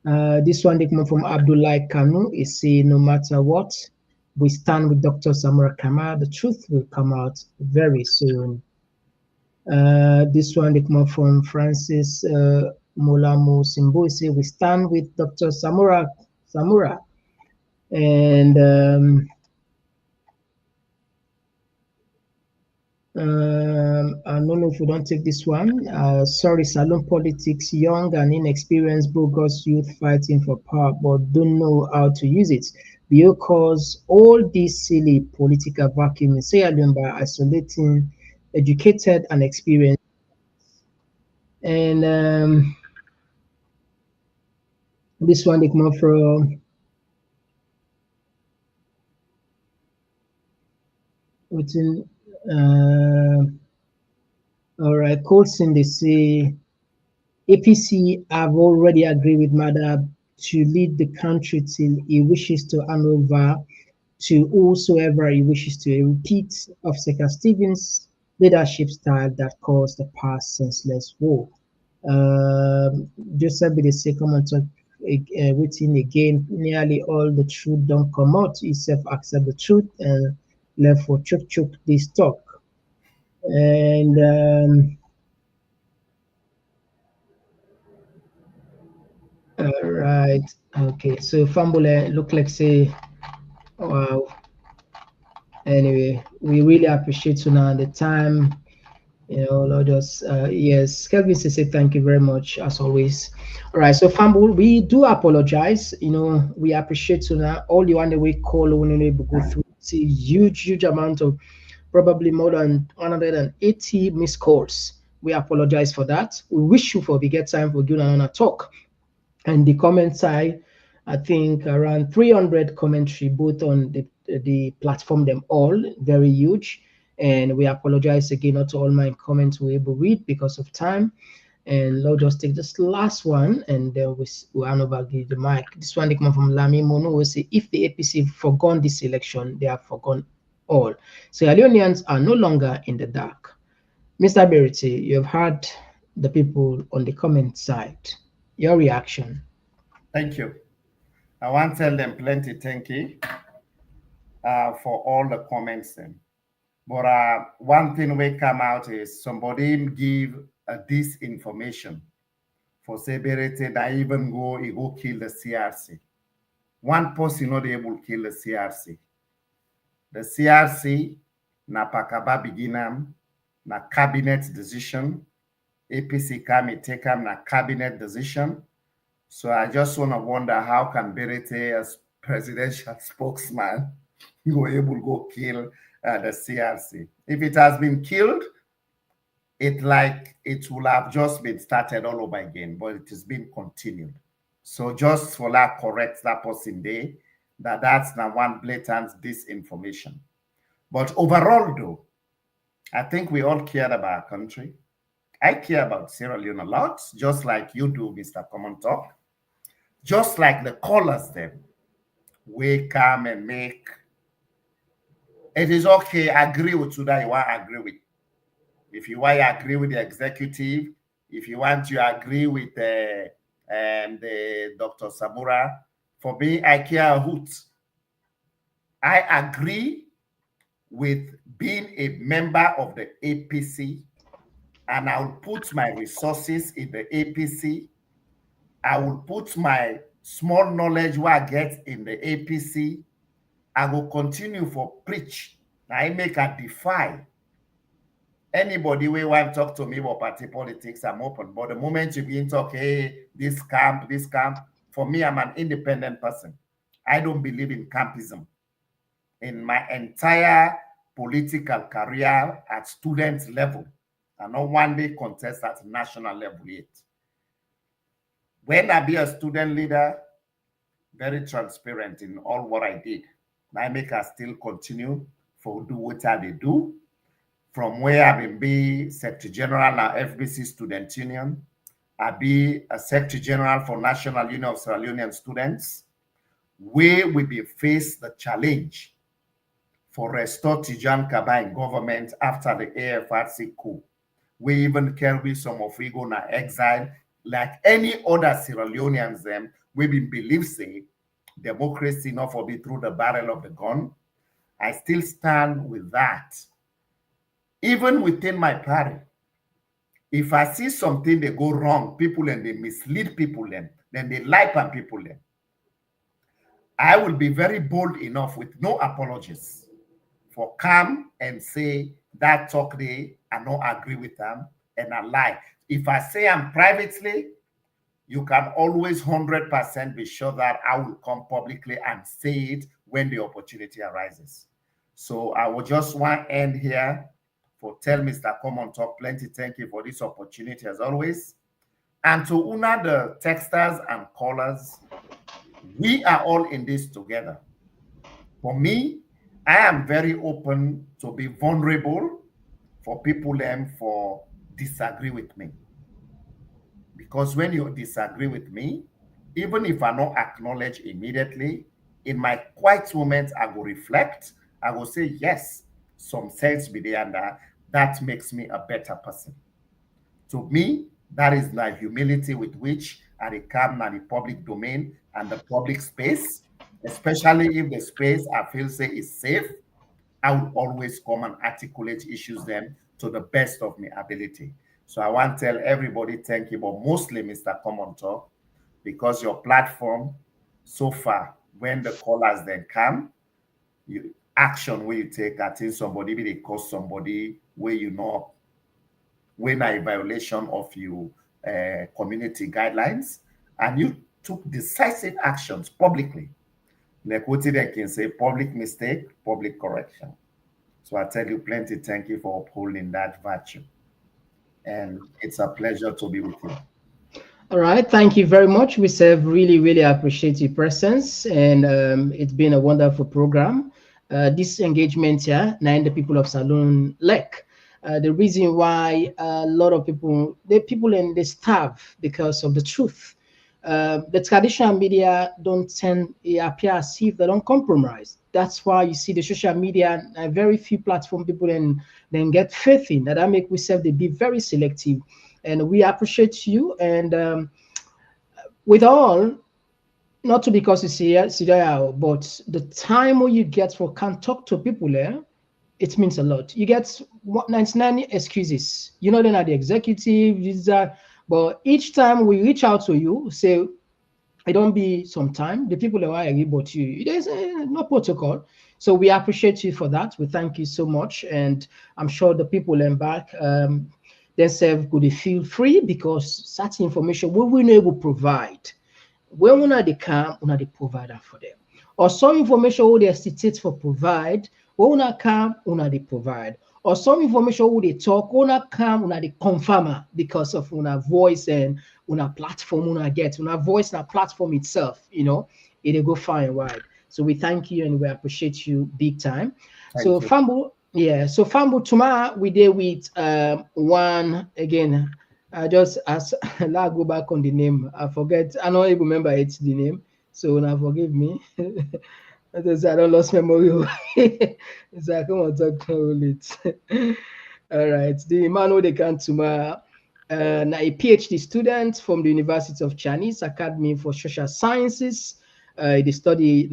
This one they come from Abdullah Kanu. He say, no matter what, we stand with Dr. Samora Kamara. The truth will come out very soon. This one they come from Francis Molamo Simbo. He say, we stand with Dr. Samora. And I don't know if we don't take this one. Sorry, salon politics, young and inexperienced bogus youth fighting for power, but don't know how to use it. Because all these silly political vacuum is alone by isolating educated and experienced. And this one they come from within. All right, Colson, they say APC have already agreed with Maada to lead the country till he wishes to hand over to whosoever he wishes to. A repeat of Seka Stevens' leadership style that caused the past senseless war. Joseph they say Komon-Tok written again, nearly all the truth don't come out. He self accept the truth and left for choke this talk. And all right. Okay. So Fambule look like say, wow. Anyway, we really appreciate you now the time. You know, Lord us. Yes, Kelvin say thank you very much as always. All right. So Fambul, we do apologize. You know, we appreciate you now. All you on the way call when you able go through. See huge amount of probably more than 180 missed calls. We apologize for that. We wish you for we get time for doing another talk. And the comment side, I think around 300 commentary, both on the platform, them all very huge. And we apologize again, not all my comments we able to read because of time. And Lord, just take this last one, and then we hand over the mic. This one they come from Lami Mono will say, if the APC forgone this election, they have forgone all. Sierra Leoneans are no longer in the dark. Mr. Berity, you have heard the people on the comment side. Your reaction? Thank you. I want to tell them plenty thank you for all the comments. But one thing we come out is somebody give this information for severity that even he go kill the CRC. One person not able to kill the CRC. The CRC na pakaba beginam na cabinet decision. APC come take na cabinet decision. So I just want to wonder how can Berete as presidential spokesman go able to go kill the CRC. If it has been killed, it will have just been started all over again, but it has been continued. So just for that correct that person there, that's now one blatant disinformation. But overall though, I think we all care about our country. I care about Sierra Leone a lot, just like you do, Mr. Komon-Tok. Just like the callers them, we come and make. It is okay, agree with Suda, you want to agree with. If you want to agree with the executive, if you want to agree with the Dr. Samora, for me, I care a hoot. I agree with being a member of the APC, and I will put my resources in the APC. I will put my small knowledge what I get in the APC. I will continue for preach. I make a defy. Anybody who want to talk to me about party politics, I'm open. But the moment you begin to talk, hey, this camp, for me, I'm an independent person. I don't believe in campism. In my entire political career at student level, I not one day contest at national level yet. When I be a student leader, very transparent in all what I did. I make us still continue for do what they do. From where I've been Secretary General now FBC Student Union, I be a Secretary General for National Union of Sierra Leonean Students, where we be faced the challenge for restore Tijan Kaba in government after the AFRC coup. We even carry some of we go na exile, like any other Sierra Leoneans them, we believe say democracy not for be through the barrel of the gun. I still stand with that. Even within my party, if I see something they go wrong, people and they mislead people then they lie on people then, I will be very bold enough with no apologies for come and say that talk they I don't agree with them and I lie. If I say I'm privately, you can always 100% be sure that I will come publicly and say it when the opportunity arises. So I will just want to end here for tell Mr. Komon-Tok plenty thank you for this opportunity as always. And to Una, the texters and callers, we are all in this together. For me, I am very open to be vulnerable for people for disagree with me. Because when you disagree with me, even if I don't acknowledge immediately, in my quiet moments, I will reflect. I will say, yes, some sense be there, and that makes me a better person. To me, that is the humility with which I come in the public domain and the public space, especially if the space I feel say is safe. I will always come and articulate issues then to the best of my ability. So I want to tell everybody thank you, but mostly Mr. Komon-Tok, because your platform so far, when the callers then come, action where you take, I think somebody will cause somebody where you know when a violation of your community guidelines, and you took decisive actions publicly. Like what they can say, public mistake, public correction. So I tell you plenty, thank you for upholding that virtue. And it's a pleasure to be with you. All right, thank you very much. We really appreciate your presence, and it's been a wonderful program. This engagement here, now the people of Saloon Lake. The reason why a lot of people, they starve because of the truth. The traditional media don't tend to appear as if they don't compromise. That's why you see the social media, very few platform people and then get faith in that make we self they be very selective. And we appreciate you. And with all, not to because you see there, but the time when you get for can talk to people there, it means a lot. You get 99 excuses. You know, they're not the executive, but each time we reach out to you, say, it don't be some time. The people that are but you, there's no protocol. So we appreciate you for that. We thank you so much. And I'm sure the people in back themselves could feel free because such information we will able to provide. When we they come, we they provide that for them. Or some information we they hesitate for provide, when we come, we they provide. Or some information we they talk, we come, we they confirm because of our voice and our platform, we get our voice and our platform itself, you know, it go far and wide. So we thank you and we appreciate you big time. So Fambu, yeah. So Fambu, tomorrow we did with one again. I just as I go back on the name. I forget. I don't even remember it's the name. So now forgive me. I don't lost memory. So I come on talk to it. All right. The man who they can tomorrow. A PhD student from the University of Chinese Academy for Social Sciences. They study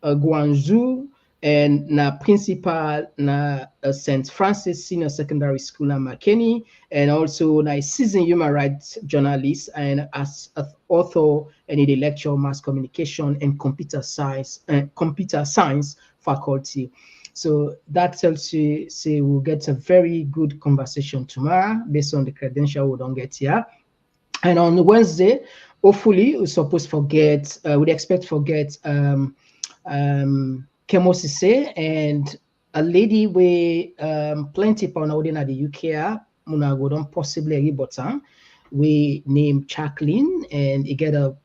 Guangzhou and na principal na St. Francis Senior Secondary School na Makeni, and also na seasoned human rights journalist and as an author and in the lecture mass communication and computer science faculty. So that tells you, say we'll get a very good conversation tomorrow based on the credential we don't get here. And on Wednesday, hopefully we're supposed to forget, we'd expect to forget Kemo Sise and a lady with plenty pound out in the UK, Munago don't possibly bottom. We named Jacqueline and he get a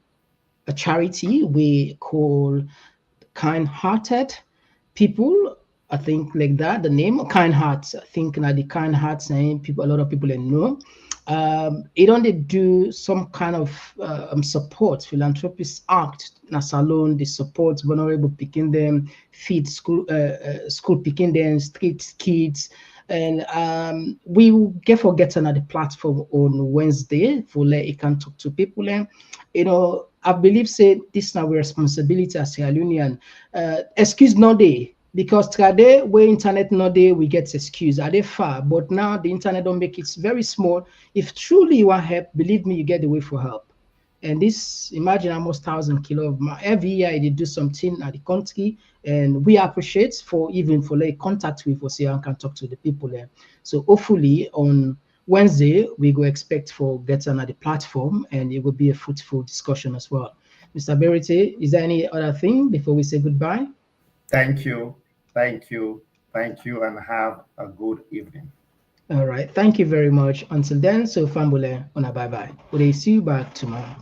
charity we call Kind Hearted People. I think like that, the name Kind Hearts. I think now the Kind Hearts name people, a lot of people know. It only do some kind of support, philanthropist act, na salon, they support vulnerable picking them, feed school picking them, street kids. And we will get another platform on Wednesday for let it can talk to people. And I believe say this now responsibility as a union. Excuse no day. Because today where internet no day we get excuse are they far, but now the internet don't make it very small. If truly you want help, believe me, you get the way for help. And this imagine almost 1,000 kilo of every year they do something at the country, and we appreciate for even for like contact with us here and can talk to the people there. So hopefully on Wednesday we go expect for get another platform and it will be a fruitful discussion as well. Mr. Berite, is there any other thing before we say goodbye? Thank you. Thank you. Thank you, and have a good evening. All right. Thank you very much. Until then, so Fambule, on a bye bye. We'll see you back tomorrow.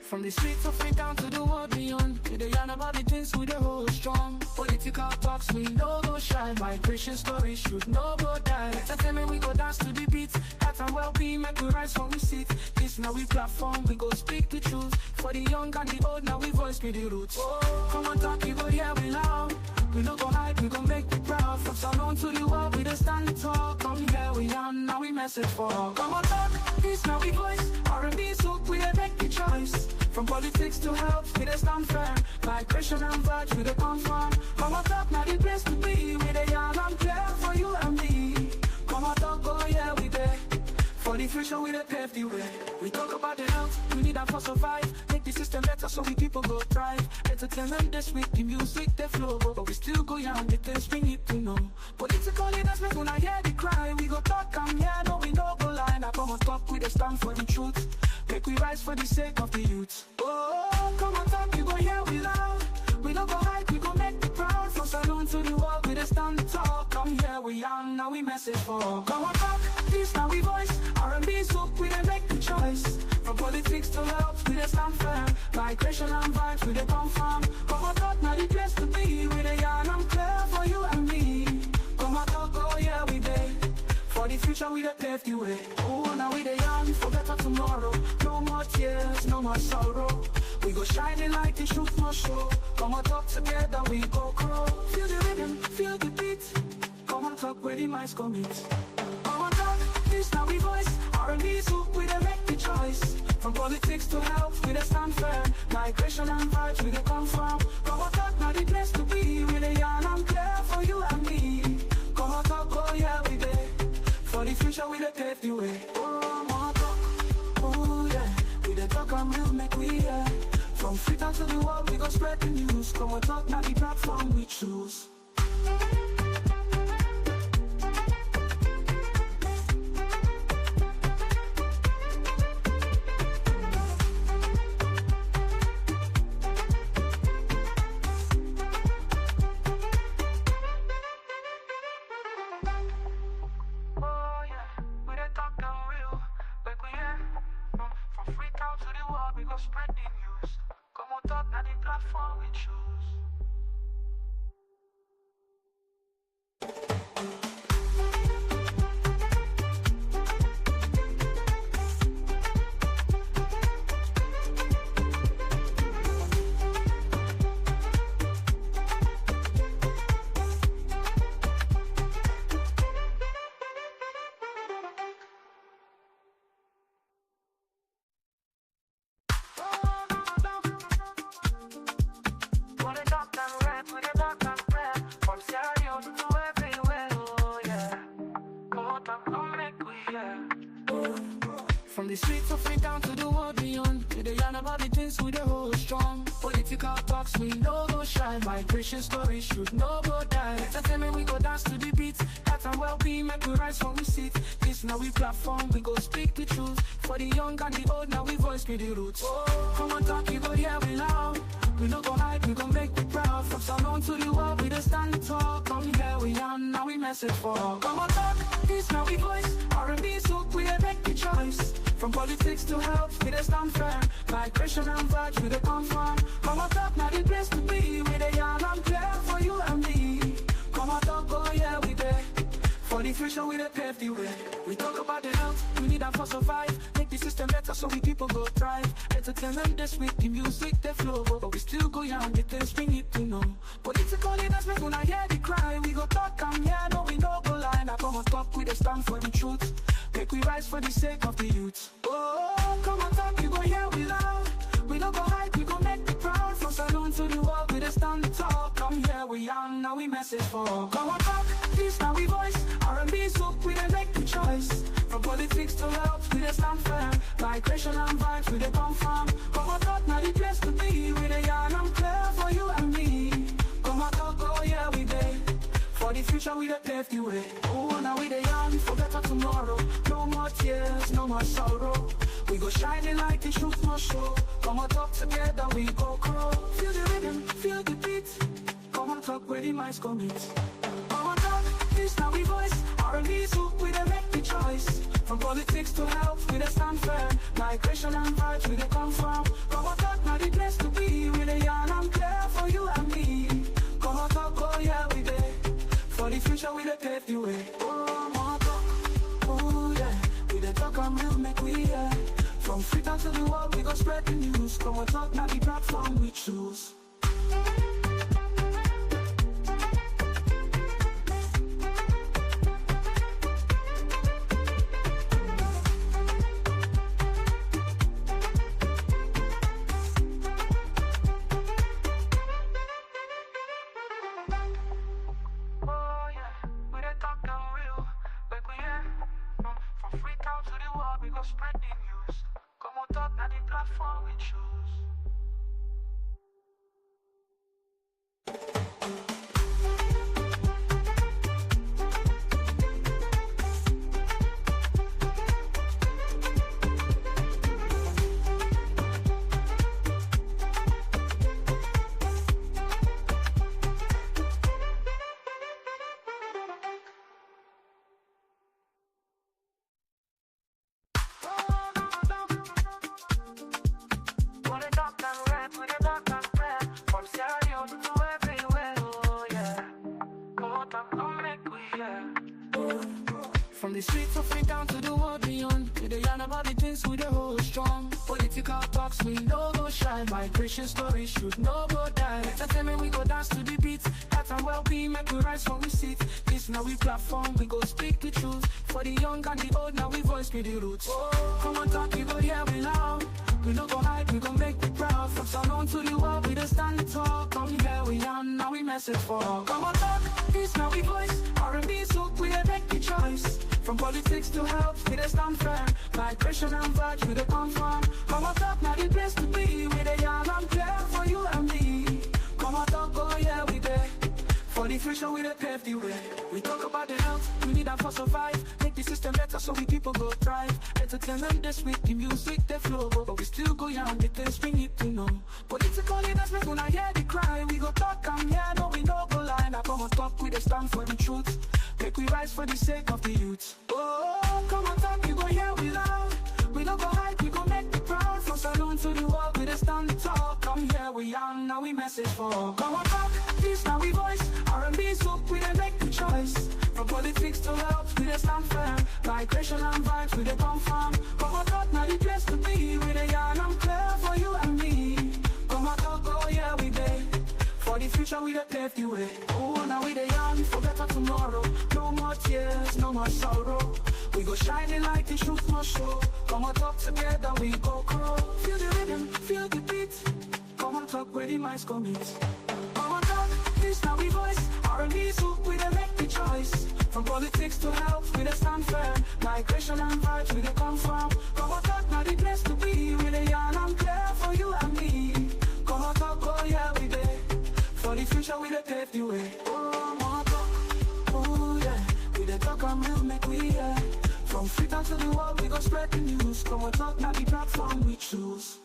From the streets of it down to the world beyond, we the yarn about the things we the hold strong. Political talks we no go shine, migration stories should no go die. Entertainment we go dance to the beat, health and well-being make we rise from we seat. This now we platform, we go speak the truth. For the young and the old, now we voice be the roots. Komon-Tok, you go hear we loud. We no go hide, we go make you proud. From salon to the world, we the stand tall. Come here we are, now we message for all. Komon-Tok, this now we voice. R&B soak, we the make the choice. From politics to health, we the stand firm. Migration and vibes, we the confirm. Komon-Tok, now the place to be. We the young and clear for you and me. Komon-Tok, oh yeah, we there. For the future, we the pave the way. We talk about the health, we need that for survive. Make the system better so we people go thrive. Entertainment this week, the music, the flow. But we still go young, the things we need to know. Political leaders, we gonna hear the cry. We go talk and yeah, no, we no go lie. Now Komon-Tok, we the stand for the truth. Make we rise for the sake of the youth. Oh, Komon-Tok, you go hear we loud. We don't go hide, we go make the proud. From salon to the world, we the stand tall. Come here, we young, now we message for all. Komon-Tok, this now we voice. R&B soak, we the make the choice. From politics to health, we the stand firm. Migration and vibes, we the confirm. Komon-Tok, now the place to be. We the young and clear for you and me. Komon-Tok, oh yeah, we there. For the future, we the pave the way. Oh, now we the young, for better tomorrow. No more tears, no more sorrow. We go shining like the truth must show. Komon-Tok together, we go grow. Feel the rhythm, feel the beat. Komon-Tok where the minds commit. Komon-Tok, this now we voice. R&B soak, we the make the choice. From politics to health, we the stand firm. Migration and vibes, we the confirm. Komon-Tok now the place to be. We the young and clear for you and me. Komon-Tok, oh yeah, we there. For the future, we the pave the way. Oh, Komon-Tok, oh yeah. We the talk and we'll make we hear. From Freetown to the world, we go spread the news. Komon-Tok, now the platform we choose. Spread the news. Komon-Tok, now the platform we choose. From the streets of it down to the world beyond, we the yarn about the things we the hold strong. Political talks we no go shine, migration stories should no go die. Entertainment we go dance to the beat, health and well-being make we rise from we seat. This now we platform, we go speak the truth. For the young and the old, now we voice be the roots. Oh, Komon-Tok, you go hear we loud. We no go hide, we gon' make you proud. From Salon to the world, we just stand tall. Come here, we on, now we message for. Komon-Tok, this now we voice. R&B soak, we make the choice. From politics to health, we just stand firm. Migration and vibes, we dey confirm. Komon-Tok, now the place to be. We dey young and clear for you and me. Komon-Tok, oh yeah, we there. For the future, we dey pave the way. We talk about the health, we need that for survive. Make the system better so we people go thrive. Entertainment this week, the music, the flow. But we still go young, the things we need to know. Political leaders make una hear the cry. We go talk and yeah, no we no go lie. Now Komon-Tok, we dey stand for the truth. Make we rise for the sake of the youth. Oh, Komon-Tok, you go hear we loud. We don't go hide, we gon' make you proud. From Salon to the world, we just stand tall. Come here, we young, now we message for. Komon-Tok, this now we voice. R&B soak, we dey make the choice. From politics to health, we just stand firm. Migration and vibes, we dey confirm. Komon-Tok, now the place to be. We dey young and clear for you and me. Komon-Tok, oh yeah, we dey. For the future, we dey pave the way. Oh, now we dey young for better tomorrow. No more tears, no more sorrow. We go shining like the truth must show. Komon-Tok together, we go grow. Feel the rhythm, feel the beat. Komon-Tok where the minds commit. Komon-Tok, this now we voice. R&B soak, we dey make the choice. From politics to health, we dey stand firm. Migration and vibes, we dey confirm. Komon-Tok now the place to be. We dey young and clear for you and me. Komon-Tok, oh yeah, we dey. For the future, we dey pave the way. Oh, Komon-Tok, oh yeah. We dey talk and real, make we hear. From Freetown to the world, we go spread the news. Komon-Tok, now the platform we choose. Spread the news. Komon-Tok, now the platform we choose. From the streets of Freetown to the world beyond, we dey yarn about the things we dey hold strong. Political talks, we no go shy. Migration stories should no go die. Entertainment, we go dance to the beat. Health and well-being, make we rise from we seat. This now we platform, we go speak the truth. For the young and the old, now we voice with the roots. Oh, Komon-Tok, you go hear we loud. We no go hide, we gon' make you proud. From Salon to the world, we just stand tall. Come here, we on, now we message for. Komon-Tok, this now we voice. R&B soak, we dey make the choice. From politics to health, we dey stand firm. Migration and vibes, we dey confirm. Komon-Tok, now the place to be. We dey young and clear for you and me. Komon-Tok, oh yeah, we dey. For the future, we dey pave the way. We talk about the health, we need that for survive. Make the system better so we people go thrive. Entertainment this week, the music, the flow. But we still go young, the things we need to know. Political leaders make una hear the cry. We go talk and yeah, no we no go lie. Now Komon-Tok, we dey stand for the truth. Make we rise for the sake of the youth. Oh, Komon-Tok, you go hear we loud. We don't go hide, we go make you proud. From Salon to the world, we just stand tall. Come here, we young, now we message for. Komon-Tok, this now we voice. R&B soak, we dey make the choice. From politics to health, we dey stand firm. Migration and vibes, we dey confirm. Komon-Tok, now the place to be. We dey young and clear for you and me. Komon-Tok, oh yeah, we dey. For the future, we dey pave the way. Oh, now we dey young for better tomorrow. No more tears, no more sorrow. We go shining like the truth must show. Komon-Tok together, we go grow. Feel the rhythm, feel the beat. Komon-Tok where the minds commit. Komon-Tok, this now we voice. R&B soak, we dey make the choice. From politics to health, we dey stand firm. Migration and vibes, we dey confirm. Komon-Tok now the place to be. We dey young and clear for you and me. Komon-Tok, oh yeah, we dey. For the future, we dey pave the way. Oh, Komon-Tok, oh yeah. We dey talk and real, make we hear. From Freetown to the world, we go spread the news. Komon-Tok now the platform we choose.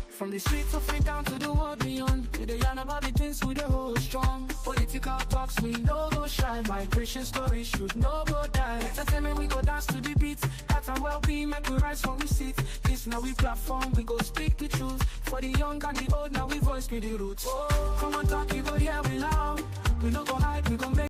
From the streets of it down to the world beyond, we the yarn about the things we the hold strong. Political talks we no go shy, migration stories should no go die. Entertainment we go dance to the beat, health and well-being make we rise from we sit. This now we platform, we go speak the truth. For the young and the old, now we voice with the roots. Komon-Tok, you go hear we loud. We no go hide, we go make